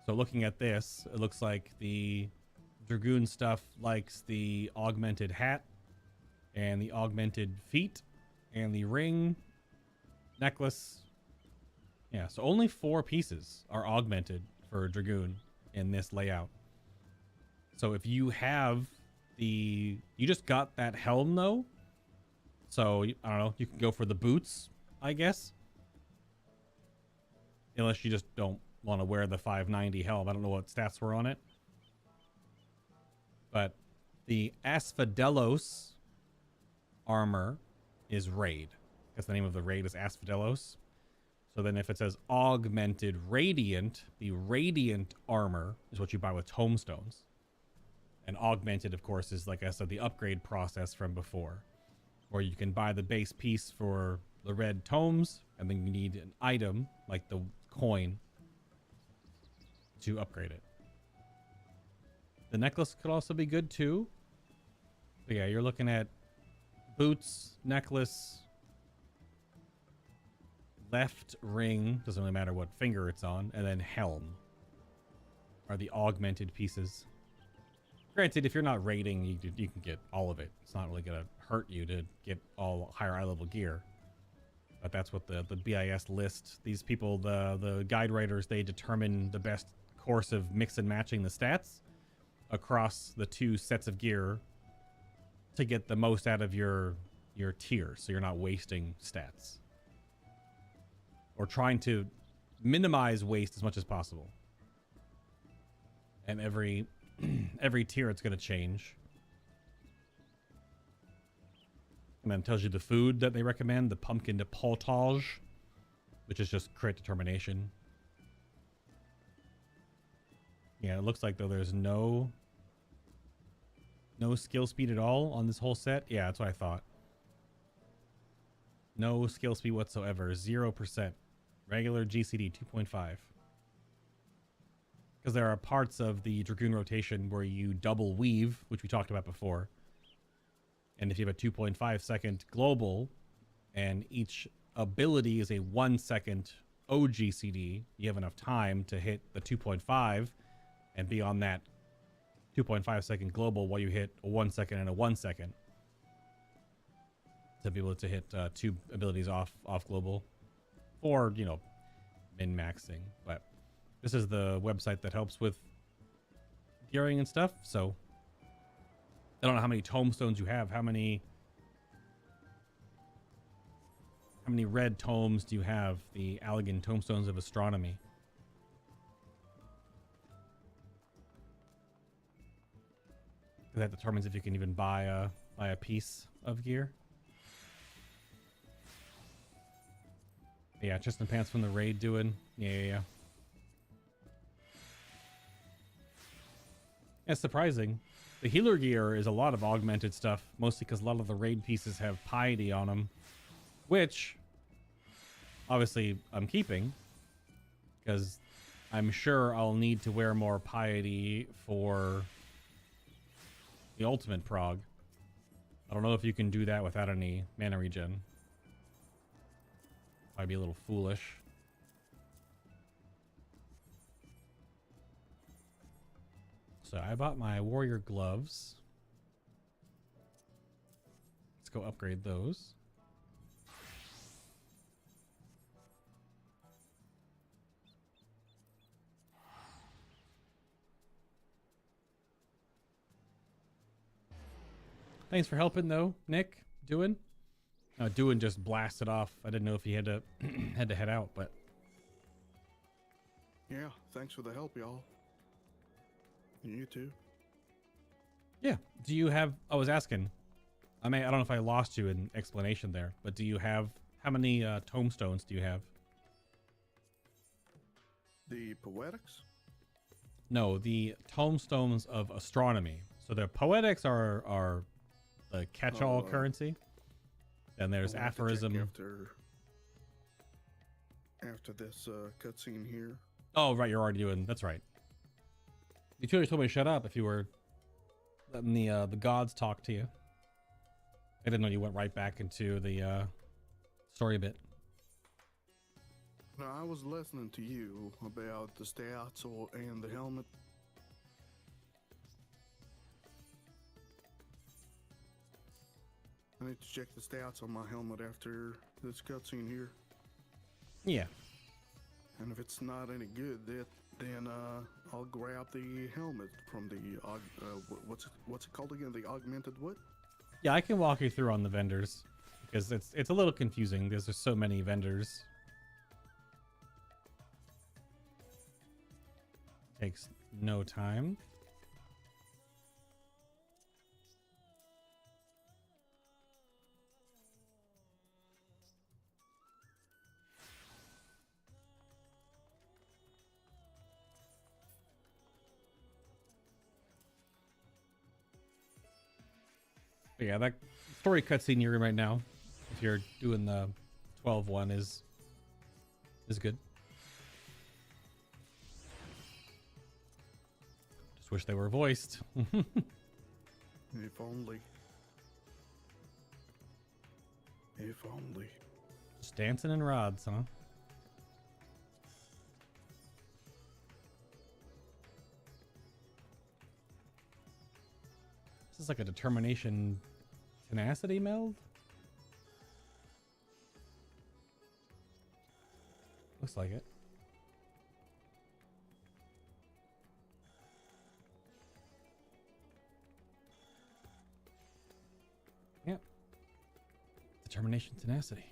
So looking at this, it looks like the Dragoon stuff likes the augmented hat and the augmented feet and the ring, necklace. Yeah, so only 4 pieces are augmented for Dragoon in this layout. So if you have you just got that helm though. So, I don't know, you can go for the boots, I guess. Unless you just don't want to wear the 590 helm. I don't know what stats were on it. But the Asphodelos armor is raid. Because the name of the raid is Asphodelos. So then if it says augmented radiant, the radiant armor is what you buy with tombstones. And augmented, of course, is, like I said, the upgrade process from before. Or you can buy the base piece for the red tomes, and then you need an item, like the coin, to upgrade it. The necklace could also be good too. But yeah, you're looking at boots, necklace, left ring, doesn't really matter what finger it's on, and then helm are the augmented pieces. Granted, if you're not raiding, you can get all of it. It's not really going to hurt you to get all higher eye level gear. But that's what the BIS list, these people, the guide writers, they determine the best course of mix and matching the stats across the 2 sets of gear to get the most out of your your tier, so you're not wasting stats. Or trying to minimize waste as much as possible. And every tier it's going to change. And then it tells you the food that they recommend, the pumpkin de potage, which is just crit determination. Yeah, it looks like though there's no skill speed at all on this whole set. Yeah, that's what I thought. No skill speed whatsoever. 0%. Regular GCD 2.5. Because there are parts of the Dragoon rotation where you double weave, which we talked about before. And if you have a 2.5 second global, and each ability is a 1 second OGCD, you have enough time to hit the 2.5 and be on that 2.5 second global while you hit a 1 second and a 1 second. To be able to hit 2 abilities off global. Or, you know, min-maxing. But this is the website that helps with gearing and stuff, so I don't know how many tomestones you have. How many red tomes do you have? The Allegan Tomestones of Astronomy. That determines if you can even buy a piece of gear. Yeah, chest and pants from the raid doing. Yeah. It's surprising. The healer gear is a lot of augmented stuff, mostly because a lot of the raid pieces have piety on them, which obviously I'm keeping because I'm sure I'll need to wear more piety for the ultimate prog. I don't know if you can do that without any mana regen. Might be a little foolish. So I bought my warrior gloves. Let's go upgrade those. Thanks for helping though, Nick. Doing? Doing just blasted off. I didn't know if he had to had to head out, but Yeah, thanks for the help, y'all. And you too. yeah. Do you have? I was asking. I don't know if I lost you in explanation there, but do you have? How many tomestones do you have? The poetics? No, the tomestones of astronomy. So the poetics are the catch-all currency, and there's I'll have to check aphorism. After this cutscene here. Oh, right, you're already doing. That's right. You two told me to shut up if you were letting the gods talk to you. I didn't know you went right back into the story bit. No, I was listening to you about the stats and the helmet. I need to check the stats on my helmet after this cutscene here. Yeah. And if it's not any good, then I'll grab the helmet from the what's it called again? The augmented what? Yeah, I can walk you through on the vendors because it's a little confusing because there's so many vendors. Takes no time. But yeah, that story cutscene you're in right now, if you're doing the 12 one, is good. Just wish they were voiced. If only. If only. Just dancing in rods, huh? This is like a determination tenacity meld. Looks like it. Yep. Determination, tenacity.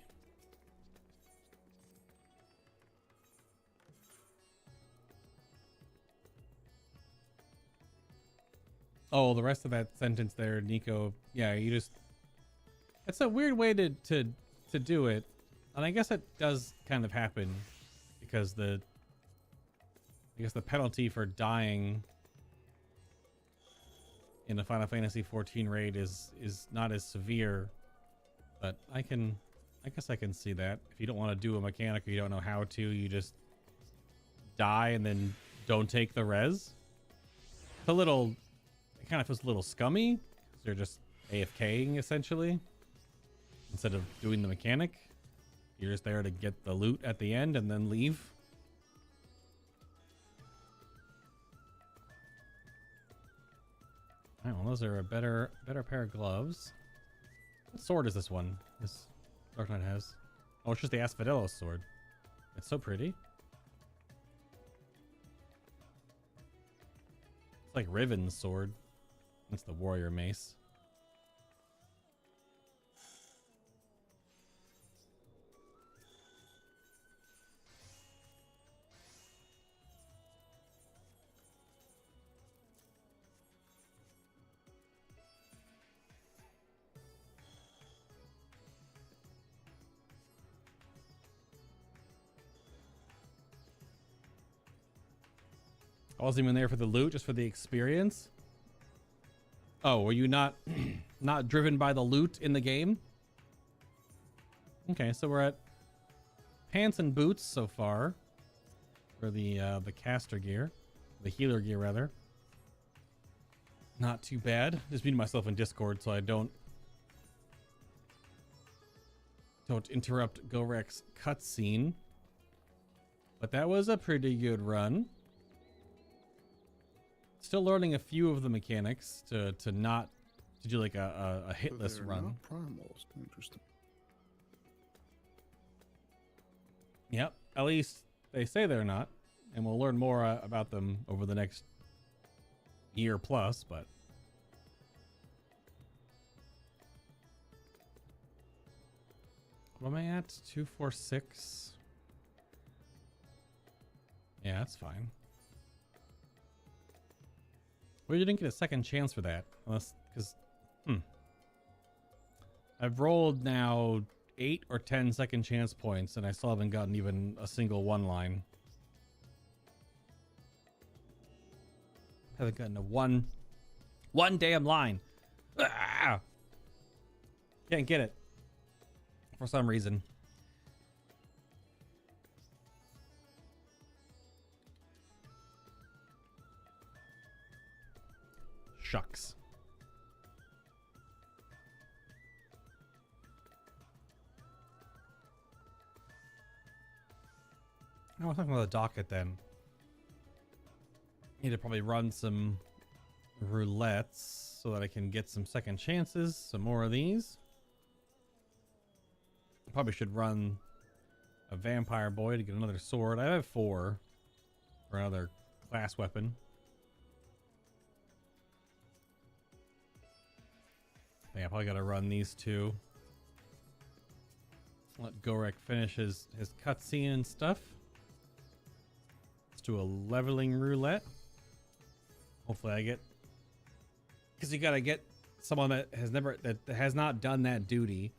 Oh, the rest of that sentence there, Nico. Yeah, you just... It's a weird way to do it. And I guess it does kind of happen because I guess the penalty for dying in a Final Fantasy XIV raid is not as severe, but I guess I can see that. If you don't want to do a mechanic or you don't know how to, you just die and then don't take the res. It's a little, it kind of feels a little scummy because you're just AFKing essentially instead of doing the mechanic. You're just there to get the loot at the end and then leave. Alright, well, those are a better pair of gloves. What sword is this one? This Dark Knight has. Oh, it's just the Asphodelos sword. It's so pretty. It's like Riven's sword. It's the warrior mace. I wasn't even there for the loot, just for the experience. Oh, were you not not driven by the loot in the game? Okay, so we're at pants and boots so far for the caster gear, the healer gear rather. Not too bad. Just muted myself in Discord so I don't interrupt Gorek's cutscene. But that was a pretty good run. Still learning a few of the mechanics to do like a hitless They're run. not primals. Interesting. Yep, at least they say they're not, and we'll learn more about them over the next year plus. But what am I at? 246. Yeah, that's fine. Well, you didn't get a second chance for that, unless because I've rolled now 8 or 10 second chance points, and I still haven't gotten even a single one line. Haven't gotten a one damn line. Ah! Can't get it for some reason. Shucks. I was talking about the docket then. Need to probably run some roulettes so that I can get some second chances, some more of these. Probably should run a vampire boy to get another sword. I have 4 for another class weapon. Yeah, I probably got to run these 2. Let Gorek finish his cutscene and stuff. Let's do a leveling roulette. Hopefully I get... Because you got to get someone that has not done that duty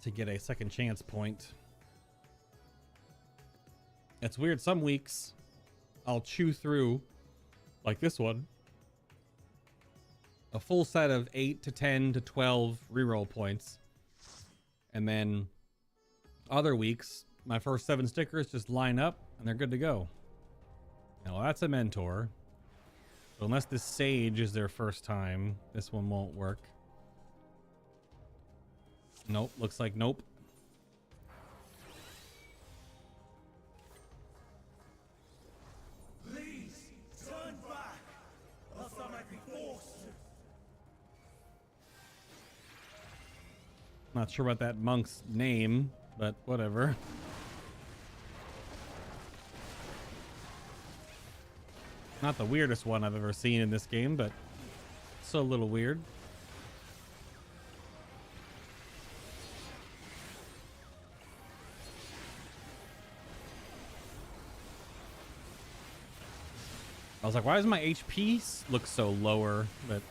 to get a second chance point. It's weird. Some weeks I'll chew through, like this one, a full set of 8 to 10 to 12 reroll points. And then other weeks, my first 7 stickers just line up and they're good to go. Now that's a mentor. So unless this sage is their first time, this one won't work. Nope, looks like nope. Please, turn back, else I might be forced to. Not sure about that monk's name, but whatever. Not the weirdest one I've ever seen in this game, but still a little weird. was like, why does my HP look so lower? But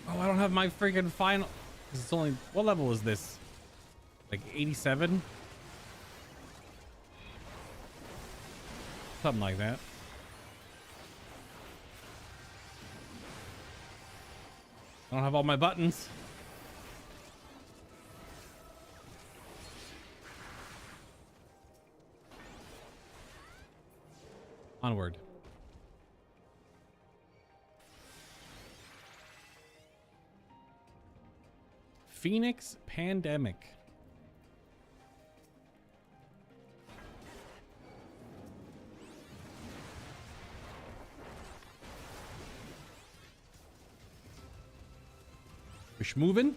oh, I don't have my freaking final. It's only, what level is this? Like 87? Something like that. I don't have all my buttons. Onward. Phoenix Pandemic. We're moving.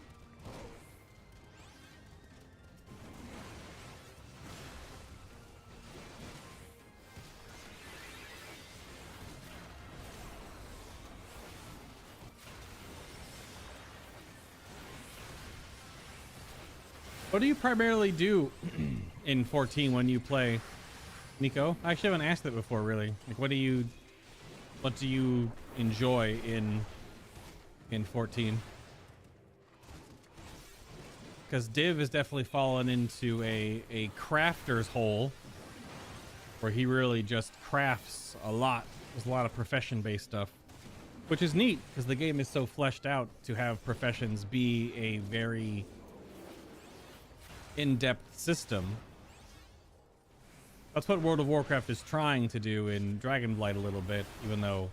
What do you primarily do in 14 when you play, Nico? I actually haven't asked that before, really. Like, what do you enjoy in 14? Because Div has definitely fallen into a crafter's hole where he really just crafts a lot. There's a lot of profession-based stuff, which is neat because the game is so fleshed out to have professions be a very in-depth system. That's what World of Warcraft is trying to do in Dragonblight a little bit, even though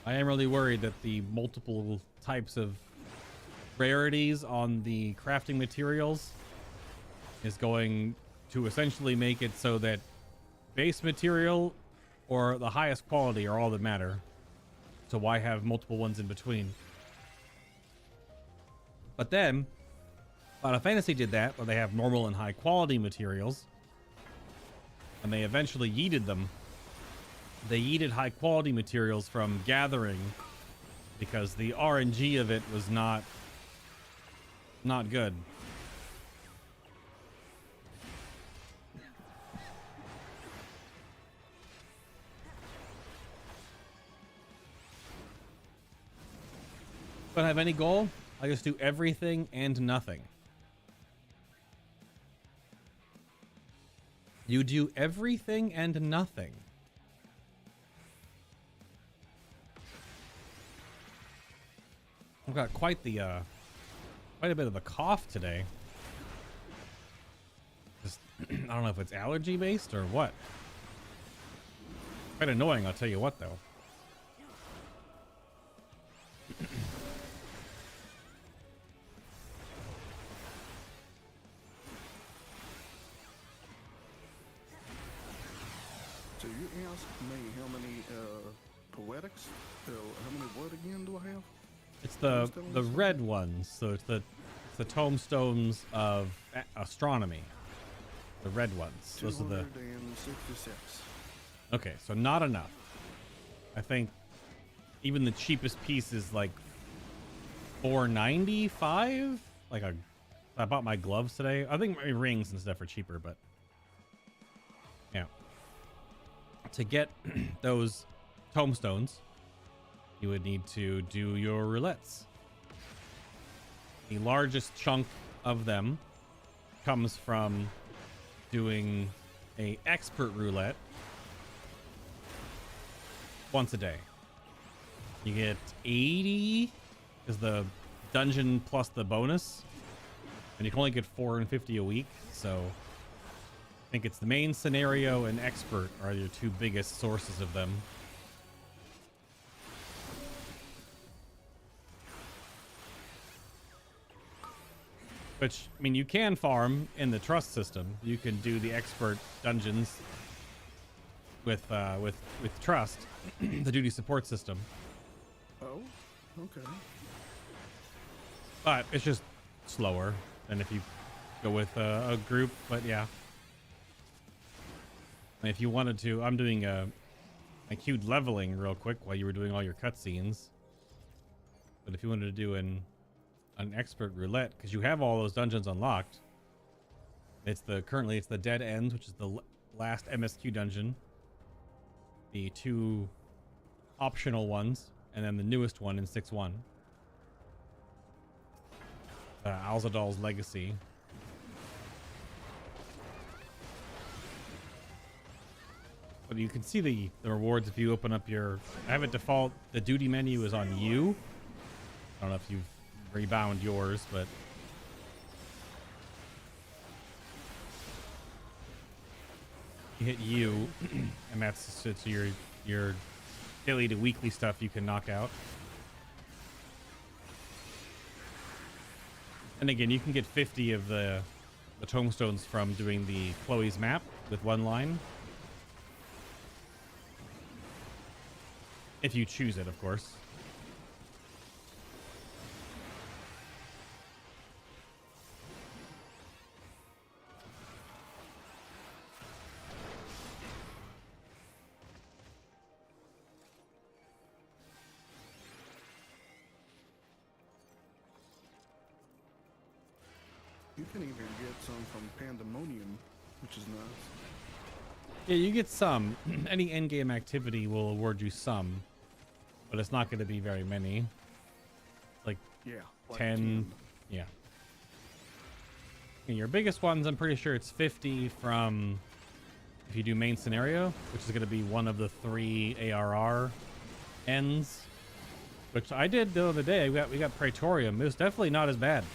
I am really worried that the multiple types of rarities on the crafting materials is going to essentially make it so that base material or the highest quality are all that matter. So why have multiple ones in between? But then Final Fantasy did that, where they have normal and high quality materials, and they eventually yeeted them. They yeeted high quality materials from gathering because the RNG of it was not good. Don't have any goal. I just do everything and nothing. You do everything and nothing. I've got quite a bit of a cough today. Just, I don't know if it's allergy based or what. Quite annoying, I'll tell you what though. So you asked me how many poetics, how many what again do I have? It's the red ones, so it's the tomestones of astronomy. The red ones. Those are the 266. Okay, so not enough. I think even the cheapest piece is like $4.95. Like I bought my gloves today. I think my rings and stuff are cheaper, but yeah. To get those tomestones, you would need to do your roulettes. The largest chunk of them comes from doing a expert roulette once a day. You get 80 is the dungeon plus the bonus, and you can only get 450 a week. So I think it's the main scenario and expert are your two biggest sources of them. Which, I mean, you can farm in the trust system. You can do the expert dungeons with trust, the duty support system. Oh, okay. But it's just slower than if you go with a group. But yeah, and if you wanted to, I'm doing a queued leveling real quick while you were doing all your cutscenes. But if you wanted to do an expert roulette, because you have all those dungeons unlocked, currently it's the Dead End, which is the last MSQ dungeon. the 2 optional ones, and then the newest one in 6.1. Alzadal's Legacy. But you can see the rewards if you open up your... I have it default, the duty menu is on you. I don't know if you've rebound yours, but... You hit U, and that's it's your daily to weekly stuff you can knock out. And again, you can get 50 of the tomestones from doing the Chloe's map with 1 line. If you choose it, of course. You can even get some from Pandemonium, which is nice. Yeah, you get some. Any endgame activity will award you some, but it's not going to be very many. Like, Yeah, like 10. Yeah. And your biggest ones, I'm pretty sure it's 50 from if you do main scenario, which is going to be one of the 3 ARR ends, which I did the other day. We got Praetorium. It was definitely not as bad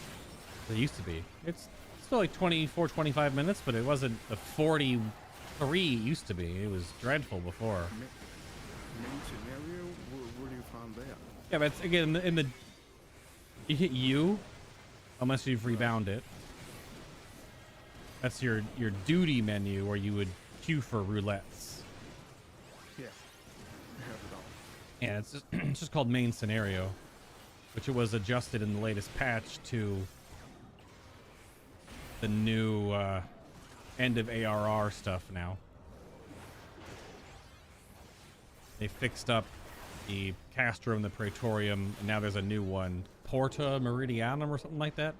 as it used to be. It's still like 24, 25 minutes, but it wasn't the 43 it used to be. It was dreadful before. Main scenario? Where do you find that? Yeah, but it's, again, in the you hit U, unless you've rebound it. That's your duty menu where you would queue for roulettes. Yeah, I have it all. Yeah, it's just called main scenario, which it was adjusted in the latest patch to the new end of ARR stuff now. They fixed up the Castrum, the Praetorium, and now there's a new one, Porta Meridianum or something like that.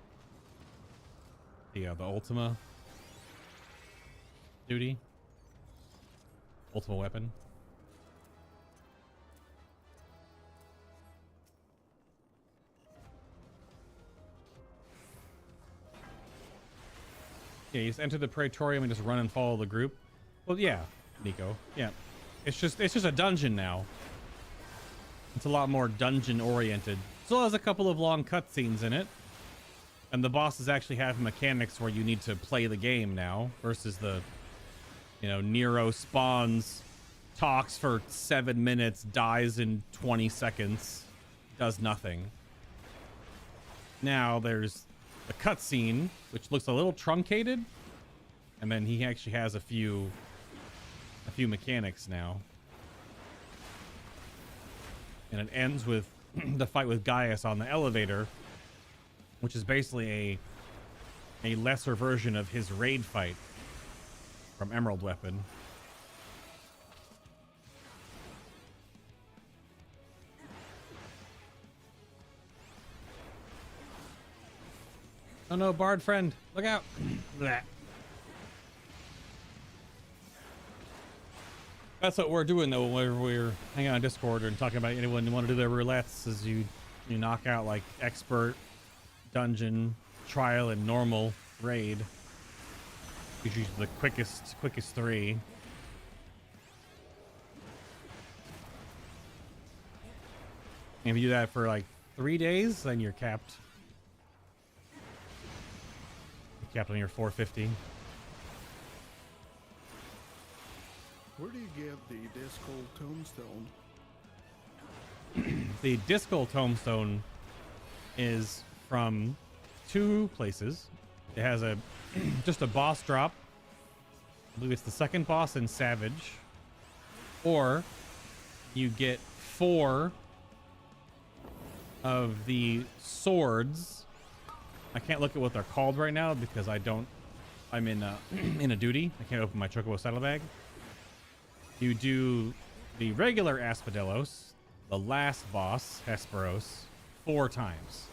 The Ultima duty, Ultima weapon. Yeah, you just enter the Praetorium and just run and follow the group. Well, yeah, Nico. Yeah, it's just a dungeon now. It's a lot more dungeon oriented. Still has a couple of long cutscenes in it, and the bosses actually have mechanics where you need to play the game now versus the, Nero spawns, talks for 7 minutes, dies in 20 seconds, does nothing. Now there's a cutscene which looks a little truncated, and then he actually has a few mechanics now, and it ends with the fight with Gaius on the elevator, which is basically a lesser version of his raid fight from Emerald Weapon. Oh no, Bard friend, look out. That's what we're doing though, whenever we're hanging on Discord and talking about anyone who want to do their roulettes, is you knock out like expert, dungeon, trial, and normal raid. Usually the quickest 3. And if you do that for like 3 days, then you're capped. Capped on your 450. Where do you get the Discal Tombstone? The Discal Tombstone is from 2 places. It has just a boss drop. I believe it's the second boss in Savage. Or you get 4 of the swords. I can't look at what they're called right now because I'm in a duty. I can't open my Chocobo saddlebag. You do the regular Asphodelos, the last boss, Hesperos, 4 times.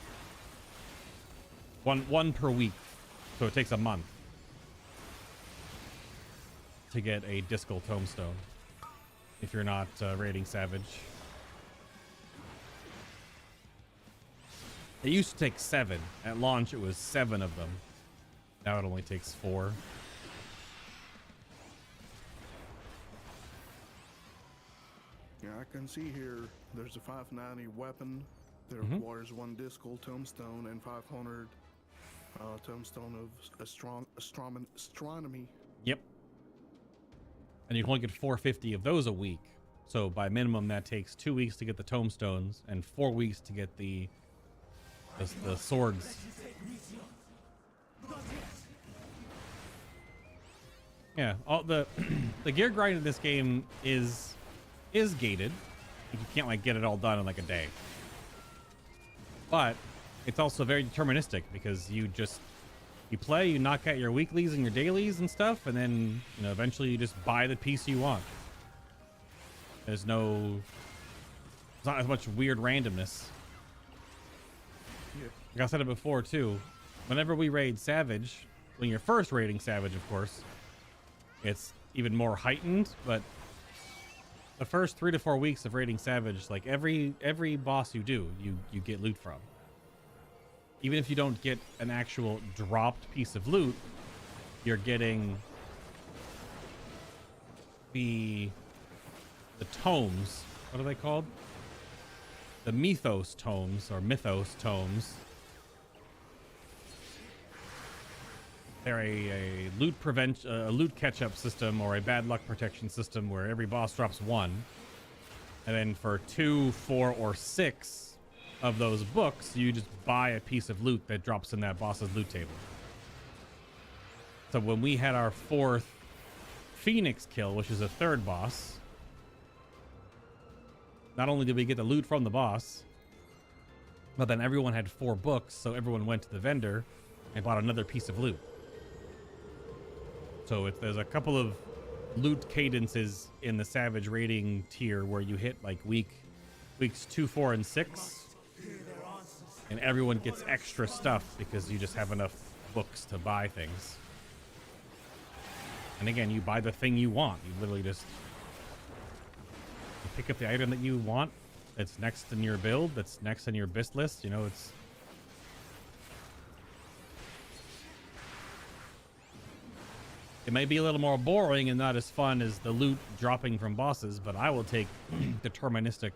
One per week. So it takes a month to get a Discal Tombstone. if you're not raiding Savage. It used to take 7. At launch, it was 7 of them. Now it only takes 4. Yeah, I can see here there's a 590 weapon that requires 1 Discal Tombstone and 500 Tombstone of Astronomy. Yep. And you can only get 450 of those a week. So by minimum, that takes 2 weeks to get the tombstones and 4 weeks to get the swords. Yeah, all the gear grind in this game is gated. You can't like get it all done in like a day. But it's also very deterministic because you play, you knock out your weeklies and your dailies and stuff, and then eventually you just buy the piece you want. There's not as much weird randomness. Like I said it before too, whenever we raid Savage, when you're first raiding Savage, of course, it's even more heightened, but the first 3 to 4 weeks of raiding Savage, like every boss you do, you get loot from. Even if you don't get an actual dropped piece of loot, you're getting the tomes. What are they called? The mythos tomes or mythos tomes. They're a loot catch-up system or a bad luck protection system where every boss drops 1, and then for 2, 4, or 6 of those books, you just buy a piece of loot that drops in that boss's loot table. So when we had our 4th Phoenix kill, which is a 3rd boss, not only did we get the loot from the boss, but then everyone had 4 books, so everyone went to the vendor and bought another piece of loot. So there's a couple of loot cadences in the Savage rating tier where you hit like weeks 2, 4, and 6, and everyone gets extra stuff because you just have enough books to buy things. And again, you buy the thing you want. You literally just pick up the item that you want that's next in your build, that's next in your BIS list. It may be a little more boring and not as fun as the loot dropping from bosses, but I will take deterministic,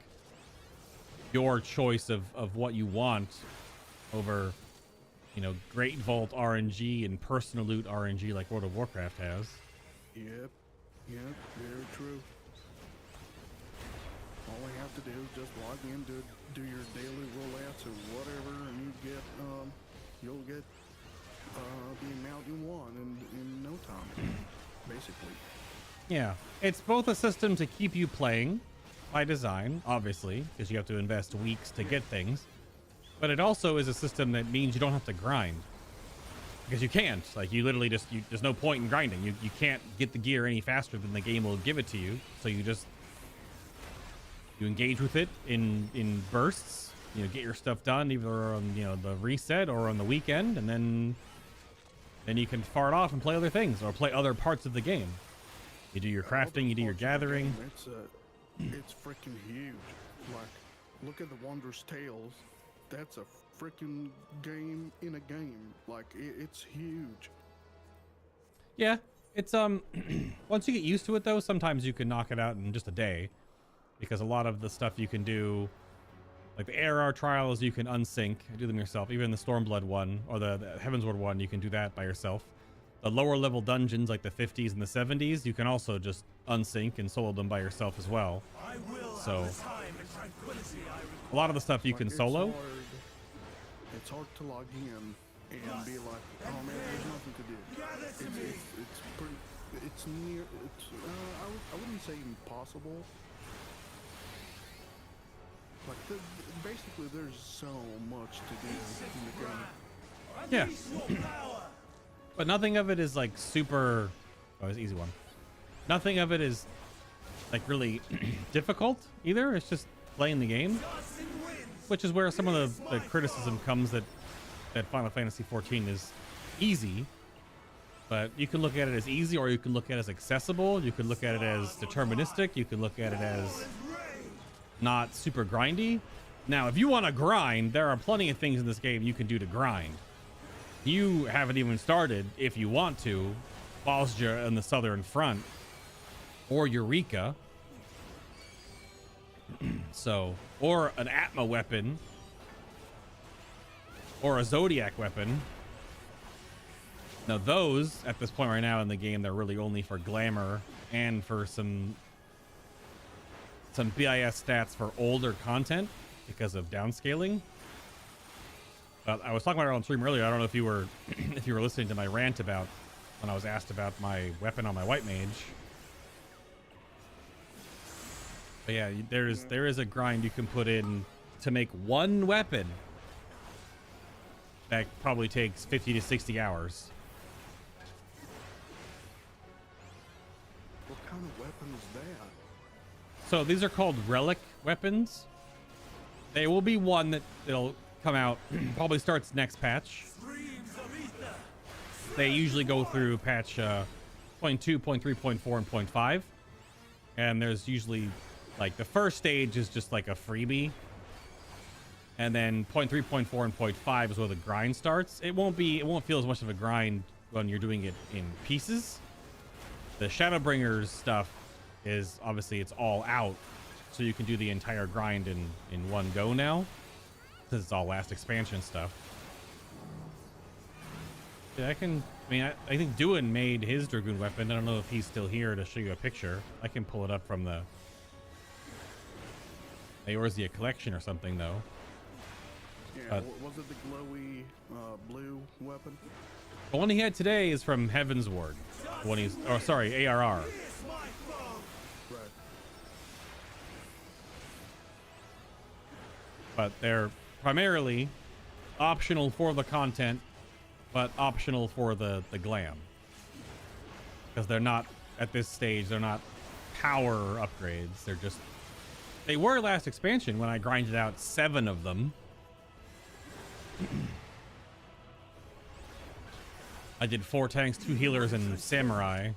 your choice of what you want over, Great Vault RNG and personal loot RNG like World of Warcraft has. Yep, very true. All I have to do is just log in, do your daily roulettes or whatever, and you'll get the amount you want in no time, basically. Yeah, it's both a system to keep you playing by design, obviously, because you have to invest weeks to get things, but it also is a system that means you don't have to grind, because you can't. Like, you literally there's no point in grinding. You can't get the gear any faster than the game will give it to you, so you engage with it in bursts. Get your stuff done either on the reset or on the weekend, and then you can fart off and play other things or play other parts of the game. You do your crafting, you do your gathering. It's freaking huge. Like, look at the Wondrous Tales. That's a freaking game in a game. Like, it's huge. Yeah, it's once you get used to it though, sometimes you can knock it out in just a day, because a lot of the stuff you can do, like the ARR trials, you can unsync, do them yourself. Even the Stormblood one or the Heavensward one, you can do that by yourself. The lower level dungeons, like the 50s and the 70s, you can also just unsync and solo them by yourself as well. So a lot of the stuff you can solo. It's hard to log in and be like, oh man, there's nothing to do. It's near. I wouldn't say impossible. Like, basically, there's so much to do in the game. Yeah. But nothing of it is like super. Oh, it's an easy one. Nothing of it is like really difficult either. It's just playing the game, which is where some of the criticism comes that Final Fantasy XIV is easy. But you can look at it as easy, or you can look at it as accessible. You can look at it as deterministic. You can look at it as not super grindy. Now, if you want to grind, there are plenty of things in this game you can do to grind. You haven't even started, if you want to, Bosja in the southern front, or Eureka. So, or an Atma weapon, or a Zodiac weapon. Now those, at this point right now in the game, they're really only for glamour and for some BIS stats for older content because of downscaling. I was talking about it on stream earlier. I don't know if you were if you were listening to my rant about when I was asked about my weapon on my white mage. But yeah, there is a grind you can put in to make one weapon that probably takes 50 to 60 hours. What kind of weapon is that? So these are called Relic Weapons. There will be one that'll come out, probably starts next patch. They usually go through patch 0.2, 0.3, 0.4, and 0.5. And there's usually, like, the first stage is just like a freebie. And then 0.3, 0.4, and 0.5 is where the grind starts. It won't feel as much of a grind when you're doing it in pieces. The Shadowbringers stuff is obviously it's all out, so you can do the entire grind in one go now, because it's all last expansion stuff. Yeah, I think Duin made his Dragoon weapon. I don't know if he's still here to show you a picture. I can pull it up from the Eorzea collection or something though. Yeah, was it the glowy blue weapon? The one he had today is from Heavensward. When he's, oh sorry, ARR. Right. But they're primarily optional for the content, but optional for the glam. Because they're not, at this stage, they're not power upgrades. They're just, they were last expansion when I grinded out 7 of them. I did 4 tanks, 2 healers, and samurai.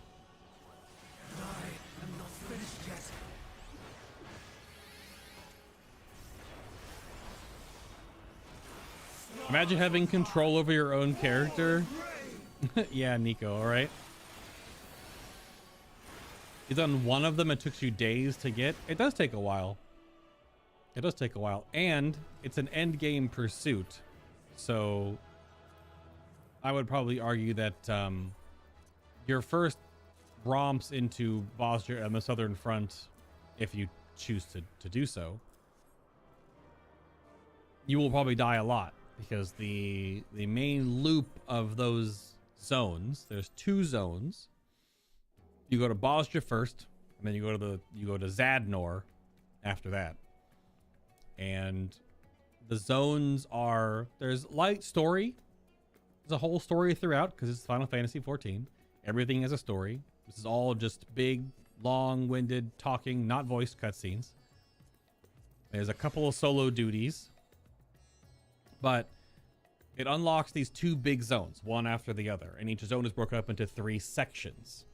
Imagine having control over your own character. Yeah, Nico, all right. He's on one of them. It took you days to get. It does take a while. It does take a while. And it's an end game pursuit. So I would probably argue that your first romps into Bosja on the Southern Front, if you choose to do so, you will probably die a lot. Because the main loop of those zones, there's 2 zones. You go to Bosja first, and then you go to Zadnor after that. And the zones are, there's light story. There's a whole story throughout because it's Final Fantasy XIV. Everything has a story. This is all just big, long-winded talking, not voiced cutscenes. There's a couple of solo duties. But it unlocks these 2 big zones, one after the other, and each zone is broken up into 3 sections.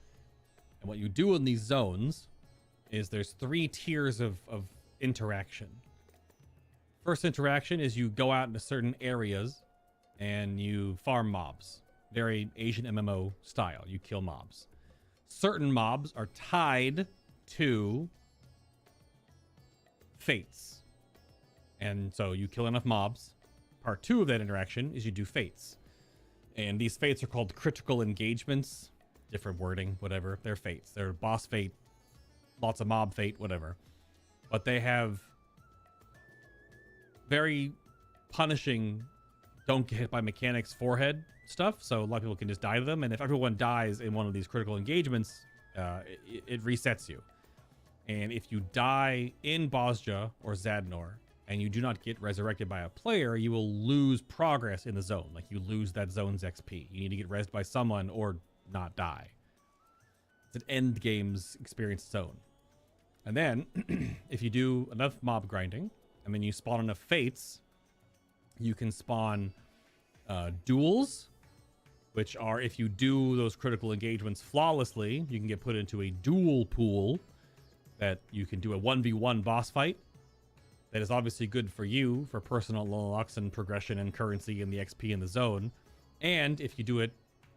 And what you do in these zones is there's 3 tiers of interaction. First interaction is you go out into certain areas and you farm mobs. Very Asian MMO style. You kill mobs. Certain mobs are tied to fates. And so you kill enough mobs. Part 2 of that interaction is you do fates. And these fates are called critical engagements. Different wording, whatever. They're fates. They're boss fate, lots of mob fate, whatever. But they have very punishing, don't get hit by mechanics forehead stuff. So a lot of people can just die to them. And if everyone dies in one of these critical engagements, it resets you. And if you die in Bosja or Zadnor, and you do not get resurrected by a player, you will lose progress in the zone. Like, you lose that zone's XP. You need to get rezzed by someone or not die. It's an end games experience zone. And then, if you do enough mob grinding, and then you spawn enough fates, you can spawn duels, which are if you do those critical engagements flawlessly, you can get put into a duel pool that you can do a 1v1 boss fight. That is obviously good for you for personal unlocks and progression and currency and the XP in the zone. And if you do it,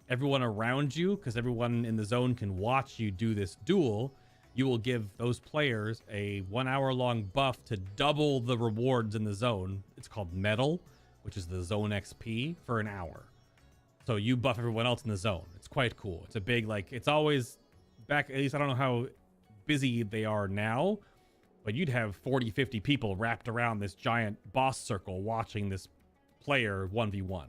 everyone around you, because everyone in the zone can watch you do this duel, you will give those players a 1 hour long buff to double the rewards in the zone. It's called Medal, which is the zone XP for an hour. So you buff everyone else in the zone. It's quite cool. It's a big, like, it's always back, at least I don't know how busy they are now, but you'd have 40, 50 people wrapped around this giant boss circle watching this player 1v1.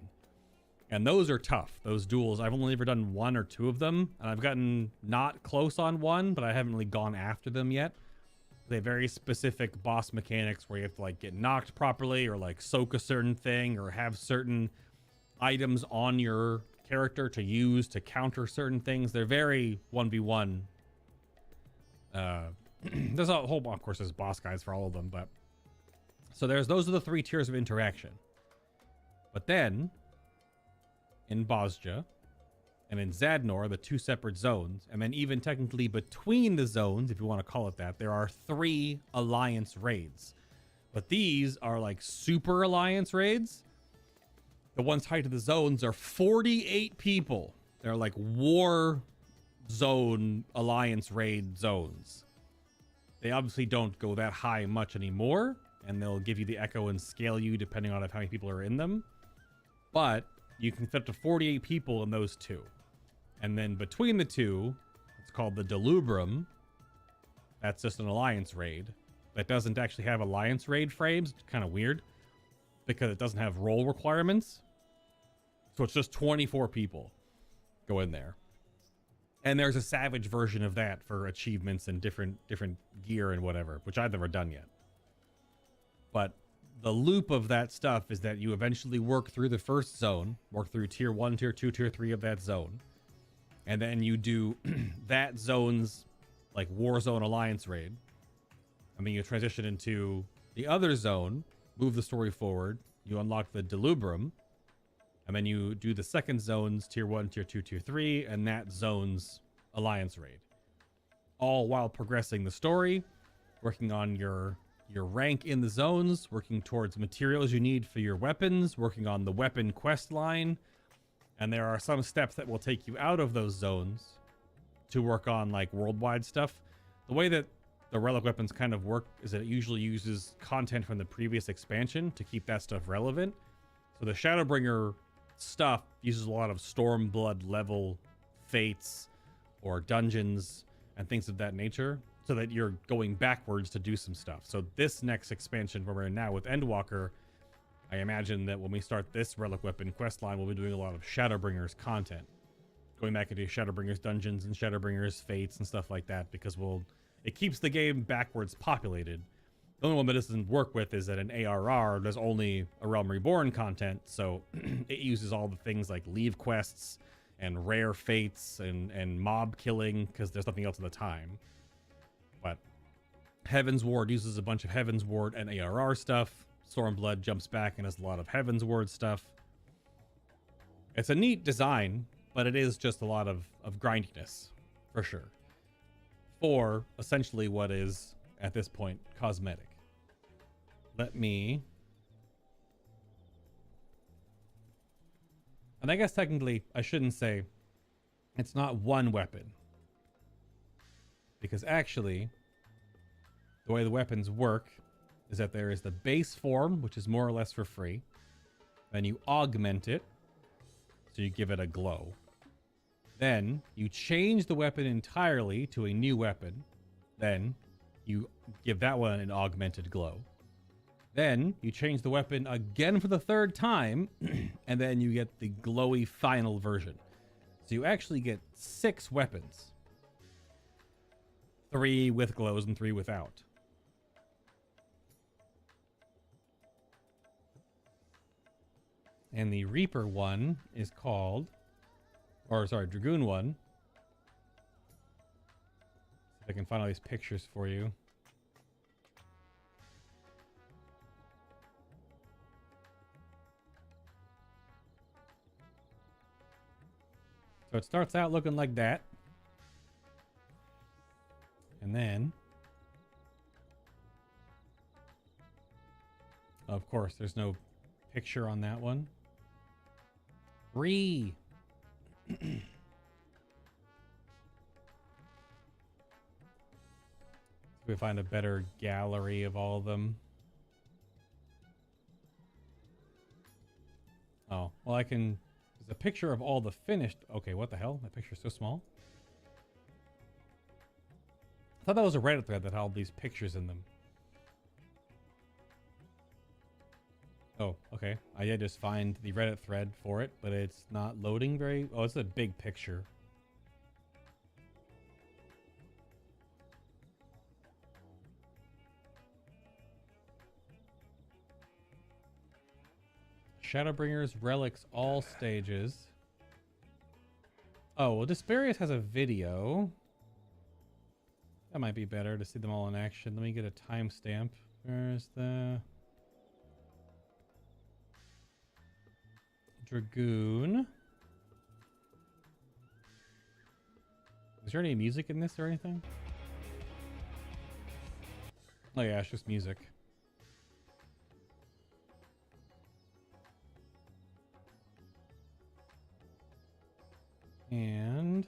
And those are tough, those duels. I've only ever done 1 or 2 of them, and I've gotten not close on one, but I haven't really gone after them yet. They have very specific boss mechanics where you have to like get knocked properly or like soak a certain thing or have certain items on your character to use to counter certain things. They're very 1v1. There's a whole, of course, there's boss guys for all of them, but so those are the 3 tiers of interaction. But then in Bosja and in Zadnor, the 2 separate zones, and then even technically between the zones, if you want to call it that, there are 3 alliance raids. But these are like super alliance raids. The ones tied to the zones are 48 people. They're like war zone alliance raid zones. They obviously don't go that high much anymore, and they'll give you the echo and scale you depending on how many people are in them. But you can fit up to 48 people in those 2. And then between the 2, it's called the Delubrum. That's just an alliance raid. That doesn't actually have alliance raid frames. It's kind of weird because it doesn't have role requirements. So it's just 24 people go in there. And there's a savage version of that for achievements and different gear and whatever, which I've never done yet. But the loop of that stuff is that you eventually work through the first zone, work through tier 1, tier 2, tier 3 of that zone. And then you do that zone's like war zone alliance raid. And then you transition into the other zone, move the story forward. You unlock the Delubrum. And then you do the second zone's tier 1, tier 2, tier 3, and that zone's alliance raid. All while progressing the story, working on your rank in the zones, working towards materials you need for your weapons, working on the weapon quest line. And there are some steps that will take you out of those zones to work on like worldwide stuff. The way that the Relic Weapons kind of work is that it usually uses content from the previous expansion to keep that stuff relevant. So the Shadowbringer stuff uses a lot of Stormblood level fates or dungeons and things of that nature, so that you're going backwards to do some stuff. So this next expansion where we're in now with Endwalker, I imagine that when we start this Relic Weapon quest line, we'll be doing a lot of Shadowbringers content, going back into Shadowbringers dungeons and Shadowbringers fates and stuff like that, because it keeps the game backwards populated. The only one that doesn't work with is that an ARR, there's only a Realm Reborn content, so it uses all the things like leave quests and rare fates and mob killing, because there's nothing else at the time. But Heavensward uses a bunch of Heavensward and ARR stuff. Stormblood jumps back and has a lot of Heavensward stuff. It's a neat design, but it is just a lot of grindiness, for sure. For essentially what is, at this point, cosmetic. And I guess technically I shouldn't say it's not one weapon, because actually the way the weapons work is that there is the base form, which is more or less for free. Then you augment it, so you give it a glow. Then you change the weapon entirely to a new weapon. Then you give that one an augmented glow. Then you change the weapon again for the 3rd time, and then you get the glowy final version. So you actually get 6 weapons. 3 with glows and 3 without. And the Reaper one is called, Dragoon one. See if I can find all these pictures for you. So it starts out looking like that. And then, of course, there's no picture on that one. We find a better gallery of all of them. Oh, well, I can. There's a picture of all the finished. Okay, what the hell? That picture's so small. I thought that was a Reddit thread that had all these pictures in them. Oh, okay. I did just find the Reddit thread for it, but it's not loading very... Oh, it's a big picture. Shadowbringers, relics, all stages. Oh, well, Desperius has a video. That might be better to see them all in action. Let me get a timestamp. Where's the... Dragoon. Is there any music in this or anything? Oh yeah, it's just music. And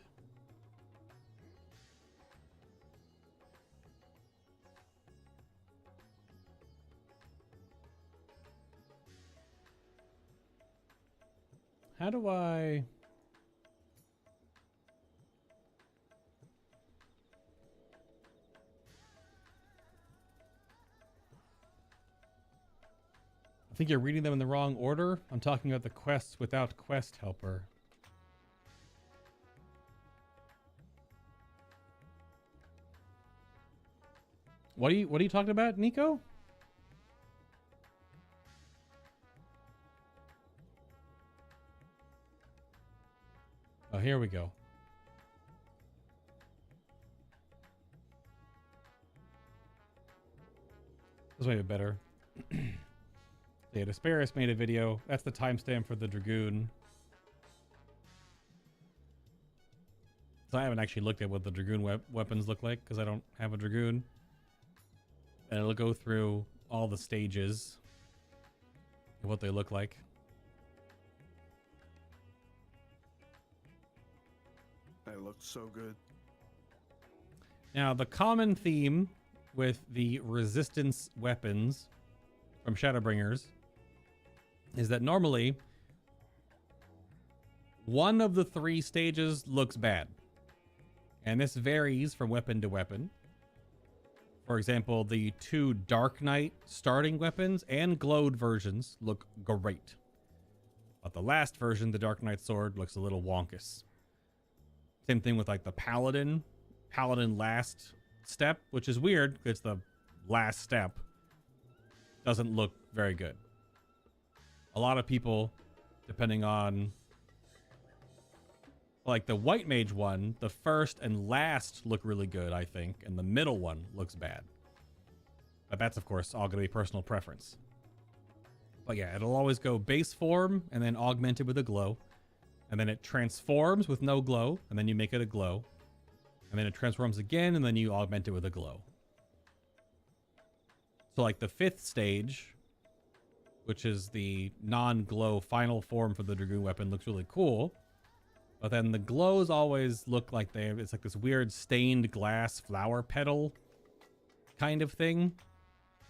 how do I... I think you're reading them in the wrong order. I'm talking about the quests without quest helper. What are you talking about, Nico? Oh, here we go. This might be better. Yeah, Desperius made a video. That's the timestamp for the Dragoon. So I haven't actually looked at what the Dragoon weapons look like because I don't have a Dragoon. And it'll go through all the stages of what they look like. That looks so good. Now, the common theme with the resistance weapons from Shadowbringers is that normally one of the three stages looks bad. And this varies from weapon to weapon. For example, the two Dark Knight starting weapons and glowed versions look great. But the last version, the Dark Knight sword, looks a little wonkus. Same thing with like the Paladin last step, which is weird because it's the last step. Doesn't look very good. A lot of people, depending on like the White Mage one, the first and last look really good, I think, and the middle one looks bad. But that's, of course, all going to be personal preference. But yeah, it'll always go base form and then augmented with a glow. And then it transforms with no glow, and then you make it a glow. And then it transforms again, and then you augment it with a glow. So like the 5th stage, which is the non-glow final form for the Dragoon weapon, looks really cool. But then the glows always look like it's like this weird stained glass flower petal kind of thing.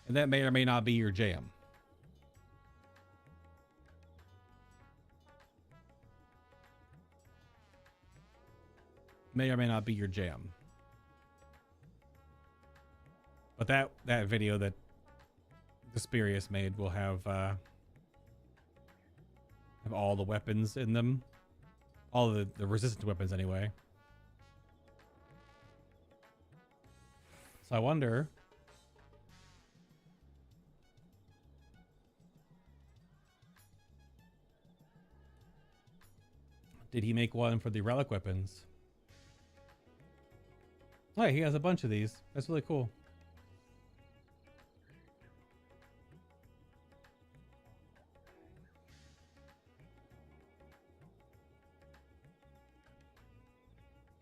And that may or may not be your jam. May or may not be your jam. But that video that Desperius made will have all the weapons in them. All the resistant weapons, anyway. So I wonder... did he make one for the relic weapons? Oh, he has a bunch of these. That's really cool.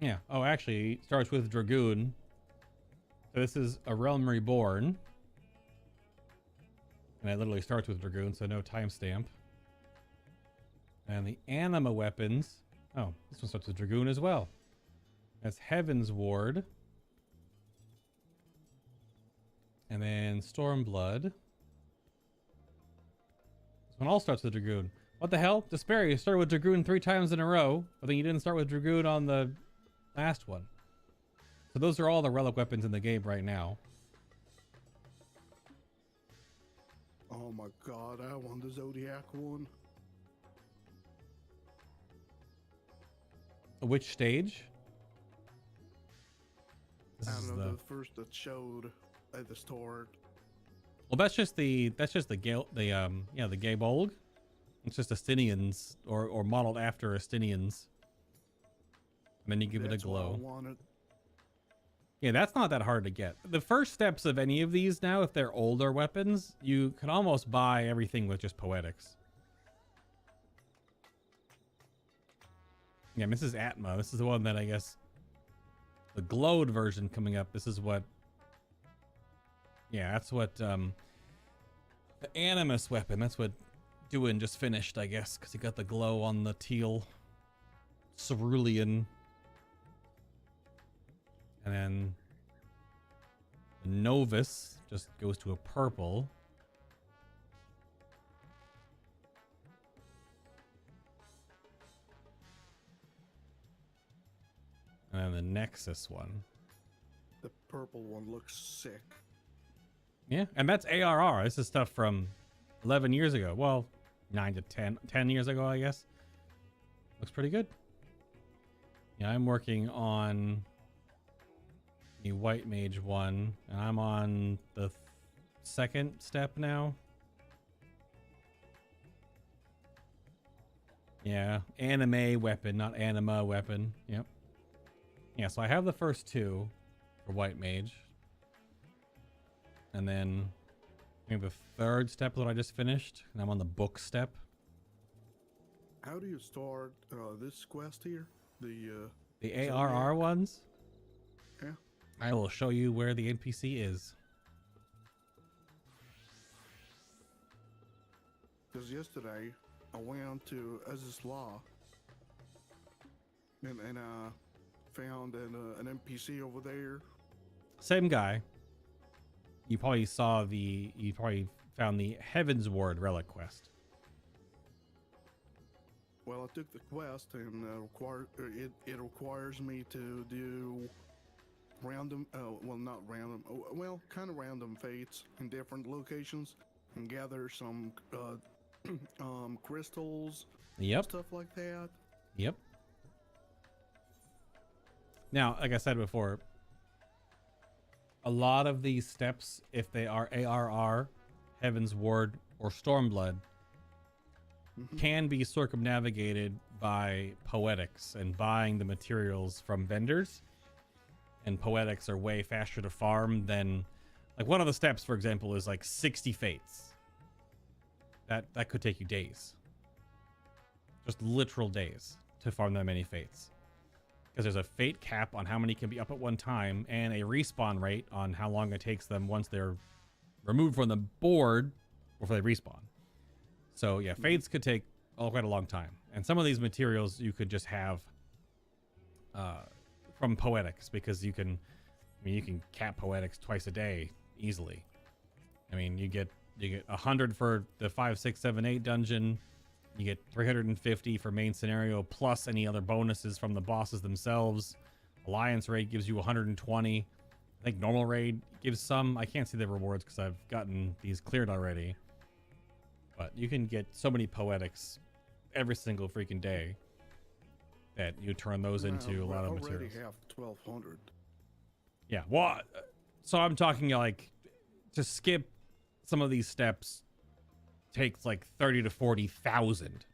Yeah. Oh, actually, it starts with Dragoon. So this is A Realm Reborn. And it literally starts with Dragoon, so no timestamp. And the anima weapons. Oh, this one starts with Dragoon as well. That's Heavensward. And then Stormblood. This one all starts with Dragoon. What the hell? Despair, you started with Dragoon 3 times in a row, but then you didn't start with Dragoon on the last one. So those are all the relic weapons in the game right now. Oh my god, I want the Zodiac one. Which stage? I don't know, the first that showed at the start. Well, that's just the Gabolg. It's just Astinians or modeled after Astinians. And then you give it a glow. What I wanted. Yeah, that's not that hard to get. The first steps of any of these now, if they're older weapons, you can almost buy everything with just poetics. Yeah, this is Atma. This is the one that I guess the glowed version coming up. This is what. Yeah, that's what the Animus weapon. That's what Duin just finished, I guess, because he got the glow on the teal cerulean. And then the Novus just goes to a purple. And then the Nexus one. The purple one looks sick. Yeah, and that's ARR. This is stuff from 11 years ago. Well, 9 to 10 years ago, I guess. Looks pretty good. Yeah, I'm working on the White Mage one, and I'm on the second step now. Yeah, anime weapon, not anima weapon. Yep. Yeah, so I have the first 2 for White Mage. And then we have the third step that I just finished, and I'm on the book step. How do you start this quest here? The ARR ones? Yeah. I will show you where the NPC is. Because yesterday I went to Aziz Law and found an NPC over there. Same guy. You probably found the Heavensward Relic quest. Well, I took the quest and it requires me to do random, kind of random fates in different locations and gather some crystals, Yep. stuff like that. Yep. Now, like I said before, a lot of these steps, if they are ARR, Heavensward, or Stormblood, can be circumnavigated by poetics and buying the materials from vendors. And poetics are way faster to farm than, like, one of the steps, for example, is like 60 fates. That could take you days. Just literal days to farm that many fates. Because there's a fate cap on how many can be up at one time and a respawn rate on how long it takes them once they're removed from the board before they respawn. So yeah, fates could take quite a long time. And some of these materials you could just have from poetics, because you can cap poetics twice a day easily. I mean, you get 100 for the 5, 6, 7, 8 dungeon. You get 350 for main scenario, plus any other bonuses from the bosses themselves. Alliance raid gives you 120. I think normal raid gives some. I can't see the rewards because I've gotten these cleared already. But you can get so many poetics every single freaking day that you turn those into a lot of materials. I already have 1,200. Yeah, well, so I'm talking like to skip some of these steps takes like 30 to 40,000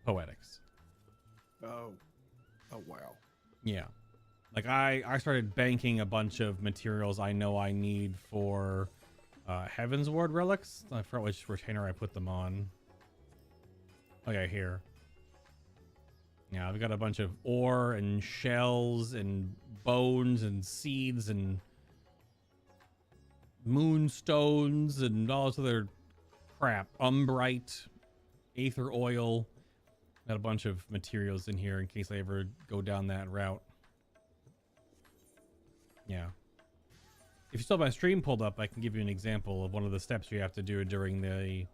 poetics. Oh wow. Yeah, like I started banking a bunch of materials I know I need for Heavensward relics. I forgot which retainer I put them on. Oh yeah, here. Yeah, I've got a bunch of ore and shells and bones and seeds and moonstones and all this other crap. Umbrite, aether oil. Got a bunch of materials in here in case I ever go down that route. Yeah. If you still have my stream pulled up, I can give you an example of one of the steps you have to do during the...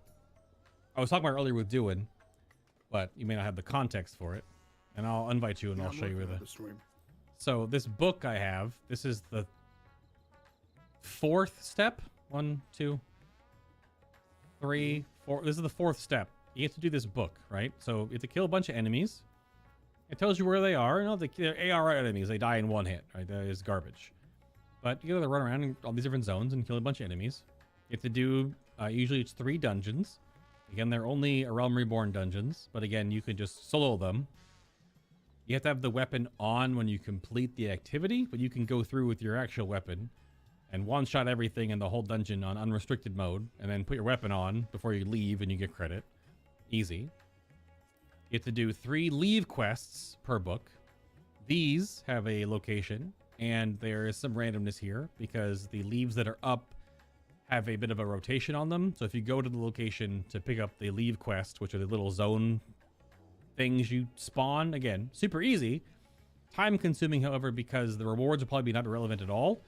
I was talking about earlier with doing, but you may not have the context for it. And I'll invite you and I'll show you where the... So this book I have, this is the 4th step. 1, 2, 3, 4. This is the 4th step. You have to do this book, right? So you have to kill a bunch of enemies. It tells you where they are. You know, they're AR enemies. They die in 1 hit, right? That is garbage. But you gotta run around in all these different zones and kill a bunch of enemies. You have to do, usually it's 3 dungeons. Again, they're only a Realm Reborn dungeons, but again, you can just solo them. You have to have the weapon on when you complete the activity, but you can go through with your actual weapon and one-shot everything in the whole dungeon on unrestricted mode, and then put your weapon on before you leave and you get credit. Easy. You have to do 3 leave quests per book. These have a location, and there is some randomness here because the leaves that are up have a bit of a rotation on them. So if you go to the location to pick up the leave quest, which are the little zone things you spawn, again, super easy. Time consuming, however, because the rewards will probably be not relevant at all,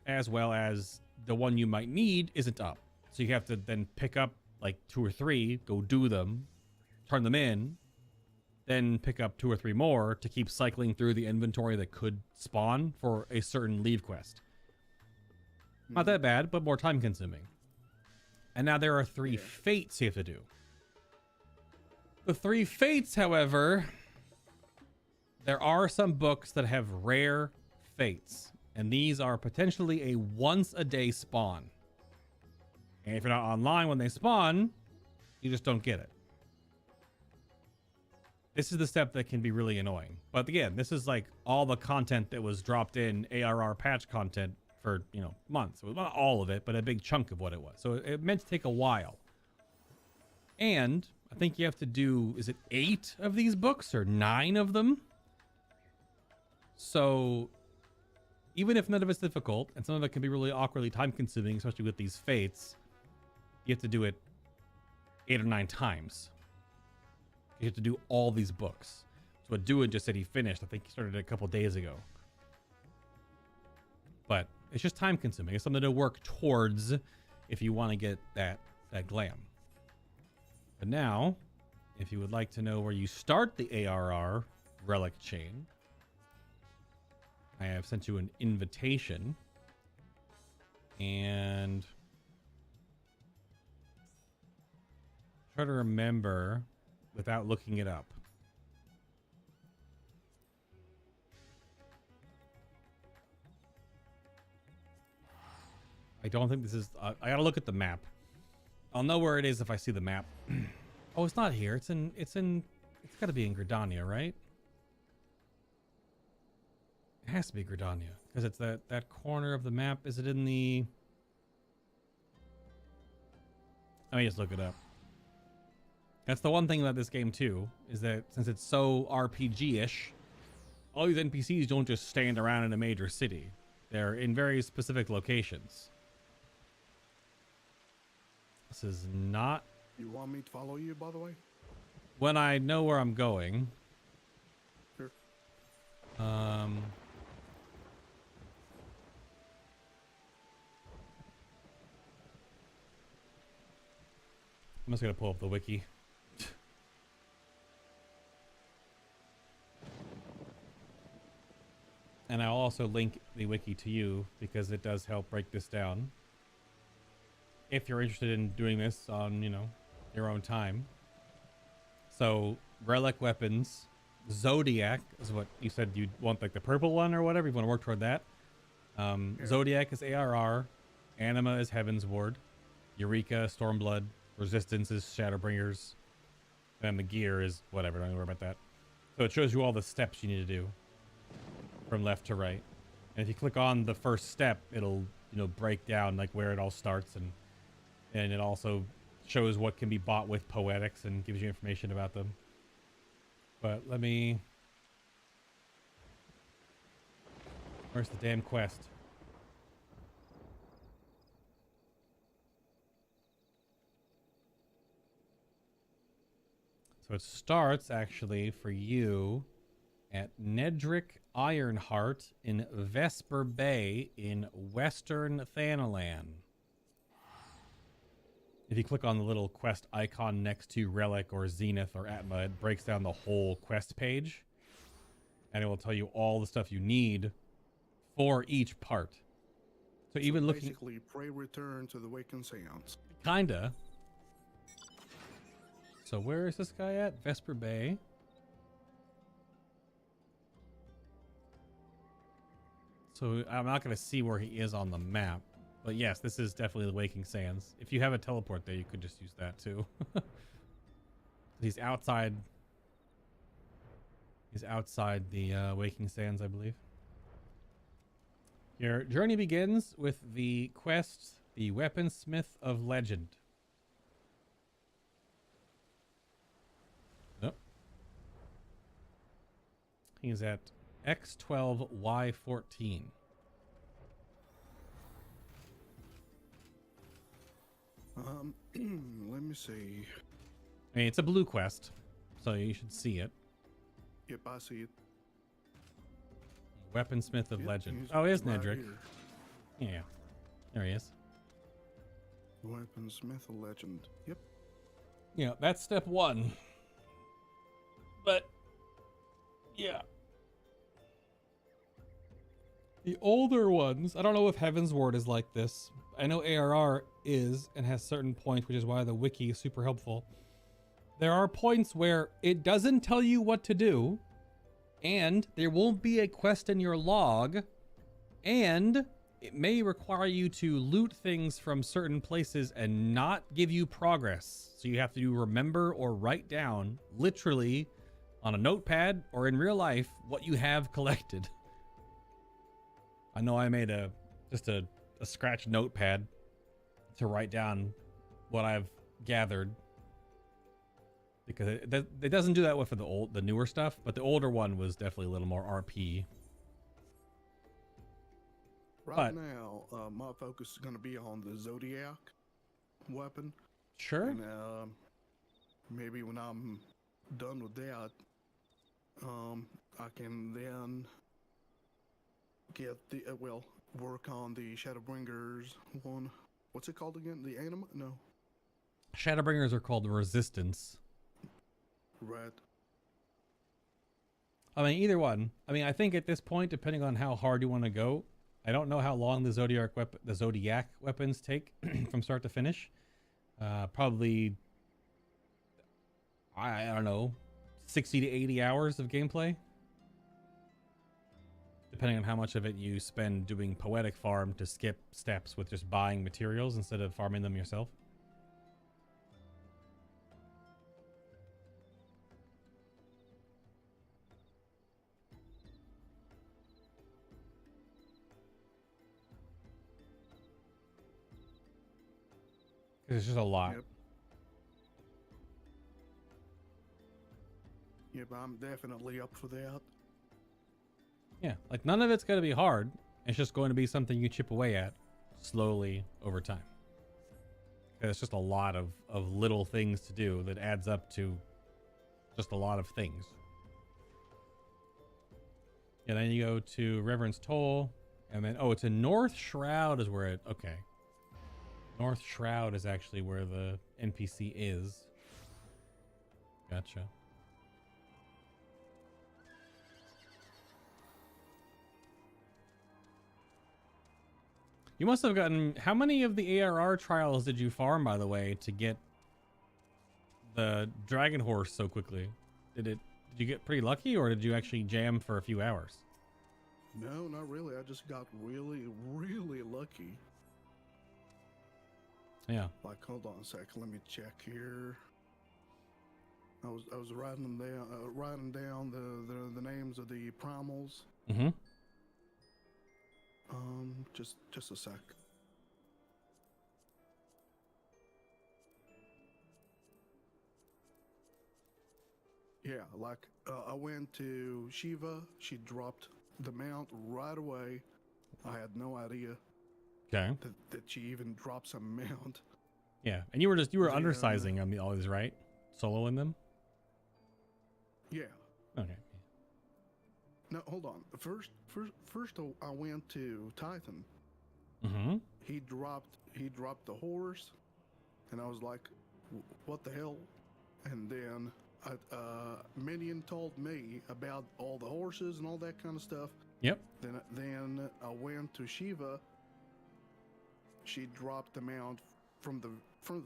as well as the one you might need isn't up. So you have to then pick up like 2 or 3, go do them, turn them in, then pick up 2 or 3 more to keep cycling through the inventory that could spawn for a certain leave quest. Not that bad, but more time consuming. And now there are 3 fates you have to do. The 3 fates, however, there are some books that have rare fates, and these are potentially a once-a-day spawn. And if you're not online when they spawn, you just don't get it. This is the step that can be really annoying. But again, this is like all the content that was dropped in ARR patch content for, you know, months. It was not all of it, but a big chunk of what it was. So it meant to take a while. And I think you have to do, is it 8 of these books or 9 of them? So even if none of it's difficult, and some of it can be really awkwardly time consuming, especially with these fates, you have to do it 8 or 9 times. You have to do all these books. So what Duin just said he finished, I think he started a couple days ago. But it's just time consuming. It's something to work towards if you want to get that glam. But now, if you would like to know where you start the ARR relic chain, I have sent you an invitation. And try to remember without looking it up. I don't think this is... I gotta look at the map. I'll know where it is if I see the map. Oh, it's not here. It's gotta be in Gridania, right? It has to be Gridania. Because it's that corner of the map. Is it in the... Let me just look it up. That's the one thing about this game too, is that since it's so RPG-ish, all these NPCs don't just stand around in a major city. They're in very specific locations. This is not... You want me to follow you, by the way? When I know where I'm going. Sure. I'm just gonna pull up the wiki. And I'll also link the wiki to you because it does help break this down. If you're interested in doing this on, you know, your own time. So, Relic Weapons, Zodiark is what you said you'd want, like the purple one or whatever. You want to work toward that. Zodiark is ARR. Anima is Heavensward. Eureka, Stormblood. Resistance is Shadowbringers. And the gear is whatever. Don't worry about that. So it shows you all the steps you need to do from left to right. And if you click on the first step, it'll, you know, break down like where it all starts, and it also shows what can be bought with poetics and gives you information about them. But let me Where's the damn quest? So it starts actually for you at Nedrick Ironheart in Vesper Bay in Western Thanalan. If you click on the little quest icon next to Relic or Zenith or Atma, it breaks down the whole quest page. And it will tell you all the stuff you need for each part. So even looking... Basically, pray return to the Wakened Sands. Kinda. So where is this guy at? Vesper Bay. So I'm not going to see where he is on the map. But yes, this is definitely the Waking Sands. If you have a teleport there, you could just use that too. He's outside. He's outside the Waking Sands, I believe. Your journey begins with the quest, the Weaponsmith of Legend. Yep. He's at X12Y14. Let me see. I mean, it's a blue quest, so you should see it. Yep, I see it. Weaponsmith of Yep, Legend. he's Oh, it is right Nedrick. here. Yeah. There he is. Weaponsmith of Legend. Yep. Yeah, that's step one. But, yeah. The older ones, I don't know if Heavensward is like this. I know ARR is and has certain points, which is why the wiki is super helpful. There are points where it doesn't tell you what to do, and there won't be a quest in your log, and it may require you to loot things from certain places and not give you progress. So you have to remember or write down, literally, on a notepad or in real life, what you have collected. I know I made just a scratch notepad to write down what I've gathered, because it doesn't do that with the newer stuff, but the older one was definitely a little more RP. Right now, my focus is going to be on the Zodiac weapon. Sure. And maybe when I'm done with that, I can then get the work on the Shadowbringers one. What's it called again? The anima? No. Shadowbringers are called Resistance. Right. I mean, either one. I mean, I think at this point, depending on how hard you want to go, I don't know how long the Zodiac weapons take from start to finish. Probably, I don't know, 60 to 80 hours of gameplay. Depending on how much of it you spend doing poetic farm to skip steps with just buying materials instead of farming them yourself. Because it's just a lot. Yep. Yep, I'm definitely up for that. Yeah, like none of it's going to be hard. It's just going to be something you chip away at slowly over time. It's just a lot of little things to do that adds up to just a lot of things. And then you go to Reverend's Toll, and then, oh, it's in North Shroud is where it, okay. North Shroud is actually where the NPC is. Gotcha. You must have gotten... How many of the ARR trials did you farm, by the way, to get the Dragon Horse so quickly? Did you get pretty lucky, or did you actually jam for a few hours? No, not really. I just got really, really lucky. Yeah. Like, hold on a sec. Let me check here. I was writing down the names of the primals. Mm-hmm. Just a sec. Yeah, like I went to Shiva. She dropped the mount right away. I had no idea Okay. that she even drops a mount. Yeah, and you were Then- undersizing all these, right? Soloing them. Yeah. Okay. No, hold on. First, I went to Titan. Mm-hmm. He dropped the horse, and I was like, "What the hell?" And then Minion told me about all the horses and all that kind of stuff. Yep. Then I went to Shiva. She dropped the mount from the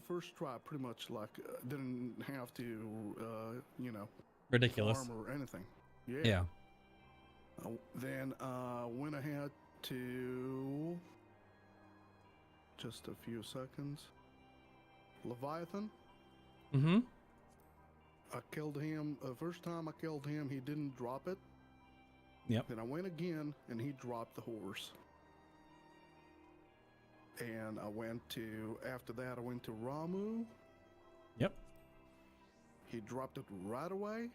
first try, pretty much. Like didn't have to, Ridiculous. farm or anything. Yeah. Then went ahead to just a few seconds. Leviathan. Mm-hmm. I killed him. First time I killed him, he didn't drop it. Yep. Then I went again, and he dropped the horse. And after that, I went to Ramu. Yep. He dropped it right away.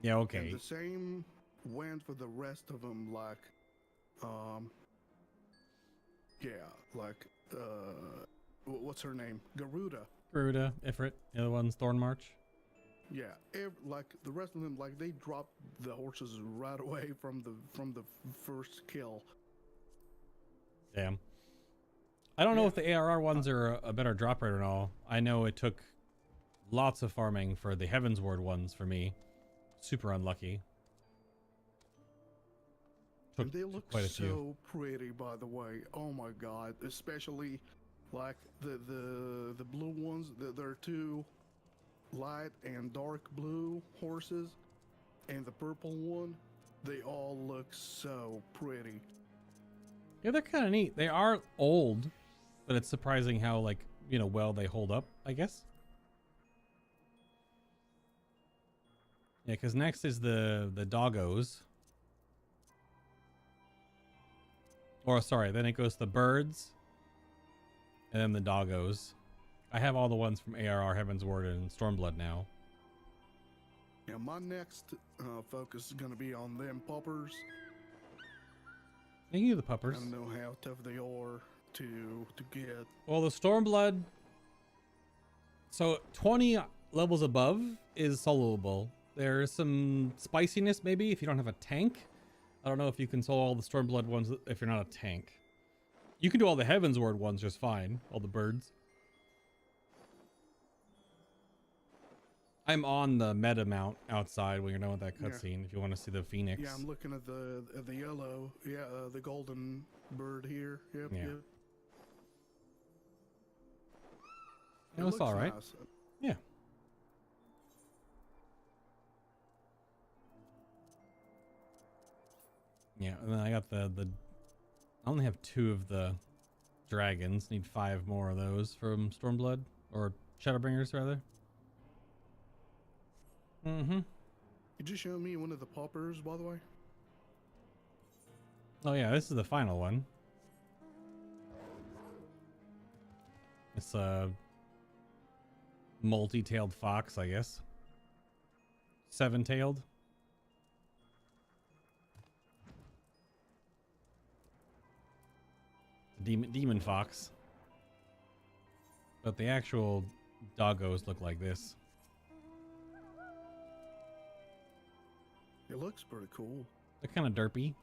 Yeah. Okay. And the same went for the rest of them, like, what's her name? Garuda. Garuda, Ifrit, the other one's Thorn March. Yeah, like the rest of them, like they dropped the horses right away from the first kill. Damn. I don't know if the ARR ones are a better drop rate or all. I know it took lots of farming for the Heavensward ones for me. Super unlucky. And they look so pretty, by the way. Oh my god, especially like the blue ones. There are two light and dark blue horses, and the purple one. They all look so pretty. Yeah, they're kind of neat. They are old, but it's surprising how, like, well they hold up, I guess. Yeah, because next is the doggos. Or, sorry, then it goes to the birds. And then the doggos. I have all the ones from ARR, Heavensward, and Stormblood now. Yeah, my next focus is going to be on them poppers. You can do the puppers. I know how tough they are to get. Well, the Stormblood... So, 20 levels above is soloable. There's some spiciness, maybe, if you don't have a tank. I don't know if you can solo all the Stormblood ones if you're not a tank. You can do all the Heavensward ones just fine. All the birds. I'm on the meta mount outside when you're done with that cutscene. If you want to see the phoenix. Yeah, I'm looking at the yellow. Yeah, the golden bird here. Yep. Yeah. Yep. It was all right. Nice. Yeah. Yeah, and then I got the I only have 2 of the dragons. Need 5 more of those from Stormblood or Shadowbringers rather. Mm-hmm. Could you show me one of the poppers, by the way? Oh yeah, this is the final one. It's a multi-tailed fox, I guess. 7-tailed. Demon fox. But the actual doggos look like this. It looks pretty cool. They're kind of derpy.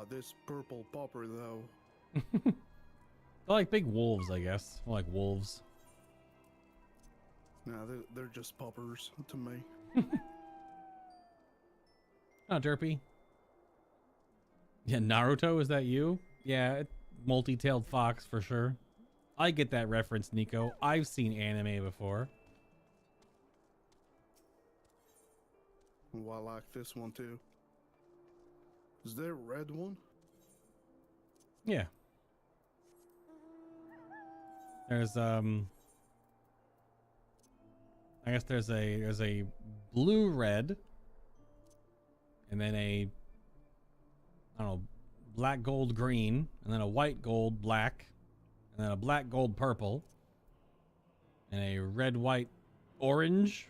This purple popper though. They're like big wolves, I guess. Like wolves. No, they're just poppers to me. Oh, derpy. Yeah, Naruto, is that you? Yeah, multi-tailed fox for sure. I get that reference, Nico. I've seen anime before. Well, I like this one too. Is there a red one? Yeah. There's I guess there's a blue red and then a I don't know, black gold green and then a white gold black and then a black gold purple and a red white orange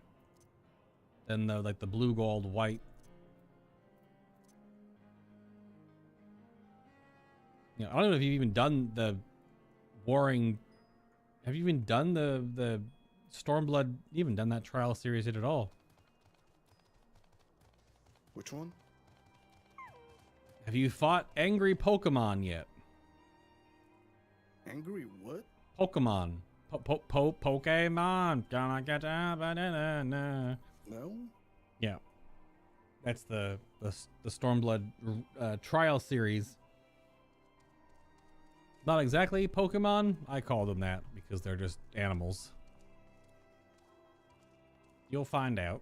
than the like the blue, gold, white. You know, I don't know if you've even done the warring. Have you even done the Stormblood? You haven't done that trial series yet at all. Which one? Have you fought angry Pokemon yet? Angry what? Pokemon. Pokemon. Gonna get a banana. No. Yeah. That's the Stormblood trial series. Not exactly Pokemon. I call them that because they're just animals. You'll find out.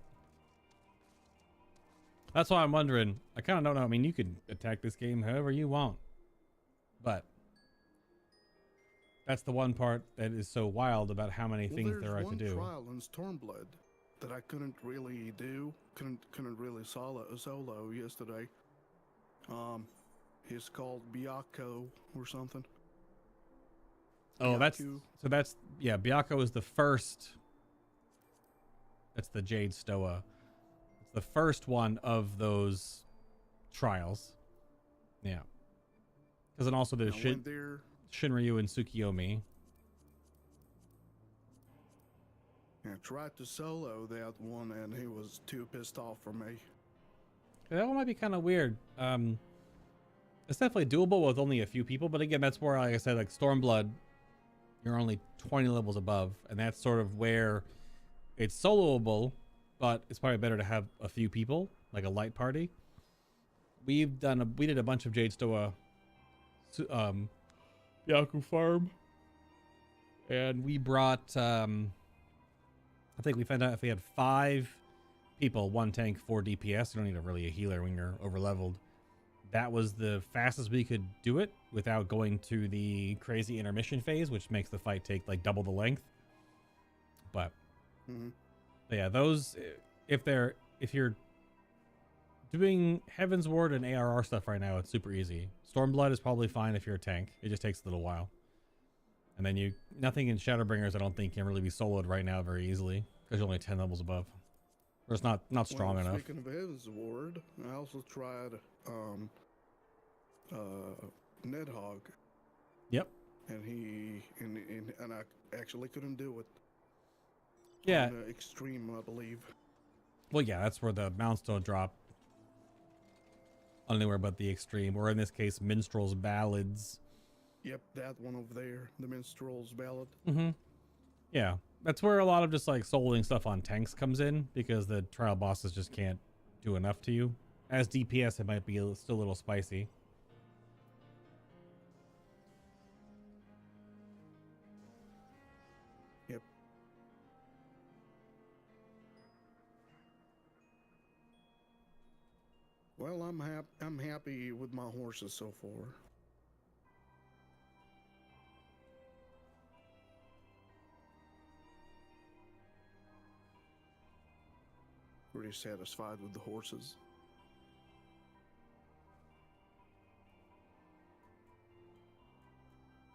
That's why I'm wondering. I kind of don't know. I mean, you could attack this game however you want. But that's the one part that is so wild about how many things there are to do. There's one trial in Stormblood that I couldn't really do. Couldn't really solo yesterday. He's called Byakko or something. Oh, Byakko. that's yeah. Byakko is the first. That's the Jade Stoa. It's the first one of those trials. Yeah. Because then also there's Shinryu and Tsukiyomi. I tried to solo that one and he was too pissed off for me. That one might be kind of weird. It's definitely doable with only a few people, but again, that's where, like I said, like Stormblood, you're only 20 levels above, and that's sort of where it's soloable, but it's probably better to have a few people, like a light party. We did a bunch of Jade Stoa Yaku Farm, and we brought I think we found out if we had 5 people, 1 tank, 4 DPS, you don't need really a healer when you're over leveled. That was the fastest we could do it without going to the crazy intermission phase, which makes the fight take like double the length. But yeah, those if you're doing Heavensward and ARR stuff right now, it's super easy. Stormblood is probably fine if you're a tank. It just takes a little while. And then nothing in Shadowbringers I don't think can really be soloed right now very easily because you're only 10 levels above. Or it's not strong enough. Speaking of Heavensward, I also tried Nidhogg. Yep. And I actually couldn't do it. Yeah. On extreme, I believe. Well, yeah, that's where the mounts don't drop anywhere but the extreme, or in this case, Minstrel's Ballads. Yep, that one over there, the Minstrel's Ballad. Yeah, that's where a lot of just like soloing stuff on tanks comes in, because the trial bosses just can't do enough to you. As DPS, it might be still a little spicy. Yep. Well, I'm happy with my horses so far. Pretty satisfied with the horses.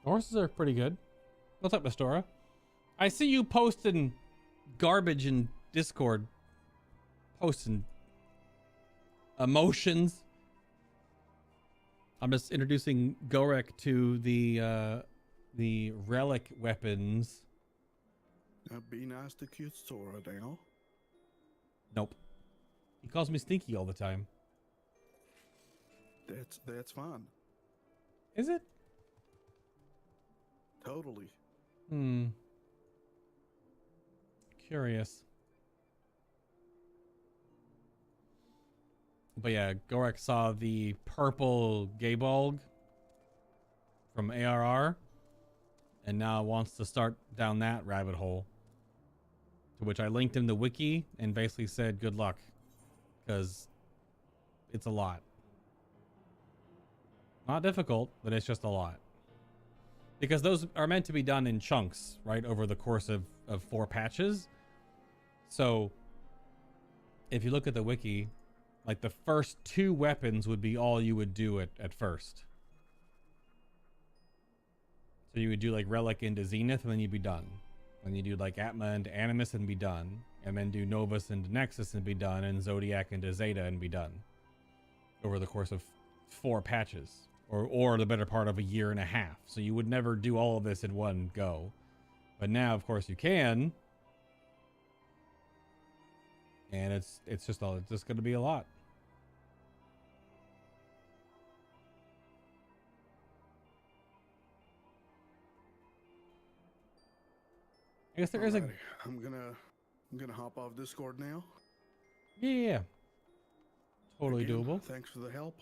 Horses are pretty good. What's up, Mistora? I see you posting garbage in Discord. Posting emotions. I'm just introducing Gorek to the Relic Weapons. Be nice to cute Sora now. Nope. He calls me Stinky all the time. That's fine. Is it? Totally. Curious. But yeah, Gorek saw the purple Gaybolg from ARR and now wants to start down that rabbit hole. To which I linked him the wiki and basically said good luck, because it's a lot. Not difficult, but it's just a lot. Because those are meant to be done in chunks, right, over the course of 4 patches. So if you look at the wiki, like the first 2 weapons would be all you would do at first. So you would do like Relic into Zenith and then you'd be done. And you do like Atma and Animus and be done. And then do Novus and Nexus and be done. And Zodiac and Zeta and be done. Over the course of 4 patches. Or the better part of a year and a half. So you would never do all of this in one go. But now, of course, you can. And it's just going to be a lot. I guess there is a. Alrighty, I'm gonna hop off Discord now. Yeah. Totally Again, doable. Thanks for the help.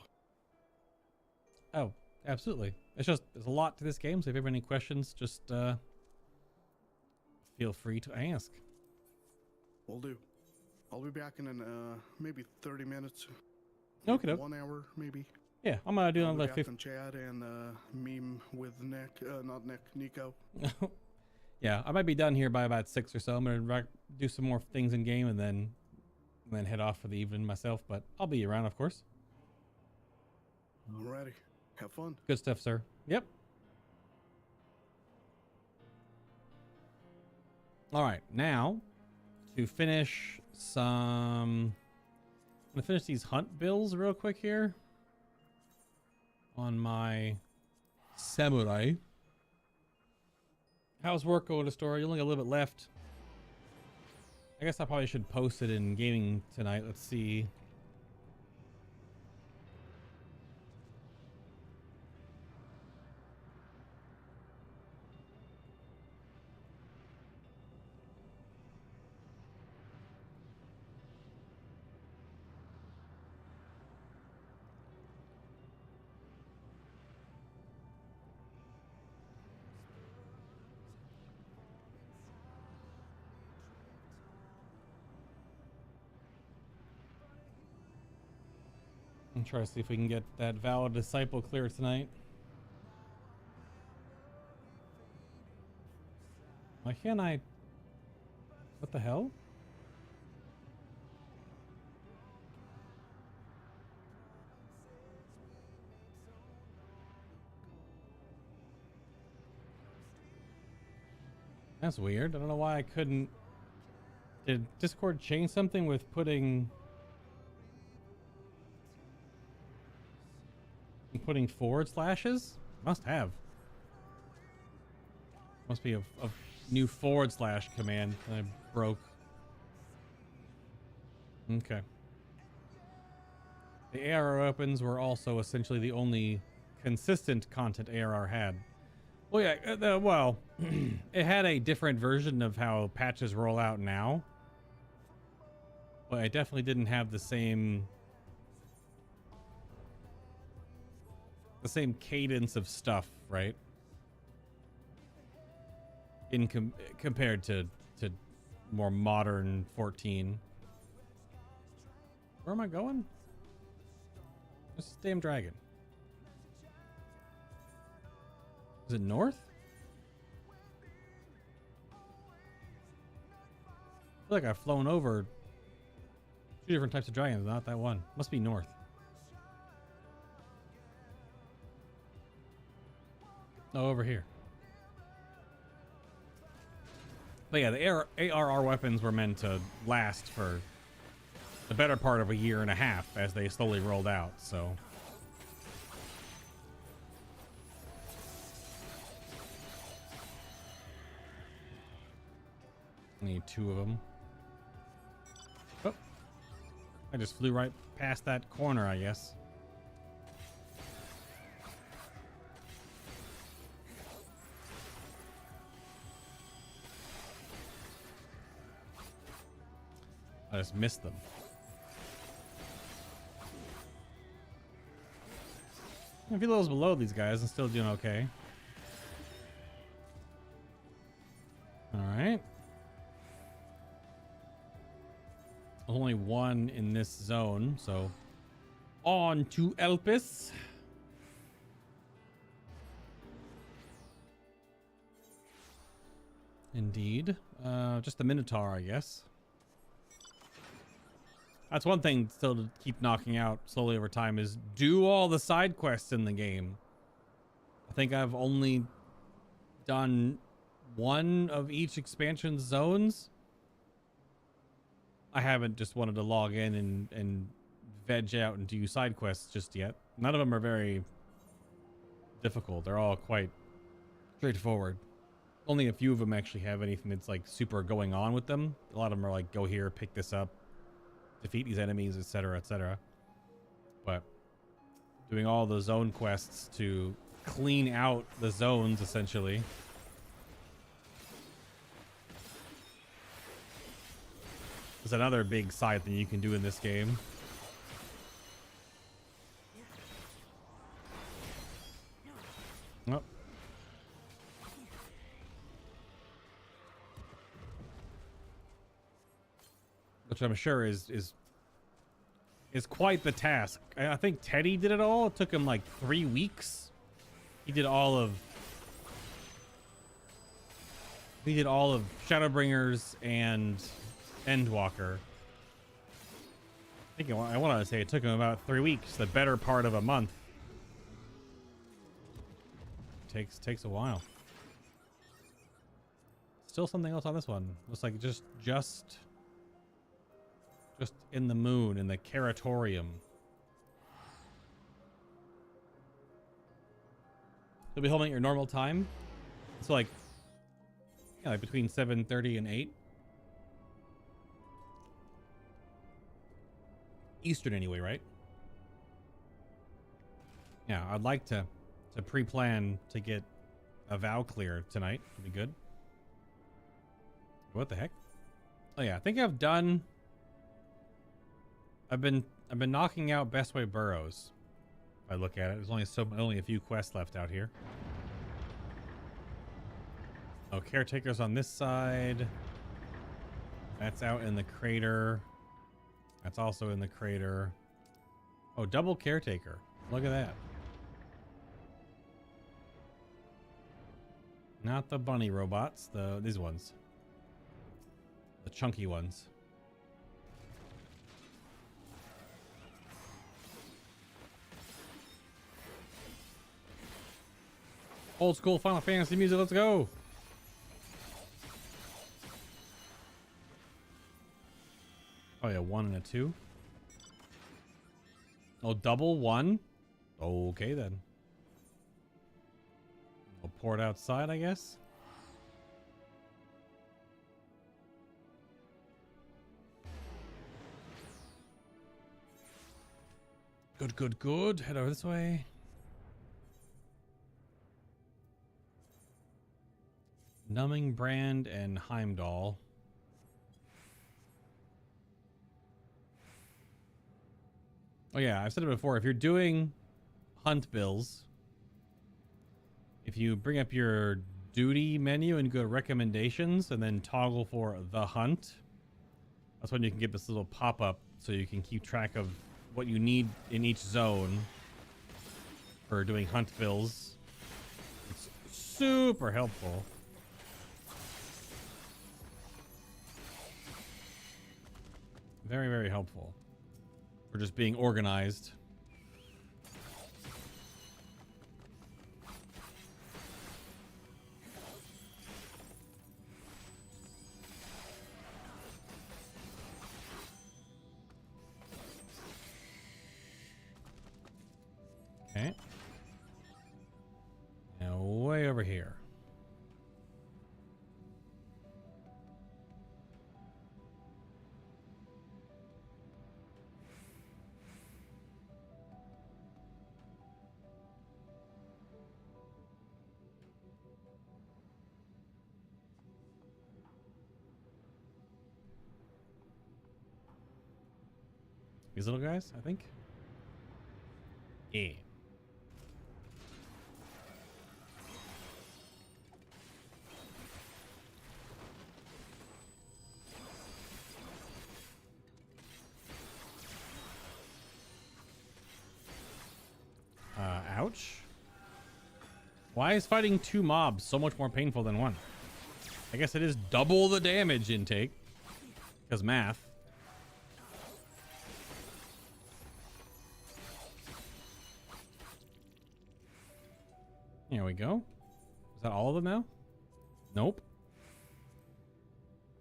Oh, absolutely. It's just there's a lot to this game. So if you have any questions, just feel free to ask. Will do. I'll be back in maybe 30 minutes. Okay. 1 hour maybe. Yeah, I'm gonna do I'll another be back 50. on Chad and meme with Nico. Yeah, I might be done here by about 6 or so. I'm gonna do some more things in game and then head off for the evening myself. But I'll be around, of course. Alrighty, have fun. Good stuff, sir. Yep. All right, now to finish I'm gonna finish these hunt bills real quick here on my samurai. How's work going to story? You only got a little bit left. I guess I probably should post it in gaming tonight. Let's see. And try to see if we can get that valid disciple clear tonight. Why can't I? What the hell? That's weird. I don't know why I couldn't. Did Discord change something with putting forward slashes? Must have. Must be a new forward slash command that I broke. Okay. The ARR weapons were also essentially the only consistent content ARR had. Well, yeah, well, it had a different version of how patches roll out now. But it definitely didn't have the same cadence of stuff, right? In compared to more modern 14. Where am I going? What's this damn dragon? Is it north? I feel like I've flown over 2 different types of dragons, not that one. Must be north. Oh, over here. But yeah, the ARR weapons were meant to last for the better part of a year and a half as they slowly rolled out, so. Need 2 of them. Oh, I just flew right past that corner, I guess. I just missed them. A few levels below these guys and still doing okay. All right. Only 1 in this zone, so on to Elpis. Indeed. Just the Minotaur, I guess. That's one thing still to keep knocking out slowly over time is do all the side quests in the game. I think I've only done one of each expansion zones. I haven't just wanted to log in and veg out and do side quests just yet. None of them are very difficult. They're all quite straightforward. Only a few of them actually have anything that's like super going on with them. A lot of them are like, go here, pick this up, defeat these enemies, etc., etc. But doing all the zone quests to clean out the zones, essentially. Is another big side thing you can do in this game. Oh. Which I'm sure is quite the task. I think Teddy did it all. It took him like 3 weeks. He did all of Shadowbringers and Endwalker. I want to say it took him about 3 weeks, the better part of a month. Takes a while. Still something else on this one. Looks like just in the moon, in the Caratorium. You'll be holding at your normal time. It's like, yeah, like between 7:30 and 8 Eastern anyway, right? Yeah, I'd like to pre-plan to get a vow clear tonight. Would be good. What the heck? Oh yeah, I think I've been knocking out Best Way Burrows. If I look at it, there's only a few quests left out here. Oh, Caretaker's on this side. That's out in the crater. That's also in the crater. Oh, double Caretaker. Look at that. Not the bunny robots, these ones. The chunky ones. Old school Final Fantasy music, let's go. Oh yeah, 1 and a 2. Oh, double 1? Okay then. We'll pour it outside, I guess. Good. Head over this way. Numbing Brand and Heimdall. Oh yeah, I've said it before. If you're doing hunt bills, if you bring up your duty menu and go to recommendations and then toggle for the hunt, that's when you can get this little pop-up so you can keep track of what you need in each zone for doing hunt bills. It's super helpful. Very, very helpful for just being organized. Okay. Now way over here. These little guys, I think. Yeah. Ouch. Why is fighting 2 mobs so much more painful than 1? I guess it is double the damage intake. Because math. Here we go. Is that all of them now? Nope.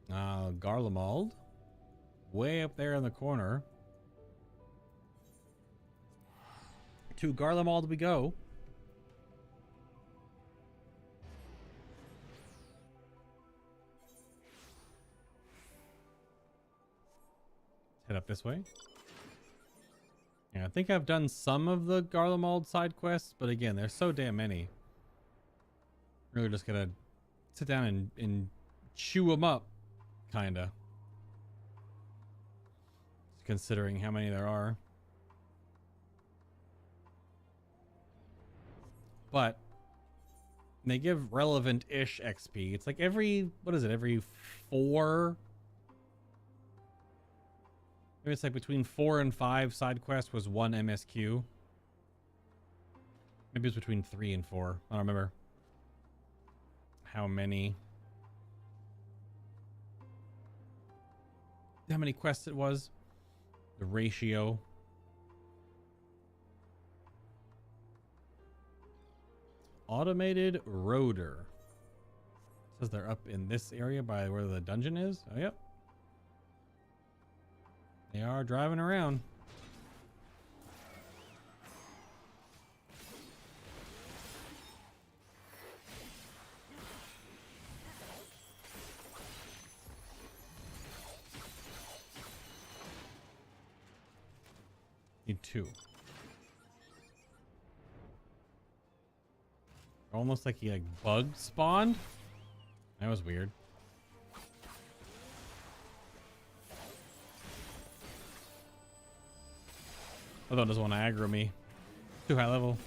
Garlemald. Way up there in the corner. To Garlemald we go. Head up this way. Yeah, I think I've done some of the Garlemald side quests, but again, there's so damn many. Really just gonna sit down and chew them up, kinda. Considering how many there are. But they give relevant-ish XP. It's like every, what is it, every 4? Maybe it's like between 4 and 5 side quests was 1 MSQ. Maybe it's between 3 and 4. I don't remember how many quests it was. The ratio. Automated roader. Says they're up in this area by where the dungeon is. Oh, yep. They are driving around. Need 2. Almost like he like bug spawned. That was weird. Although it doesn't want to aggro me. Too high level.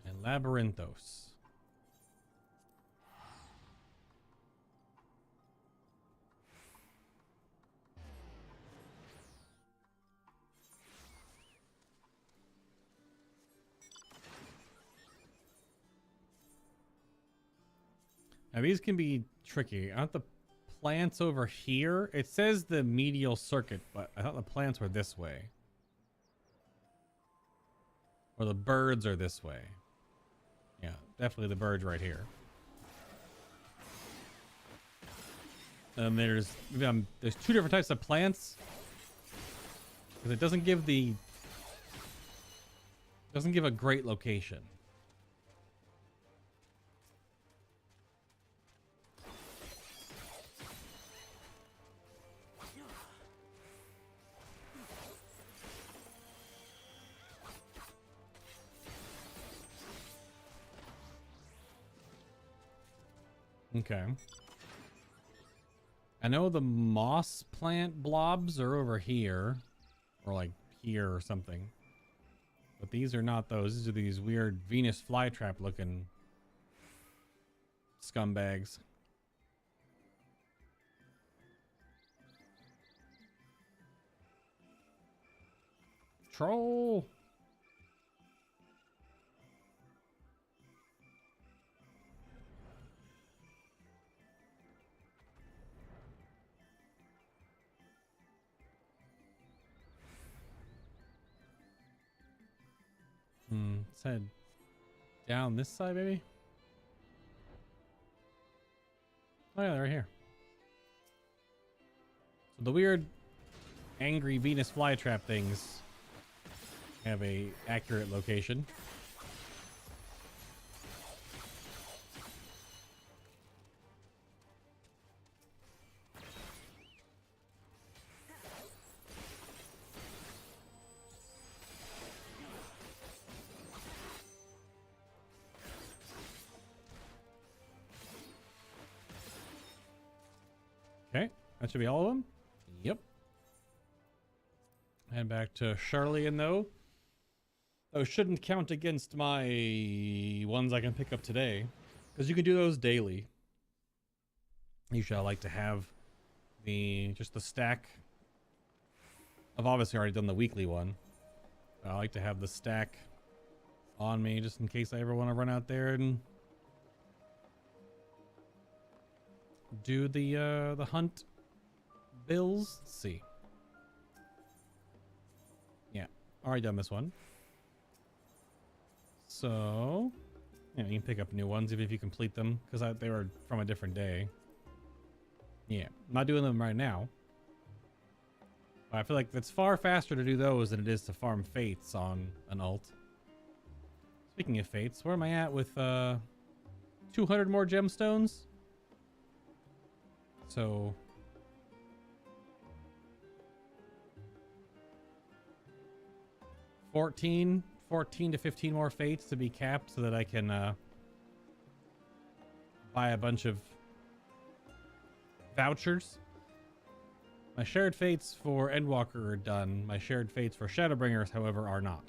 And Labyrinthos. Now these can be tricky. Aren't the plants over here? It says the medial circuit, but I thought the plants were this way. Or the birds are this way. Yeah, definitely the birds right here. And there's 2 different types of plants. Because it doesn't give a great location. Okay. I know the moss plant blobs are over here. Or like here or something. But these are not those. These are these weird Venus flytrap looking scumbags. Troll! Let's head down this side, maybe. Oh yeah, they're right here. So the weird, angry Venus flytrap things have a accurate location. Okay, that should be all of them. Yep. Head back to Sharlayan though. Those shouldn't count against my ones I can pick up today, because you can do those daily. Usually I like to have just the stack. I've obviously already done the weekly one. I like to have the stack on me just in case I ever want to run out there and do the hunt bills. Let's see. Yeah, already done this one. So, yeah, you can pick up new ones even if you complete them because they were from a different day. Yeah, I'm not doing them right now. But I feel like it's far faster to do those than it is to farm fates on an alt. Speaking of fates, where am I at with 200 more gemstones? So 14 to 15 more fates to be capped so that I can buy a bunch of vouchers. My shared fates for Endwalker are done. My shared fates for Shadowbringers, however, are not.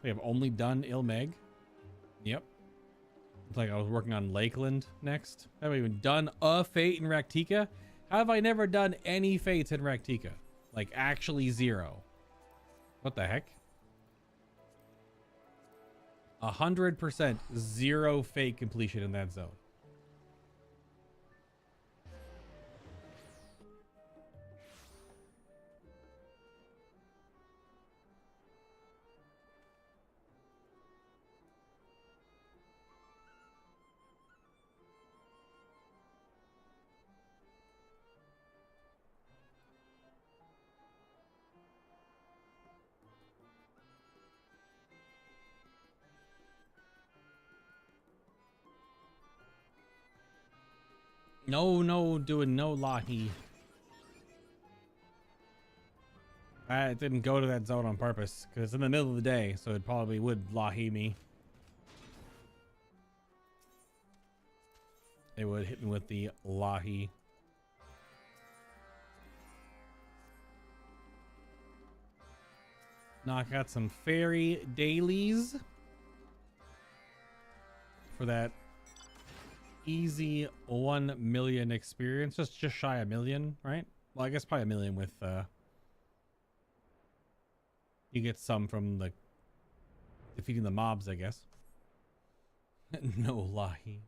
We have only done Ilmeg. Yep. It's like I was working on Lakeland next. Have I even done a fate in Raktika? How have I never done any fates in Raktika? Like, actually zero. What the heck? 100% zero fate completion in that zone. No, doing no lahi. I didn't go to that zone on purpose because it's in the middle of the day, so it probably would lahi me. It would hit me with the lahi. Knock out some fairy dailies for that easy 1 million experience. Just shy of 1 million, right? Well, I guess probably 1 million with you get some from the defeating the mobs, I guess. No lahi.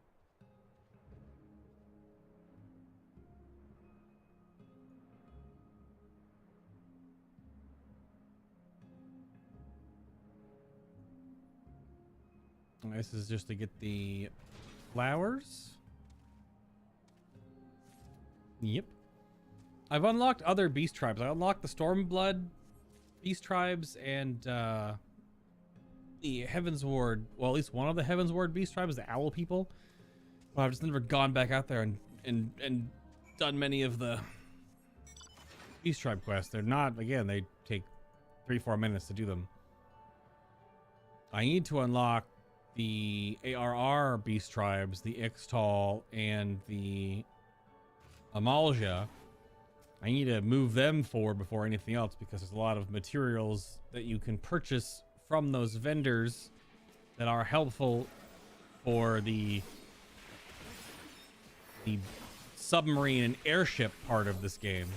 This is just to get the flowers. Yep. I've unlocked other beast tribes. I unlocked the Stormblood beast tribes and the Heavensward. Well, at least one of the Heavensward beast tribes, the owl people. But I've just never gone back out there and done many of the beast tribe quests. They're not, again, they take 3-4 minutes to do them. I need to unlock the ARR beast tribes, the Ixtal and the Amalja. I need to move them forward before anything else because there's a lot of materials that you can purchase from those vendors that are helpful for the submarine and airship part of this game.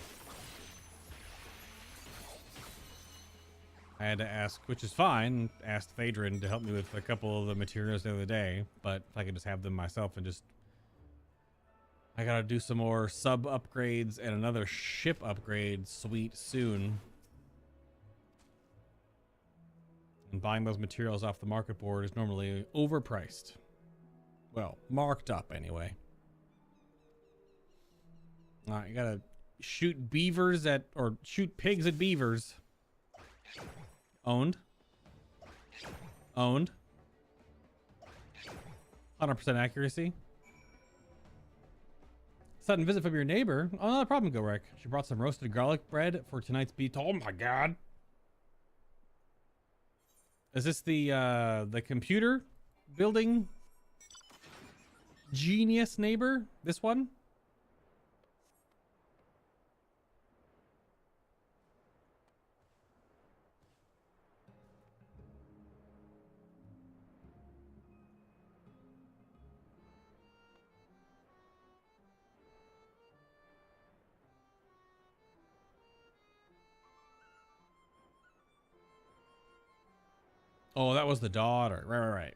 I had to ask, which is fine, asked Phaedron to help me with a couple of the materials the other day, but if I could just have them myself and just... I gotta do some more sub upgrades and another ship upgrade suite soon. And buying those materials off the market board is normally overpriced. Well, marked up anyway. Alright, you gotta shoot beavers at, or shoot pigs at beavers. Owned. 100% accuracy. Sudden visit from your neighbor. Oh, not a problem, Gorek. She brought some roasted garlic bread for tonight's beat. Oh my god. Is this the computer building genius neighbor? This one? Oh, that was the daughter. Right.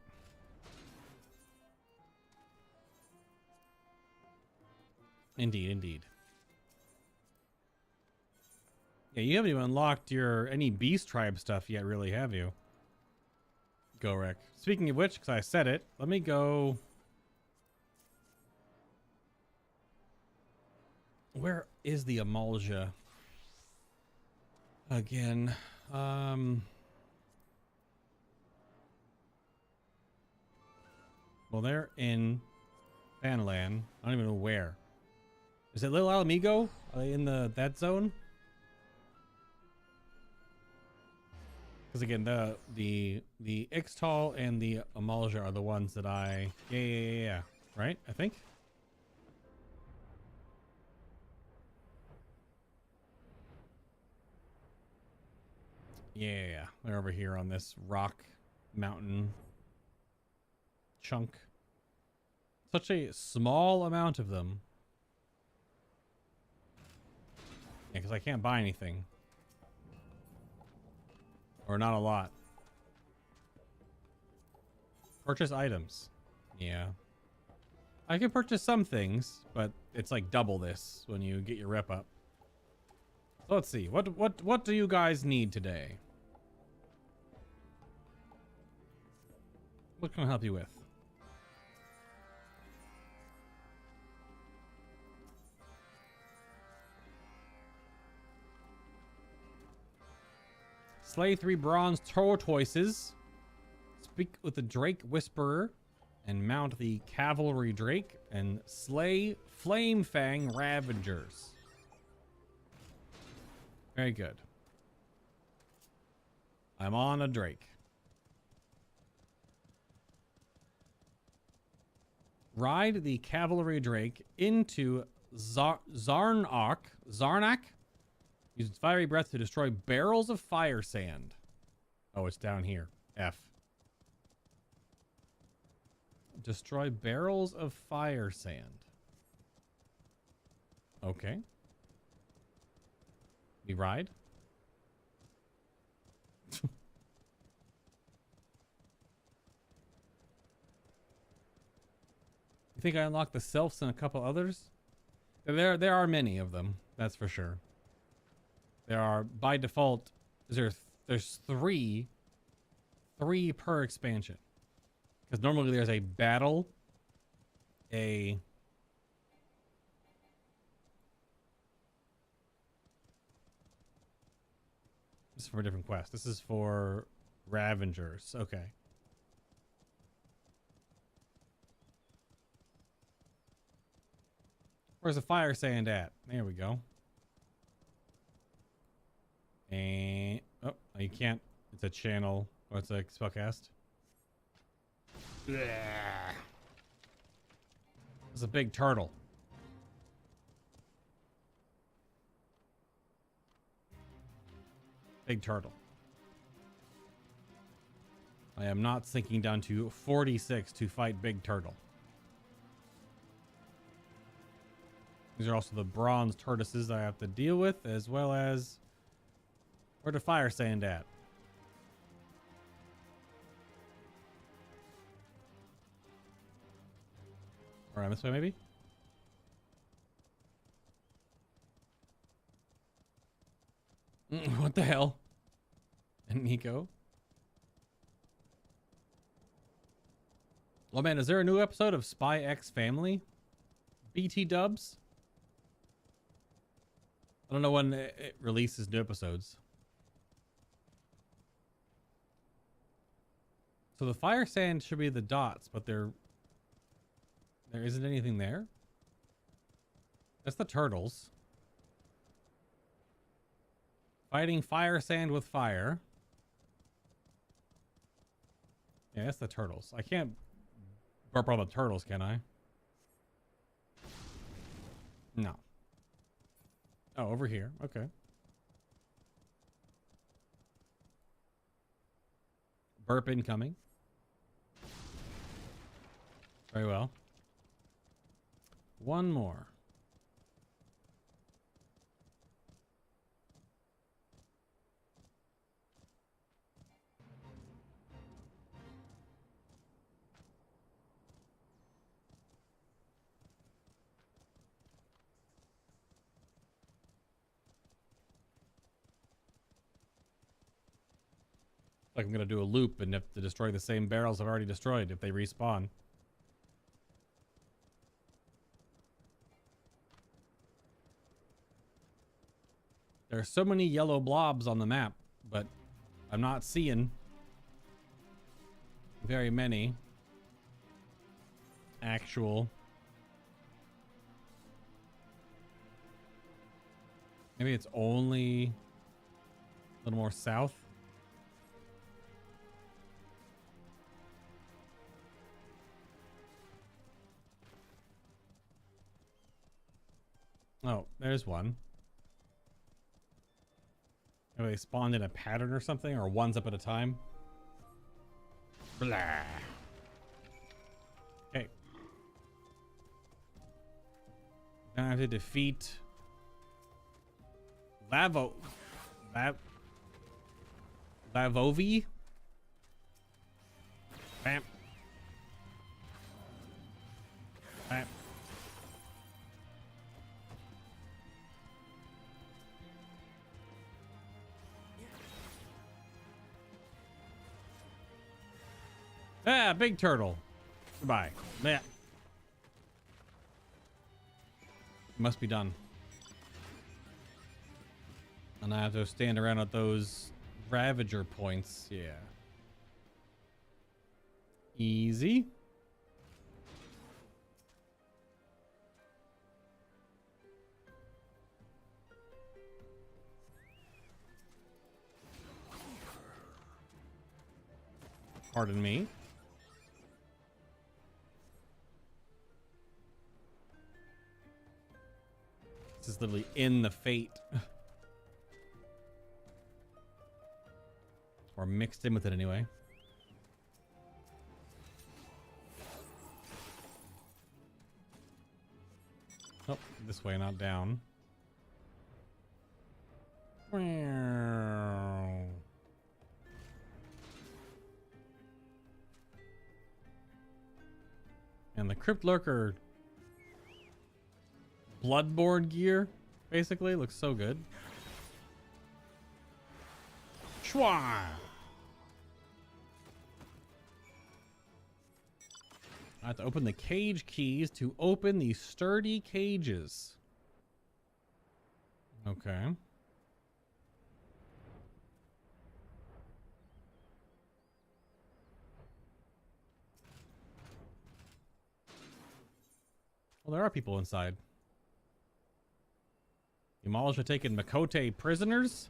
Indeed, indeed. Yeah, you haven't even unlocked your any beast tribe stuff yet, really, have you? Go, Rick. Speaking of which, because I said it, let me go. Where is the Amalja? Again. Well, they're in Fanland. I don't even know where. Is it Little Alamigo? Are they in that zone? Because again, the Ixtal and the Amalja are the ones that I yeah. Right? I think. Yeah, they're over here on this rock mountain chunk. Such a small amount of them. Yeah, because I can't buy anything. Or not a lot. Purchase items. Yeah. I can purchase some things, but it's like double this when you get your rep up. So let's see. What do you guys need today? What can I help you with? Slay 3 bronze tortoises. Speak with the Drake Whisperer. And mount the Cavalry Drake. And slay Flame Fang Ravagers. Very good. I'm on a Drake. Ride the Cavalry Drake into Zarnak. Use its fiery breath to destroy barrels of fire sand. Oh, it's down here. F. Destroy barrels of fire sand. Okay. We ride. You think I unlocked the Selfs and a couple others? There are many of them, that's for sure. There are, by default, there's three per expansion. Because normally there's a battle, this is for a different quest. This is for Ravengers. Okay. Where's the fire sand at? There we go. And oh, you can't. It's a channel. Or it's a spellcast. It's a big turtle. Big turtle. I am not sinking down to 46 to fight big turtle. These are also the bronze tortoises I have to deal with, as well as where the fire sand at. Around this way, maybe? What the hell? And Nico? Oh man, is there a new episode of Spy X Family? BT dubs? I don't know when it releases new episodes. So the fire sand should be the dots, but there isn't anything there. That's the turtles. Fighting fire sand with fire. Yeah, that's the turtles. I can't burp all the turtles, can I? No. Oh, over here. Okay. Burp incoming. Very well. One more. Like I'm gonna do a loop and have to destroy the same barrels I've already destroyed if they respawn. There are so many yellow blobs on the map, but I'm not seeing very many actual. Maybe it's only a little more south. Oh, there's one. Maybe they spawned in a pattern or something, or one's up at a time. Blah. Okay. Now I have to defeat Lavovi. Bam. Bam. Ah, big turtle. Goodbye. Yeah. Must be done. And I have to stand around at those Ravager points. Yeah. Easy. Pardon me. This is literally in the fate. Or mixed in with it anyway. Oh, this way, not down. And the Crypt Lurker Bloodborne gear basically looks so good. Schwa! I have to open the cage keys to open these sturdy cages. Okay. Well, there are people inside. Yamalish are taking Makote prisoners.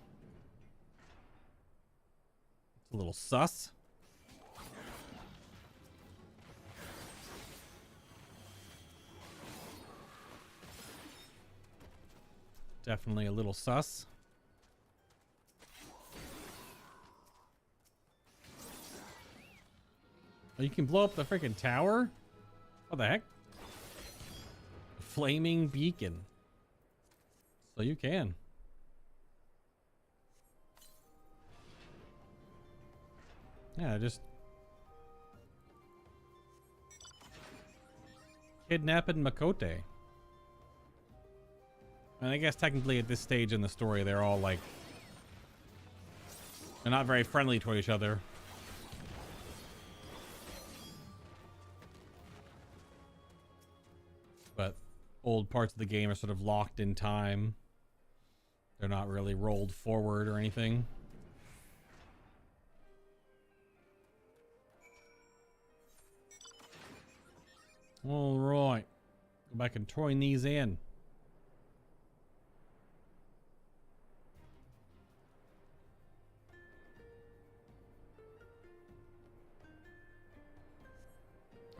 It's a little sus. Definitely a little sus. Oh, you can blow up the freaking tower? What the heck? Flaming beacon. So you can. Yeah, just kidnapping Makote. And I guess technically at this stage in the story, they're all like, they're not very friendly to each other. But old parts of the game are sort of locked in time. They're not really rolled forward or anything. All right. Go back and turn these in.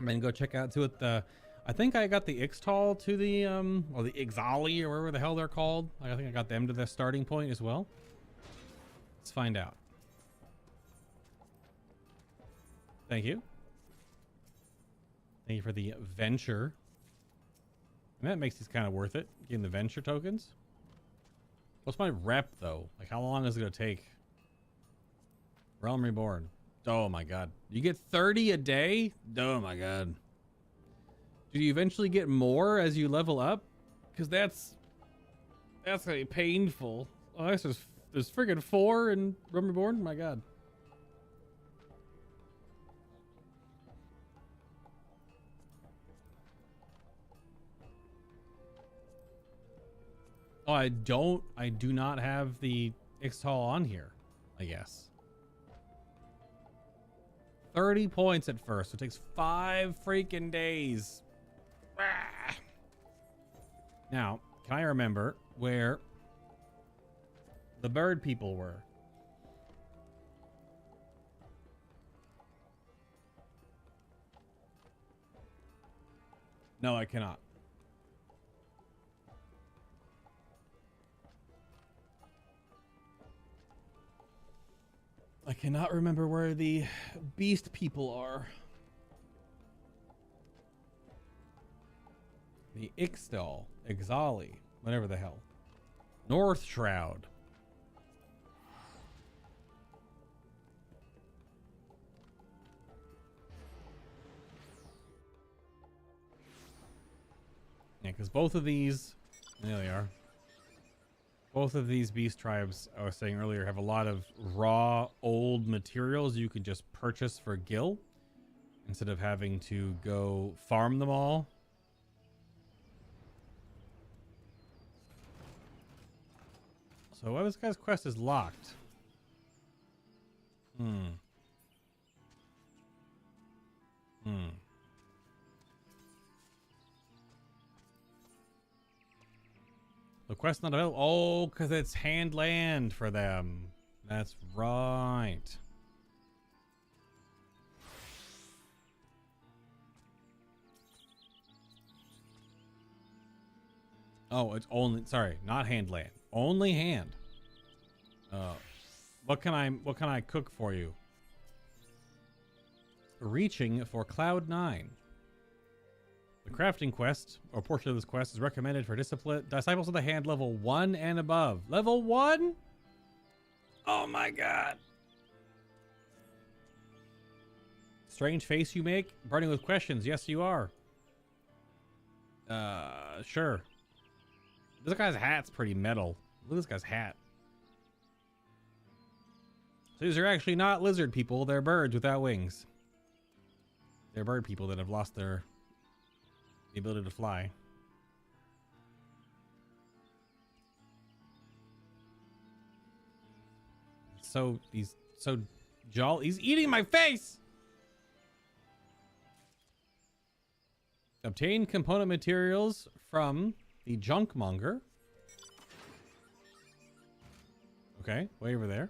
I'm gonna go check out to it. I think I got the Ixtal to the or the Ixali or whatever the hell they're called. I think I got them to the starting point as well. Let's find out. Thank you. Thank you for the venture. And that makes these kind of worth it. Getting the venture tokens. What's my rep though? Like how long is it gonna take? Realm Reborn. Oh my god. You get 30 a day? Oh my god. Do you eventually get more as you level up? Because that's gonna be painful. Oh, there's friggin' 4 in Realm Reborn? My god. Oh, I do not have the Ixtal on here, I guess. 30 points at first. So it takes 5 freaking days. Ah. Now, can I remember where the bird people were? No, I cannot. I cannot remember where the beast people are. The Ixtal, Ixali, whatever the hell. North Shroud. Yeah, because both of these, there they are. Both of these beast tribes, I was saying earlier, have a lot of raw, old materials you can just purchase for gil instead of having to go farm them all. So this guy's quest is locked. The quest not available. Oh, because it's hand land for them. That's right. Oh, it's only, sorry, not hand land. Only hand. What can I cook for you? Reaching for Cloud 9. The crafting quest, or portion of this quest, is recommended for disciples of the hand level 1 and above. Level 1? Oh my god. Strange face you make? Burning with questions. Yes, you are. Sure. This guy's hat's pretty metal. Look at this guy's hat. So these are actually not lizard people. They're birds without wings. They're bird people that have lost the ability to fly. So he's so jolly. He's eating my face. Obtain component materials from the Junkmonger. Okay, way over there.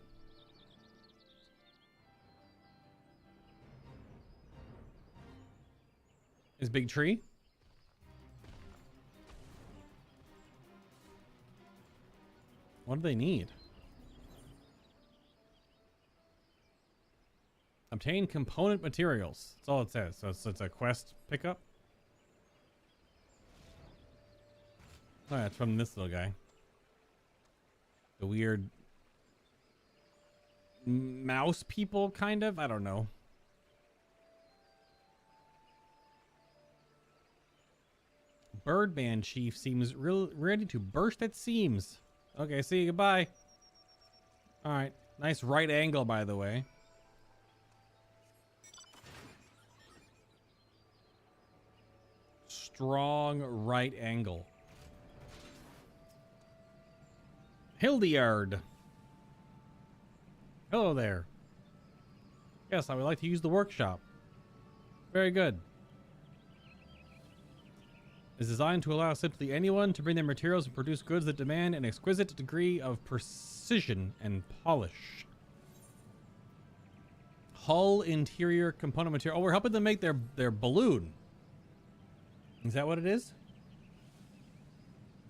Is big tree. What do they need? Obtain component materials. That's all it says. So it's a quest pickup. Oh, yeah, it's from this little guy. The weird mouse people, kind of. I don't know. Birdman Chief seems ready to burst at seams. Okay, see you. Goodbye. All right. Nice right angle, by the way. Strong right angle. Hildyard. Hello there. Yes, I would like to use the workshop. Very good. Is designed to allow simply anyone to bring their materials and produce goods that demand an exquisite degree of precision and polish. Hull interior component material. Oh, we're helping them make their balloon. Is that what it is?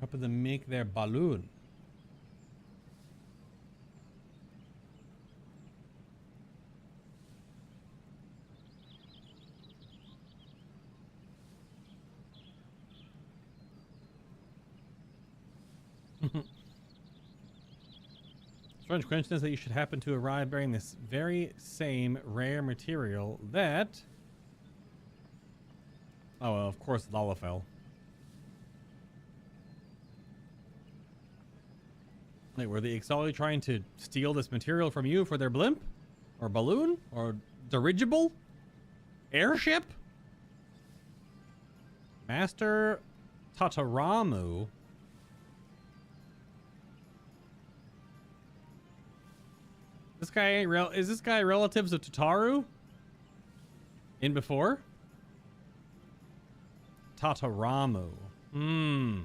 Helping them make their balloon. Strange coincidence that you should happen to arrive bearing this very same rare material that... Oh, well, of course, Lalafell. Wait, were the Ixali trying to steal this material from you for their blimp? Or balloon? Or dirigible? Airship? Master Tataramu This guy ain't real. Is this guy relatives of Tataru? In before? Tataramu. Hmm.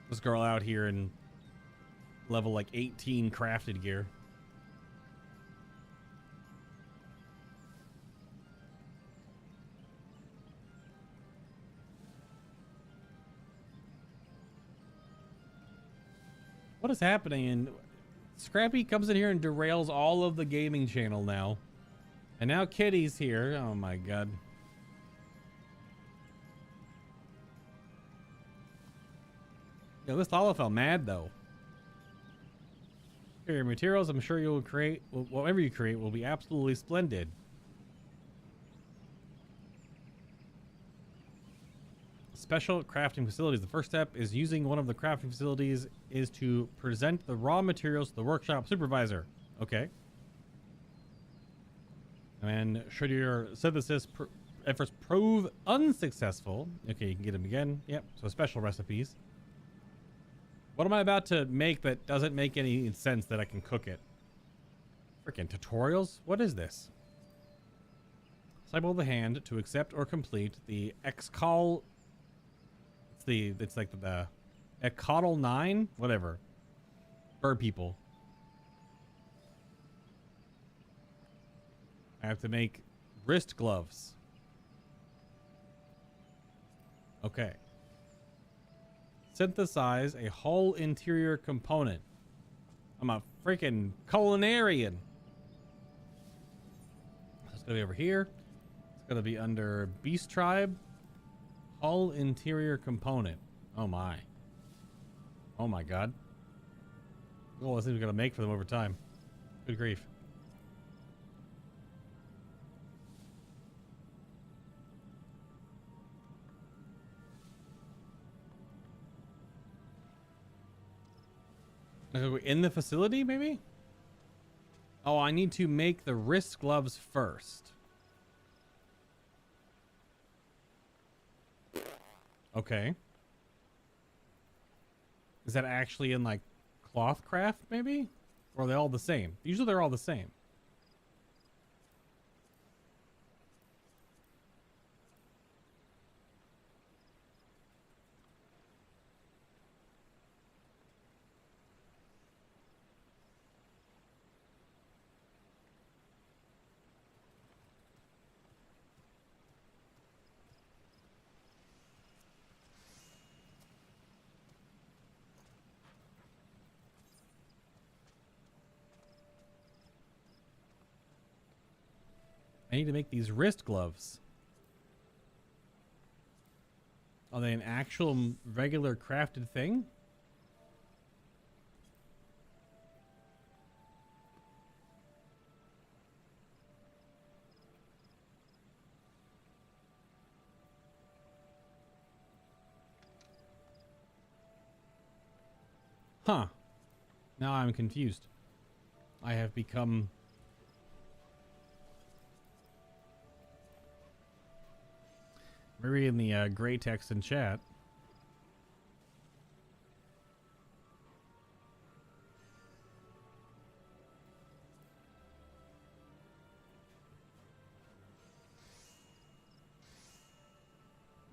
This girl out here in level like 18 crafted gear. What is happening? And Scrappy comes in here and derails all of the gaming channel now. And now Kitty's here. Oh my god. Yeah, this all felt mad though. Your materials, I'm sure you'll create, whatever you create will be absolutely splendid. Special crafting facilities. The first step is using one of the crafting facilities is to present the raw materials to the workshop supervisor. Okay. And should your synthesis efforts prove unsuccessful, okay, you can get them again. Yep. So special recipes. What am I about to make that doesn't make any sense that I can cook it? Freaking tutorials? What is this? Cycle the hand to accept or complete the Excall. It's like the Ecotl 9? Whatever. Bird people. I have to make wrist gloves. Okay. Synthesize a whole interior component. I'm a freaking culinarian. It's gonna be over here. It's gonna be under Beast Tribe. Hull interior component. Oh my. Oh my god. Oh, this thing we're gonna make for them over time. Good grief. In the facility, maybe? Oh, I need to make the wrist gloves first. Okay. Is that actually in like cloth craft, maybe? Or are they all the same? Usually they're all the same. I need to make these wrist gloves. Are they an actual regular crafted thing? Huh. Now I'm confused. I have become... reading the gray text in chat.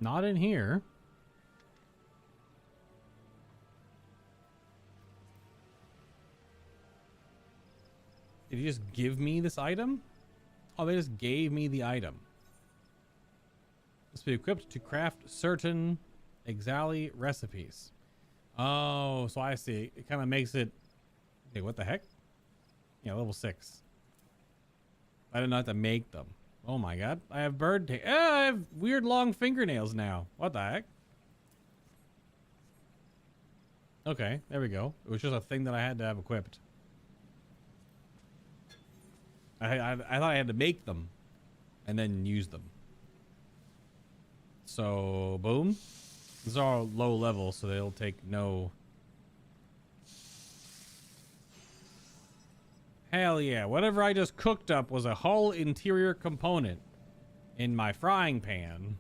Not in here. Did he just give me this item? Oh, they just gave me the item. Must be equipped to craft certain Aglaia recipes. Oh, so I see. It kind of makes it... Hey, what the heck? Yeah, level 6. I didn't have to make them. Oh my god. I have I have weird long fingernails now. What the heck? Okay, there we go. It was just a thing that I had to have equipped. I thought I had to make them and then use them. So, boom. These are all low level, so they'll take no... Hell yeah. Whatever I just cooked up was a whole interior component in my frying pan.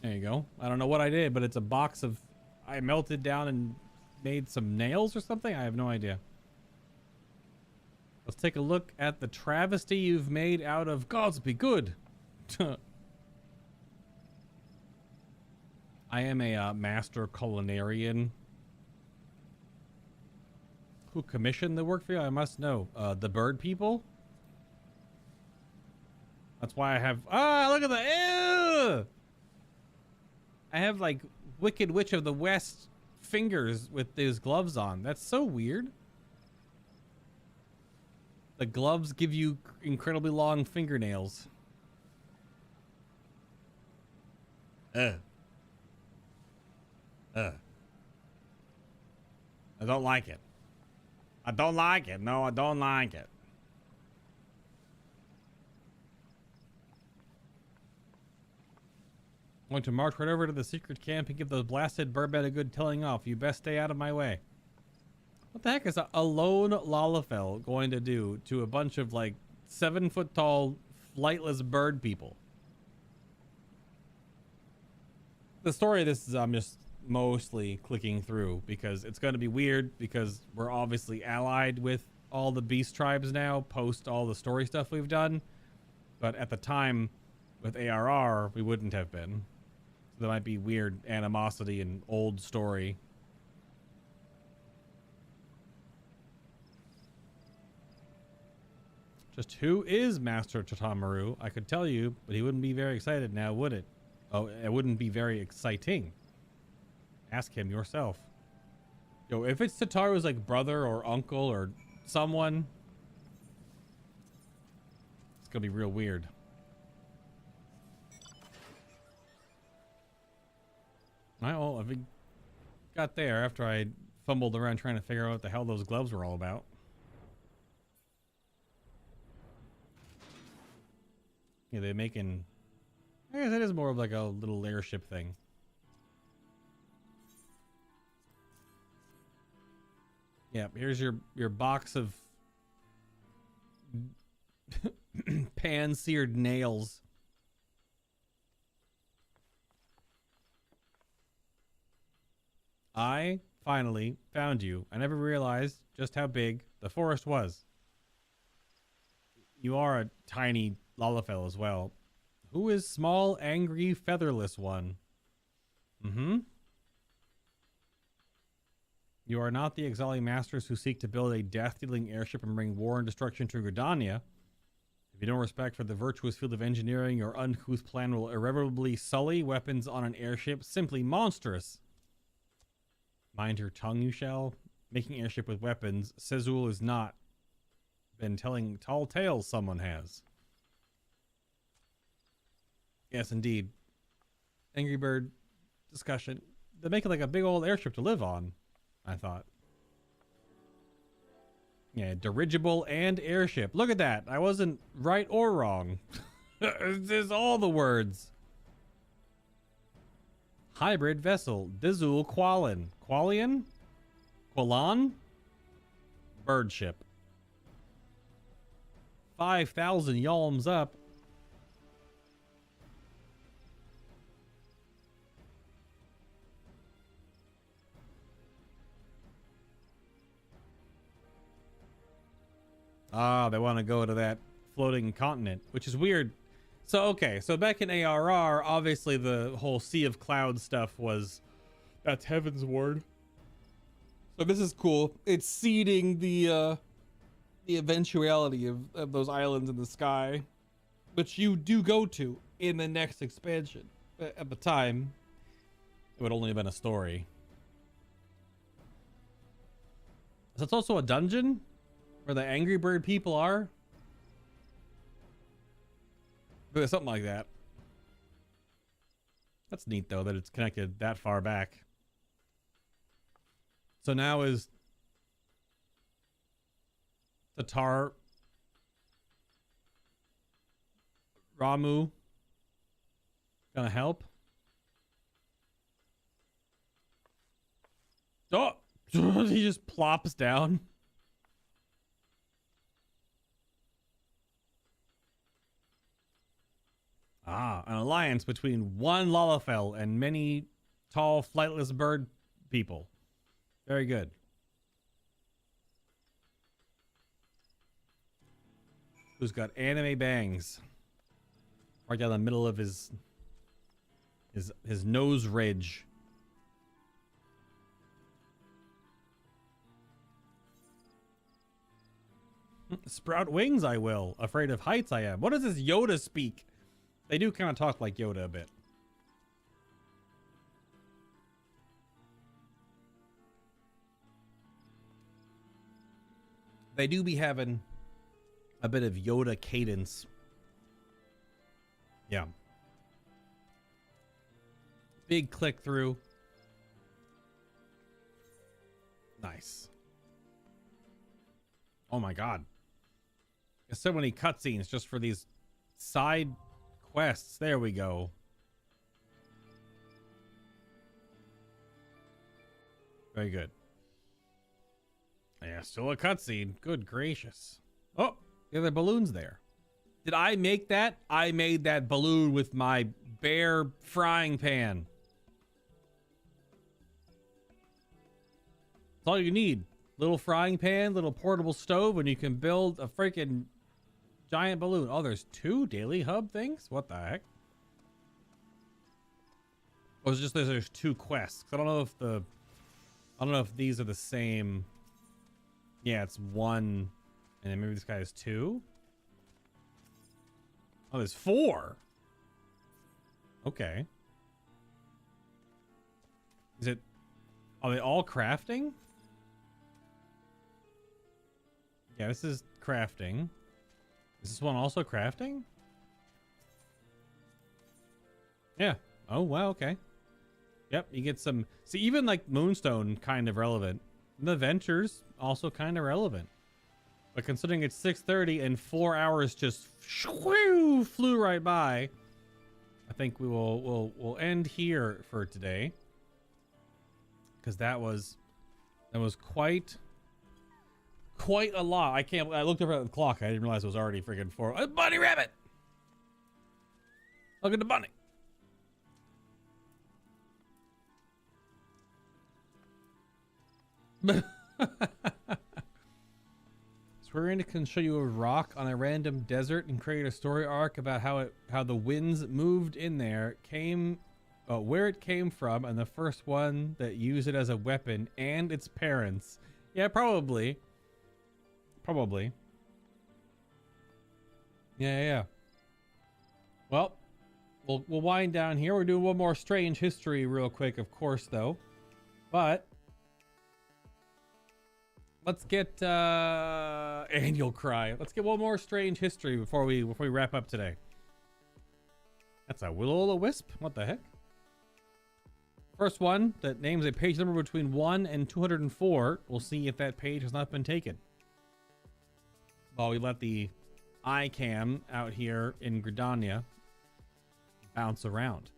There you go. I don't know what I did, but it's a box of... I melted down and made some nails or something? I have no idea. Let's take a look at the travesty you've made out of gods be good. I am a master culinarian. Who commissioned the work for you? I must know. The bird people? That's why I have... Ah, look at the... Ew! I have, like, Wicked Witch of the West fingers with these gloves on. That's so weird. The gloves give you incredibly long fingernails. I don't like it. I don't like it. No, I don't like it. I'm going to march right over to the secret camp and give those blasted burbed a good telling off. You best stay out of my way. What the heck is a lone Lalafell going to do to a bunch of like 7-foot tall flightless bird people? The story of this is I'm just mostly clicking through because it's going to be weird because we're obviously allied with all the beast tribes now post all the story stuff we've done. But at the time with ARR, we wouldn't have been. So there might be weird animosity and old story. Just who is Master Tatamaru? I could tell you, but he wouldn't be very excited now, would it? Oh, it wouldn't be very exciting. Ask him yourself. Yo, if it's Tataru's like brother or uncle or someone, it's gonna be real weird. Well, if we got there after I fumbled around trying to figure out what the hell those gloves were all about. Yeah, they're making... I guess it is more of like a little airship thing. Yeah, here's your box of pan-seared nails. I finally found you. I never realized just how big the forest was. You are a tiny Lalafell as well. Who is small, angry, featherless one? You are not the Exali masters who seek to build a death-dealing airship and bring war and destruction to Gridania. If you don't respect for the virtuous field of engineering, your uncouth plan will irreparably sully weapons on an airship. Simply monstrous. Mind your tongue, you shall. Making airship with weapons, Sezul is not. Been telling tall tales, someone has. Yes, indeed. Angry Bird discussion. They make it like a big old airship to live on, I thought. Yeah, dirigible and airship. Look at that. I wasn't right or wrong. There's all the words. Hybrid vessel. Dizul Qualin. Qualian? Qualan? Bird ship. 5,000 yalms up. Ah, they want to go to that floating continent, which is weird. So, okay, so back in ARR, obviously the whole Sea of Clouds stuff was... That's Heavensward. So this is cool. It's seeding the eventuality of those islands in the sky, which you do go to in the next expansion. But at the time, it would only have been a story. So it's also a dungeon? Where the Angry Bird people are? Something like that. That's neat, though, that it's connected that far back. So now is Tatar Ramu gonna help? Oh, he just plops down. Ah, an alliance between one Lalafell and many tall, flightless bird people. Very good. Who's got anime bangs? Right down the middle of his nose ridge. Sprout wings I will. Afraid of heights I am. What does this Yoda speak? They do kind of talk like Yoda a bit. They do be having a bit of Yoda cadence. Yeah. Big click through. Nice. Oh my god. There's so many cutscenes just for these side quests. There we go. Very good. Yeah, still a cutscene. Good gracious. Oh, the other balloon's there. Did I make that? I made that balloon with my bare frying pan. That's all you need. Little frying pan, little portable stove, and you can build a freaking giant balloon. Oh, there's 2 daily hub things? What the heck? Or is it just there's 2 quests? I don't know if these are the same. Yeah, it's 1, and then maybe this guy has 2. Oh, there's 4. Okay. Are they all crafting? Yeah, this is crafting. Is this one also crafting? Yeah. Oh, wow, okay. Yep, you get some... See, even like Moonstone, kind of relevant. The Ventures, also kind of relevant. But considering it's 6:30 and 4 hours just flew right by, I think we'll end here for today. Because that was quite a lot. I looked over at the clock. I didn't realize it was already freaking 4. A bunny rabbit. Look at the bunny. Swearing can show you a rock on a random desert and create a story arc about how the winds moved in there, where it came from, and the first one that used it as a weapon, and its parents. Yeah, probably. Yeah. Well, we'll wind down here. We're doing one more strange history real quick, of course, though. But let's get and you'll cry. Let's get one more strange history before we wrap up today. That's a will-o'-the-wisp. What the heck? First one that names a page number between 1 and 204. We'll see if that page has not been taken. While we let the iCam out here in Gridania bounce around.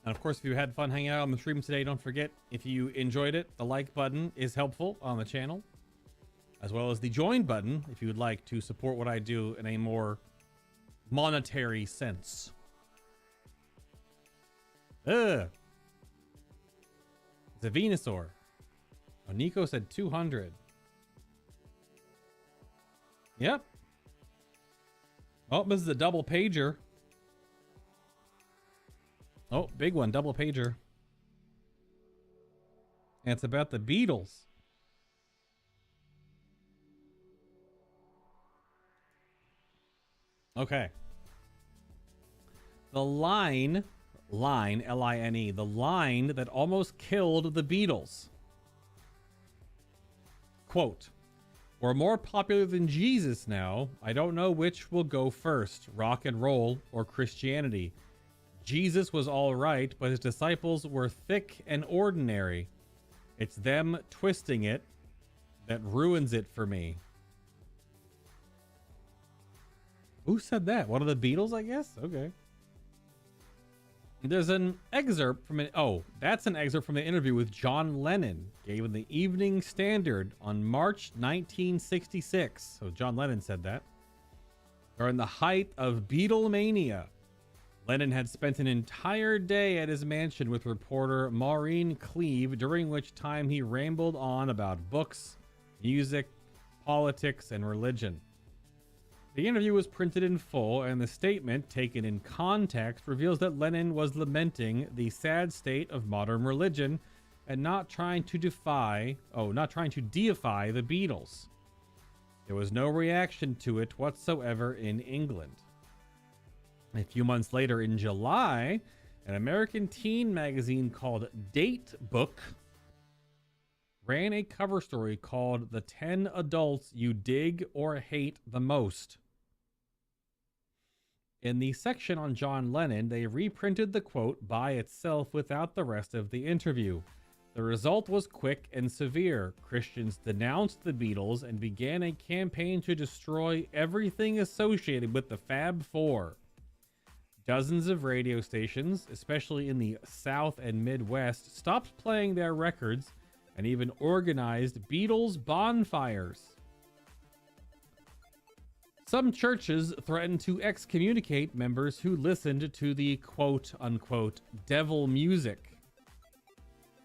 And of course, if you had fun hanging out on the stream today, don't forget, if you enjoyed it, the like button is helpful on the channel, as well as the join button if you would like to support what I do in a more monetary sense. It's a Venusaur. Oh, Nico said 200. Yep. Oh, this is a double pager. Oh, big one, double pager. And it's about the Beatles. Okay. The line, L-I-N-E, the line that almost killed the Beatles. Quote, "We're more popular than Jesus now. I don't know which will go first, rock and roll or Christianity. Jesus was all right, but his disciples were thick and ordinary. It's them twisting it that ruins it for me." Who said that? One of the Beatles, I guess? Okay. There's an excerpt from an that's an excerpt from the interview with John Lennon given the Evening Standard on March 1966. So John Lennon said that. During the height of Beatlemania, Lennon had spent an entire day at his mansion with reporter Maureen Cleave, during which time he rambled on about books, music, politics, and religion. The interview was printed in full, and the statement, taken in context, reveals that Lennon was lamenting the sad state of modern religion and not trying to deify the Beatles. There was no reaction to it whatsoever in England. A few months later, in July, an American teen magazine called Date Book ran a cover story called "The 10 Adults You Dig or Hate the Most." In the section on John Lennon, they reprinted the quote by itself without the rest of the interview. The result was quick and severe. Christians denounced the Beatles and began a campaign to destroy everything associated with the Fab Four. Dozens of radio stations, especially in the South and Midwest, stopped playing their records and even organized Beatles bonfires. Some churches threatened to excommunicate members who listened to the quote-unquote devil music.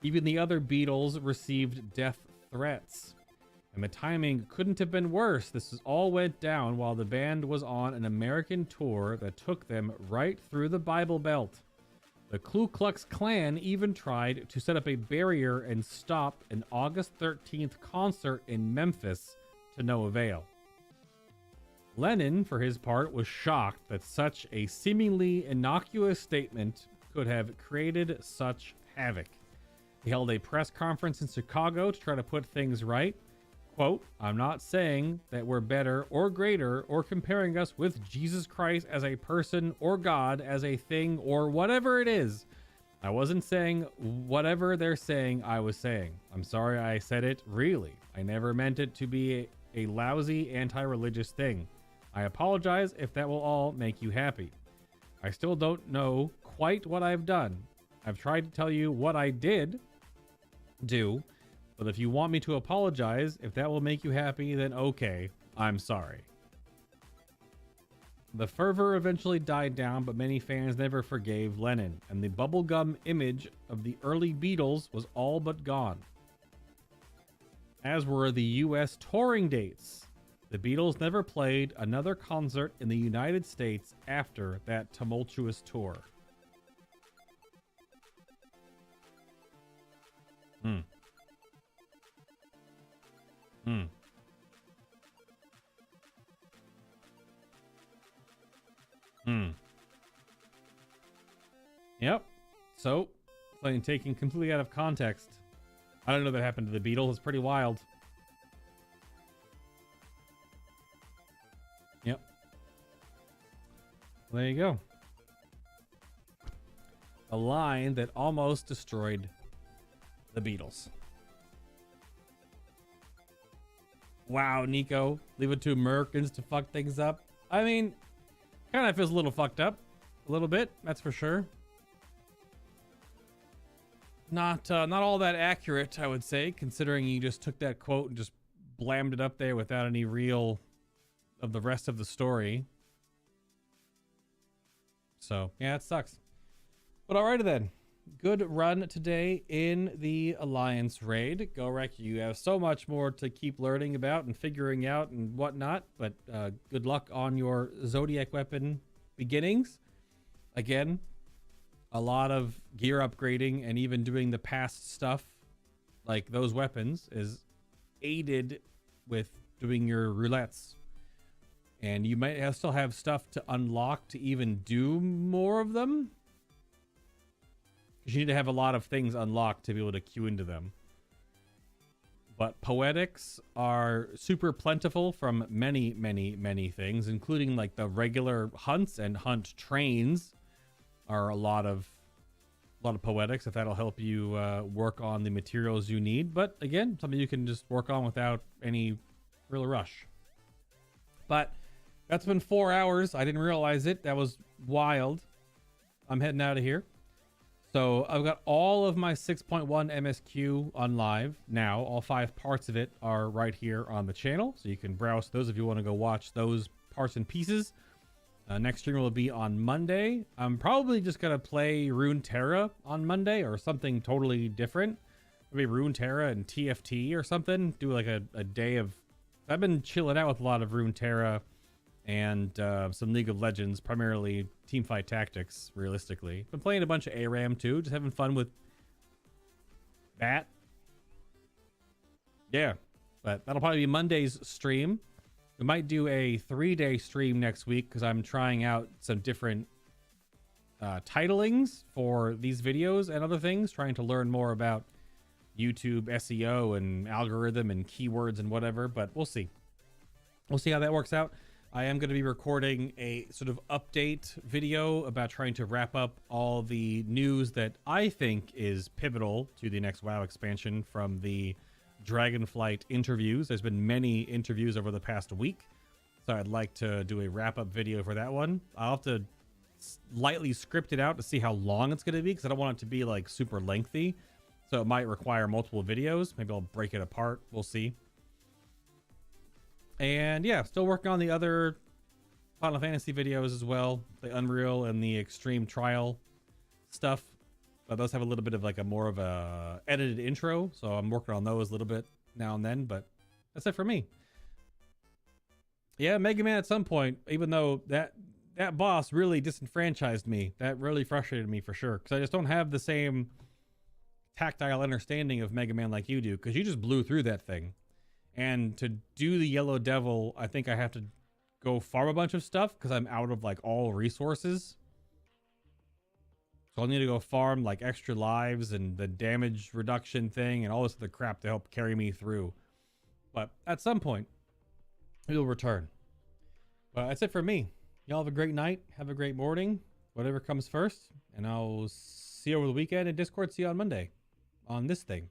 Even the other Beatles received death threats. And the timing couldn't have been worse. This all went down while the band was on an American tour that took them right through the Bible Belt. The Ku Klux Klan even tried to set up a barrier and stop an August 13th concert in Memphis, to no avail. Lennon, for his part, was shocked that such a seemingly innocuous statement could have created such havoc. He held a press conference in Chicago to try to put things right. Quote, "I'm not saying that we're better or greater or comparing us with Jesus Christ as a person or God as a thing or whatever it is. I wasn't saying whatever they're saying I was saying. I'm sorry I said it, really. I never meant it to be a lousy anti-religious thing. I apologize if that will all make you happy. I still don't know quite what I've done. I've tried to tell you what I did do, but if you want me to apologize, if that will make you happy, then okay, I'm sorry." The fervor eventually died down, but many fans never forgave Lennon, and the bubblegum image of the early Beatles was all but gone. As were the US touring dates. The Beatles never played another concert in the United States after that tumultuous tour. Yep. So, something taken completely out of context. I don't know that happened to the Beatles. It's pretty wild. Yep. Well, there you go. A line that almost destroyed the Beatles. Wow, Nico. Leave it to Americans to fuck things up. I mean, kind of feels a little fucked up. A little bit, that's for sure. Not all that accurate, I would say, considering you just took that quote and just blammed it up there without any real of the rest of the story. So, yeah, it sucks. But alrighty then. Good run today in the Alliance raid. Go Wreck, you have so much more to keep learning about and figuring out and whatnot, but good luck on your Zodiac weapon beginnings. Again, a lot of gear upgrading and even doing the past stuff like those weapons is aided with doing your roulettes. And you might still have stuff to unlock to even do more of them. Because you need to have a lot of things unlocked to be able to queue into them. But poetics are super plentiful from many, many, many things, including like the regular hunts and hunt trains are a lot of poetics, if that'll help you work on the materials you need. But again, something you can just work on without any real rush. But that's been 4 hours. I didn't realize it. That was wild. I'm heading out of here. So I've got all of my 6.1 MSQ on live now. All 5 parts of it are right here on the channel. So you can browse those if you want to go watch those parts and pieces. Next stream will be on Monday. I'm probably just going to play Runeterra on Monday or something totally different. Maybe Runeterra and TFT or something. Do like a day of... I've been chilling out with a lot of Runeterra and some League of Legends, primarily Teamfight Tactics, realistically. Been playing a bunch of ARAM too, just having fun with that. Yeah, but that'll probably be Monday's stream. We might do a 3-day stream next week because I'm trying out some different titlings for these videos and other things, trying to learn more about YouTube SEO and algorithm and keywords and whatever, but we'll see. We'll see how that works out. I am going to be recording a sort of update video about trying to wrap up all the news that I think is pivotal to the next WoW expansion from the Dragonflight interviews. There's been many interviews over the past week, so I'd like to do a wrap-up video for that one. I'll have to lightly script it out to see how long it's going to be because I don't want it to be like super lengthy, so it might require multiple videos. Maybe I'll break it apart. We'll see. And yeah, still working on the other Final Fantasy videos as well, the Unreal and the Extreme Trial stuff. But those have a little bit of like a more of a edited intro, so I'm working on those a little bit now and then. But that's it for me. Yeah, Mega Man at some point, even though that boss really disenfranchised me, that really frustrated me for sure, because I just don't have the same tactile understanding of Mega Man like you do, because you just blew through that thing. And to do the Yellow Devil, I think I have to go farm a bunch of stuff because I'm out of like all resources. So I'll need to go farm like extra lives and the damage reduction thing and all this other crap to help carry me through. But at some point, it'll return. But that's it for me. Y'all have a great night. Have a great morning. Whatever comes first. And I'll see you over the weekend in Discord. See you on Monday on this thing.